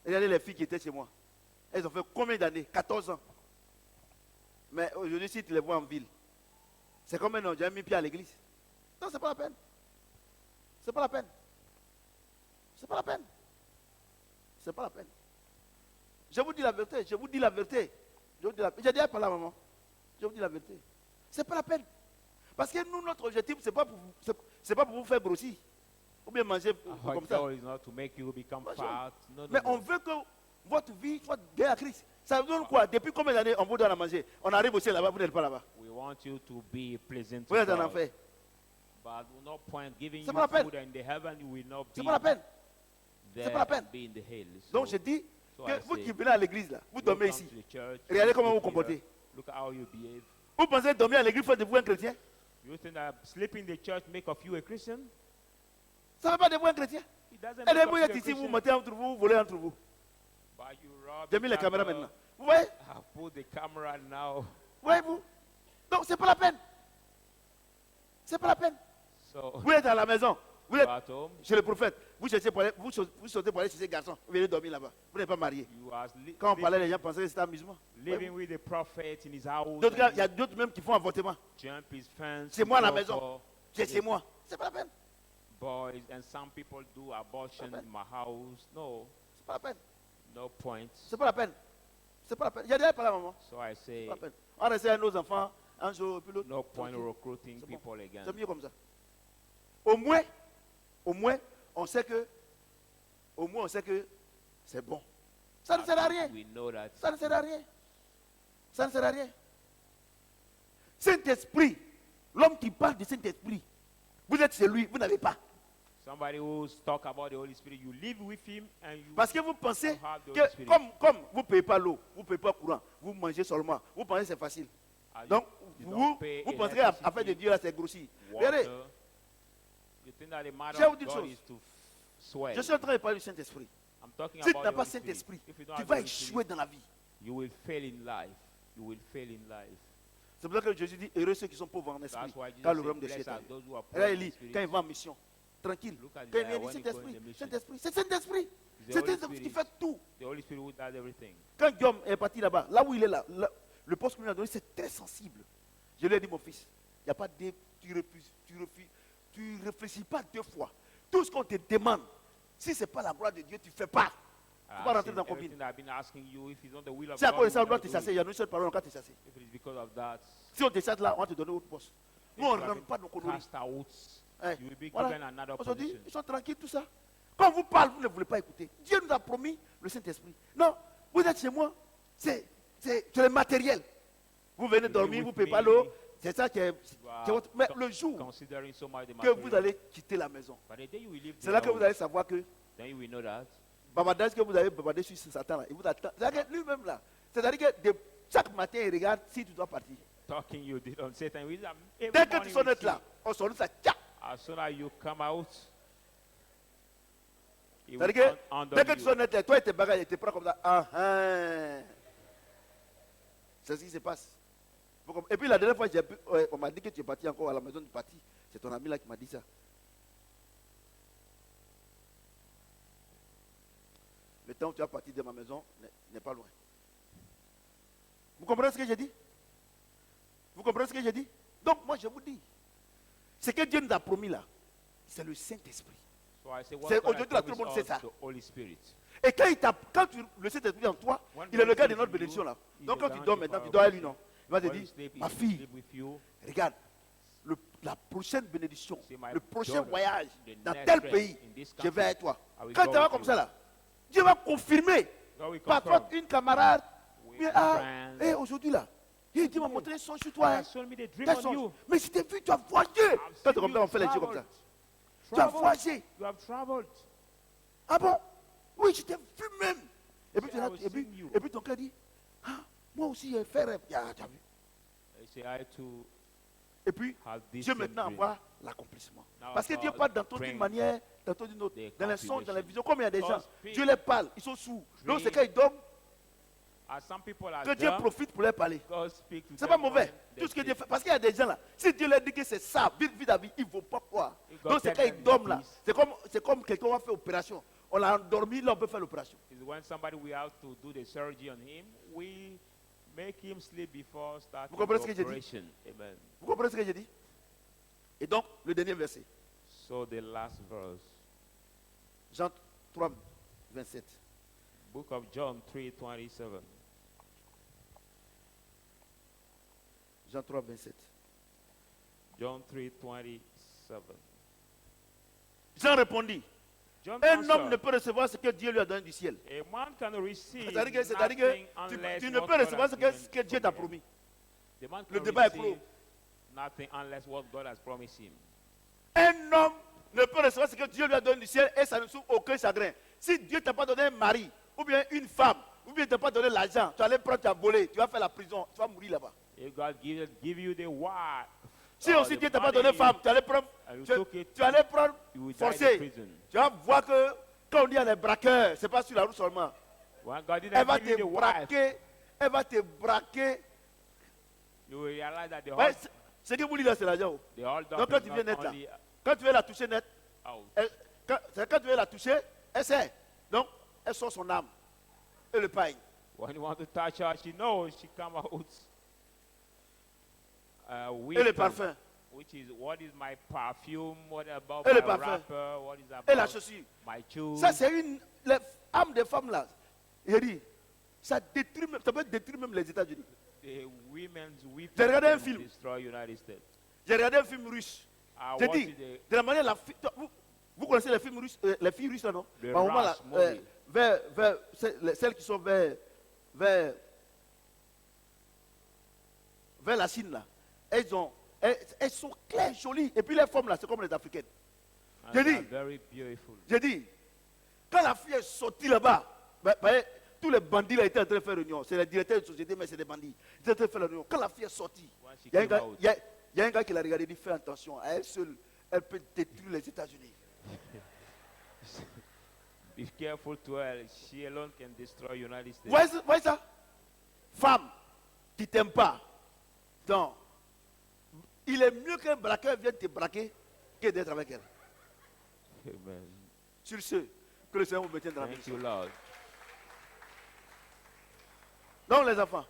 Regardez les filles qui étaient chez moi. Elles ont fait combien d'années? 14 ans. Mais aujourd'hui, si tu les vois en ville, c'est comme un an, j'ai mis pied à l'église. Non, c'est pas la peine. C'est pas la peine. C'est pas la peine. C'est pas la peine. Je vous dis la vérité, je vous dis la vérité. J'ai déjà parlé à maman. Je vous dis la vérité. C'est pas la peine. Parce que nous, notre objectif, c'est pas pour vous faire grossir. Ou bien manger our comme ça. goal is not to make you become Bonjour. fat. No, no, Mais no. on veut que votre vie soit bien à Christ. Ça vous donne quoi? Depuis combien d'années on vous donne à manger? On arrive aussi là-bas, vous n'êtes pas là-bas. We want you to be pleasant Vous to êtes en God. enfer. But no point giving C'est you pas la peine. food and the heaven you will not C'est be pas la peine. there C'est pas la peine. and be in the hills. Donc je dis so que I vous say, qui venez à l'église là, vous you dormez come ici. to the church, Regardez you comment vous sleep comportez. here, look at how you behave. Vous pensez dormir à l'église fait de vous un chrétien? You think that sleeping in the church make of you a Christian? Ça ne fait pas de vous un chrétien. It doesn't Et make vous of êtes you a ici, vous Christian. montez entre vous, vous volez entre vous. But you rob J'ai the mis les caméras camera. maintenant. Vous voyez? I put the camera now. Voyez-vous? Donc c'est pas la peine. C'est pas la peine. So Vous êtes à la maison. Vous you êtes are at home. chez le prophète. Vous sautez pour aller chez ces garçons. Vous venez dormir là-bas. Vous n'êtes pas marié. You are Quand on parlait, les gens pensaient que c'était amusement. living with the prophet in his house. D'autres gars, and il y a d'autres même qui font avortement. jump his fence. C'est moi à la go maison. for C'est chez moi. C'est pas la peine. boys, and some people do abortion Amen. in my house. No, C'est pas la peine. no point. C'est pas la peine. C'est pas la peine. Il y a déjà pas la maman. So I C'est say, pas la peine. On reste à nos enfants un jour et puis l'autre. no point Tranquille. recruiting C'est bon. people again. C'est mieux comme ça. Au moins, on sait que c'est bon. Ça ne At sert à least rien. we know that. Ça ne sert à rien. Ça ne sert à rien. Saint-Esprit, l'homme qui parle du Saint-Esprit, vous êtes chez lui, vous n'avez pas. Somebody who's talk about the Holy Spirit, you live with him and you Parce que vous pensez have the Holy que Spirit. comme vous ne payez pas l'eau, vous ne payez pas le courant, vous mangez seulement, vous pensez que c'est facile. And Donc, you vous don't pay penserez à faire de electricity, Dieu là, c'est grossir. water. Regardez, You think that the matter Je vais vous of dire une God chose. is to swell. je suis en train de parler du Saint-Esprit. I'm talking Si tu about n'as the pas Holy Spirit. Saint-Esprit, If you don't tu have the vas Holy Spirit, échouer dans la vie. you will fail in life. You will fail in life. C'est pour ça que Jésus dit, heureux ceux qui sont pauvres en esprit, That's why Jesus car le said, royaume des cieux blessed est à are eux. those who are Et poor là, in il dit, spirit. quand il va en mission, tranquille. Look at Quand il Isaiah vient, il dit when he goes in Saint-Esprit, the mission. Saint-Esprit, c'est Saint-Esprit. It's the C'est Holy Saint-Esprit qui Spirit. fait tout. The Holy Spirit who does everything. Quand Guillaume est parti là-bas, là où il est là, le poste qu'on lui a donné, c'est très sensible. Je lui ai dit, mon fils, il n'y a pas de... Tu réfléchis pas deux fois. Tout ce qu'on te demande, si ce n'est pas la gloire de Dieu, tu ne fais pas. Tu ne peux pas rentrer dans la combine. Everything that I've been asking you, if it's not the will of C'est à God, cause de you ça, on will doit not te do chasser. it. Il y a une seule parole, on va te chasser. If it is because of that, Si on te chasse là, on va te donner autre poste. Nous, on if ne you have rentre pas dans nos been conneries. cast out, Hein, you will be voilà. given another Aujourd'hui, position. ils sont tranquilles, tout ça. Quand on vous parle, vous ne voulez pas écouter. Dieu nous a promis le Saint-Esprit. Non, vous êtes chez moi, c'est le matériel. Vous venez dormir, vous ne payez pas l'eau. C'est ça qui est... You are c'est votre- Mais co- le jour considering so much the que vous material. allez quitter la maison, But the day you will leave c'est the là que vous house, allez savoir que then you will know that babadage que vous avez babadé sur Satan là, il vous attend. C'est-à-dire que lui-même là, c'est-à-dire que chaque matin il regarde si tu dois partir. talking you did on Satan with them. Every Dès que morning tu we sonnes see, là, on sonne ça, tcha. as soon as you come out, he will C'est-à-dire que under dès que tu you. sonnes là, toi et tes bagages, tu prends comme ça. Ah, ah. C'est ce qui se passe. Et puis la dernière fois, on m'a dit que tu es parti encore à la maison du parti. C'est ton ami là qui m'a dit ça. le temps où tu vas partir de ma maison n'est pas loin. Vous comprenez ce que j'ai dit? Vous comprenez ce que j'ai dit? Donc moi je vous dis, ce que Dieu nous a promis là, c'est le Saint-Esprit. So I say, what C'est God has aujourd'hui là, tout le promised monde sait us, ça. the Holy Spirit. Et quand le Saint-Esprit est en toi, When il est le God gars de lives notre in you, bénédiction là. he's Donc the quand tu dors guarantee maintenant, for tu our dors à lui, blessing. non? Il va te When you dire, sleep, ma he fille, sleep with you. regarde, la prochaine bénédiction, See, my le prochain daughter, voyage the dans next tel trip pays, in this je country, vais avec toi. I will Quand go tu vas with comme you. ça là, Dieu va confirmer. God will Parfois, confirm. une camarade, With bien, friends. aujourd'hui là, Dieu m'a montré un songe sur toi. God Hein. has shown me the dream Quel on songe? you. Mais je t'ai vu, tu as voyagé. Quand tu comme ça, on fait les yeux comme ça. Tu as voyagé. You have traveled. Ah bon? Oui, je t'ai vu même. Et puis, See, I was seeing you. et puis ton cœur dit, ah, moi aussi j'ai fait rêve. Ah, tu as vu? I say, I too Et puis, have this Dieu same maintenant dream. envoie l'accomplissement. Now Parce que Dieu God parle tantôt d'une brings manière, tantôt d'une autre. the Dans les songes, dans les confirmation. visions, comme il y a des gens, God speaks Dieu les parle, ils sont sourds. Donc c'est dream. quand ils dorment As some people are que Dieu dumb, profite pour leur parler. God speaks to C'est them pas mauvais. when they Tout ce que Dieu sleep. fait. Parce qu'il y a des gens là, si Dieu leur dit que c'est ça, vite, vite, vite, ils ne vont pas croire. If God Donc c'est tell quand them ils dorment là. this, C'est comme quelqu'un va faire opération. On l'a endormi, là on peut faire l'opération. is when somebody we have to do the surgery on him, we make him sleep before starting Vous comprenez the ce que j'ai dit? operation. Amen. Vous comprenez ce que j'ai dit? Et donc, le dernier verset, So the last verse, Jean 3, 27. book of John 3:27. Jean 3, 27. John 3:27. Jean répondit, John un homme answered, ne peut recevoir ce que Dieu lui a donné du ciel. a man can receive C'est-à-dire que nothing tu unless ne what peux God recevoir has ce given que Dieu from t'a him. promis. The man Le can débat est receive clos. nothing unless what God has promised him. Un homme ne peut recevoir ce que Dieu lui a donné du ciel et ça ne souffre aucun chagrin. Si Dieu ne t'a pas donné un mari, ou bien une femme, ou bien ne t'a pas donné l'argent, tu vas aller prendre, tu as volé, tu vas faire la prison, tu vas mourir là-bas. If God give you the wife, Si aussi the Dieu ne t'a pas money, donné femme, tu vas aller prendre, and you tu, took it, tu vas aller prendre you will die in forcé. prison. Tu vas voir que quand on dit à les braqueurs, c'est pas sur la route seulement. When God didn't Elle va give you te the wife, braquer, elle va te braquer. you will realize that the Ouais, whole, ce que vous dites là, c'est l'argent. the whole Donc doctrine quand is tu viens not net là, only quand tu veux la toucher net, out. quand tu veux la toucher, elle sait. Donc, elle sort son âme et le paille. When you want to touch her, she knows she come out. Et le With parfum. which is what is my perfume? What about Et le my parfum. wrapper? What is Et la about chaussure. my shoes? Ça, c'est les âmes des femmes là. Il dit, ça détruit même, ça peut détruire même les États-Unis. The women's weeping J'ai regardé un can film. destroy United States. J'ai regardé un film russe. I J'ai watched dit, the de la manière, vous connaissez les films russes, les filles russes là, non? Le Par moment, là, Rush movie. vers celles qui sont vers la Chine là. Elles sont claires, jolies. Et puis les femmes là, c'est comme les Africaines. and J'ai they are dit, very beautiful. j'ai dit, quand la fille est sortie là-bas, tous les bandits là étaient en train de faire réunion. C'est les directeurs de société, mais c'est des bandits. Ils étaient en train de faire réunion. Quand la fille est sortie, When she il y a un came gars, out, il y a un gars qui l'a regardé et dit, fais attention, à elle seule, elle peut détruire les États-Unis. be careful to her. She alone can destroy United States. Voyez ça? Femme qui t'aime pas. Donc, il est mieux qu'un braqueur vienne te braquer que d'être avec elle. Amen. Sur ce, que le Seigneur vous maintienne dans la Thank bénédiction. you, Lord. Donc, les enfants,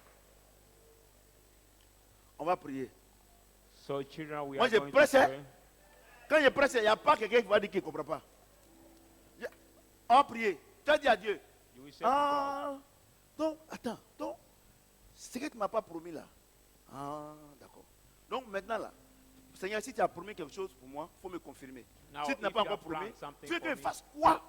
on va prier. So, children, we Moi, are je going to presse, hein. pray. Quand je presse, il n'y a pas quelqu'un qui va dire qu'il ne comprend pas. On va prier. Tu as dit à Dieu. You will say to God, Ah, donc, attends. Donc, ce que tu ne m'as pas promis là. Ah, d'accord. Donc, maintenant là, Seigneur, si tu as promis quelque chose pour moi, il faut me confirmer. Now, Si tu n'as if pas you encore have promis, planned something tu veux que for je me, fasse quoi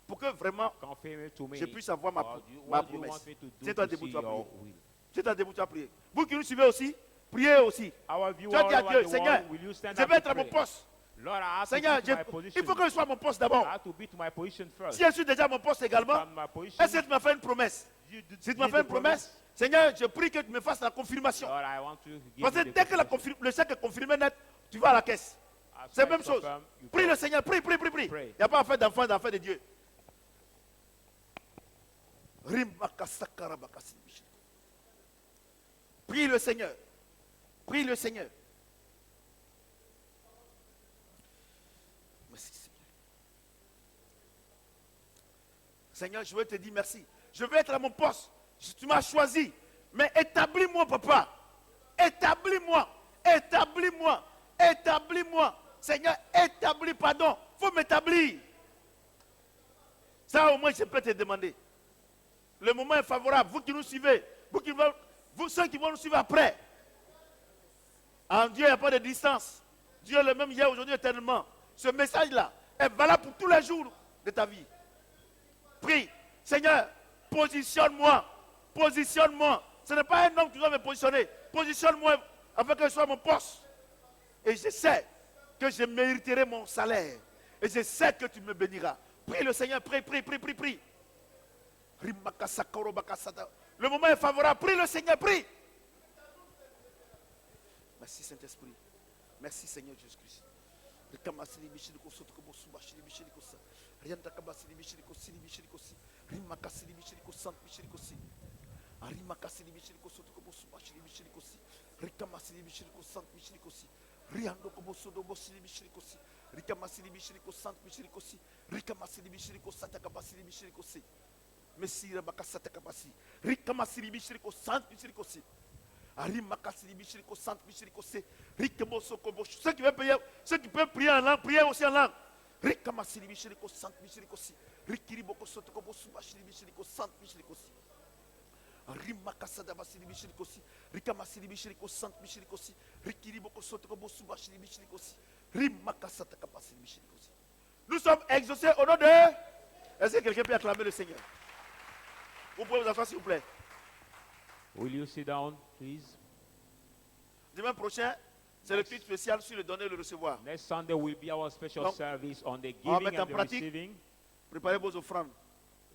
pour que vraiment confirm it to me. je puisse avoir ma Or ma what do you want promesse? me to do C'est toi to debout, see tu vas your prier. will? C'est toi debout, tu vas prier. Vous qui nous suivez aussi, priez aussi. Our viewer Tu as dit à all Dieu, over the Seigneur, world, will you stand je up vais to être à mon pray? poste. Lord, I have Seigneur, to be to my position. il faut que je sois à mon poste d'abord. I have to be to my position first. Si je suis déjà à mon poste également, From my position, est-ce que tu m'as fait une promesse? Si tu m'as fait une promesse, Seigneur, je prie que tu me fasses la confirmation. Lord, I want to give Parce que you the dès que confirmation. le chèque est confirmé net, tu vas à la caisse. As C'est la I même chose. confirm, you Prie go. le Seigneur, prie. Pray. Il n'y a pas affaire d'enfant, d'enfant de Dieu. Prie le Seigneur. Prie le Seigneur. Merci Seigneur. Seigneur, je veux te dire merci. Je veux être à mon poste. Tu m'as choisi. Mais établis-moi, papa. Établis-moi. Établis-moi. Établis-moi. Seigneur, établis, pardon. Il faut m'établir. Ça, au moins, je peux te demander. Le moment est favorable. Vous qui nous suivez, vous ceux qui vont nous suivre après. En Dieu, il n'y a pas de distance. Dieu est le même hier, aujourd'hui, éternellement. Ce message-là est valable pour tous les jours de ta vie. Prie. Seigneur, positionne-moi. Positionne-moi. Ce n'est pas un homme qui doit me positionner. Positionne-moi afin que je sois à mon poste. Et je sais que je mériterai mon salaire. Et je sais que tu me béniras. Prie le Seigneur, prie, prie, prie, prie, prie. Le moment est favorable. Prie le Seigneur, prie. Merci Saint-Esprit. Merci Seigneur Jésus-Christ. Riando como sodo bosili bishirikosi. Rika masili bishirikosant bishirikosi. Rika masili bishirikosata kapasili bishirikosi. Mesira bakasata kapasi. Rika masili bishirikosant bishirikosi. Arima kasili bishirikosant bishirikosi. Rika moso kobosh. Ceux qui peuvent prier en langue, priez aussi en langue. Rika masili bishirikosant bishirikosi. Rikiri boko soto kobosu bashili bishirikosant bishirikosi. Rima kasada basili bishirikosi. Rika masili bishirikosant bishirikosi. Rikiri boko soto kobosu bashili bishirikosi. Rima kasata kapasili bishirikosi. Nous sommes exaucés au nom de... Est-ce que quelqu'un peut acclamer le Seigneur? Vous pouvez vous asseoir s'il vous plaît. Will you sit down, please? Dimanche prochain, c'est le culte spécial sur le donner et le recevoir. Next Sunday will be our special Donc, service on the on va giving mettre en and the pratique. receiving. Préparez vos offrandes.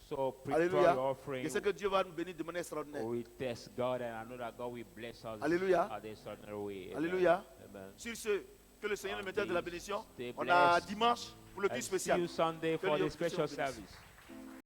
So prepare Alléluia. your offering. Je sais que Dieu va nous bénir de manière extraordinaire. We test God, and I know that God will bless us Alléluia. at the extraordinary way. Amen. Alléluia. Amen. Sur ce, que le Seigneur nous mette de la bénédiction. Stay On a blessed. dimanche pour le culte And see spécial. you Sunday Que for Dieu the special vous bénisse. service.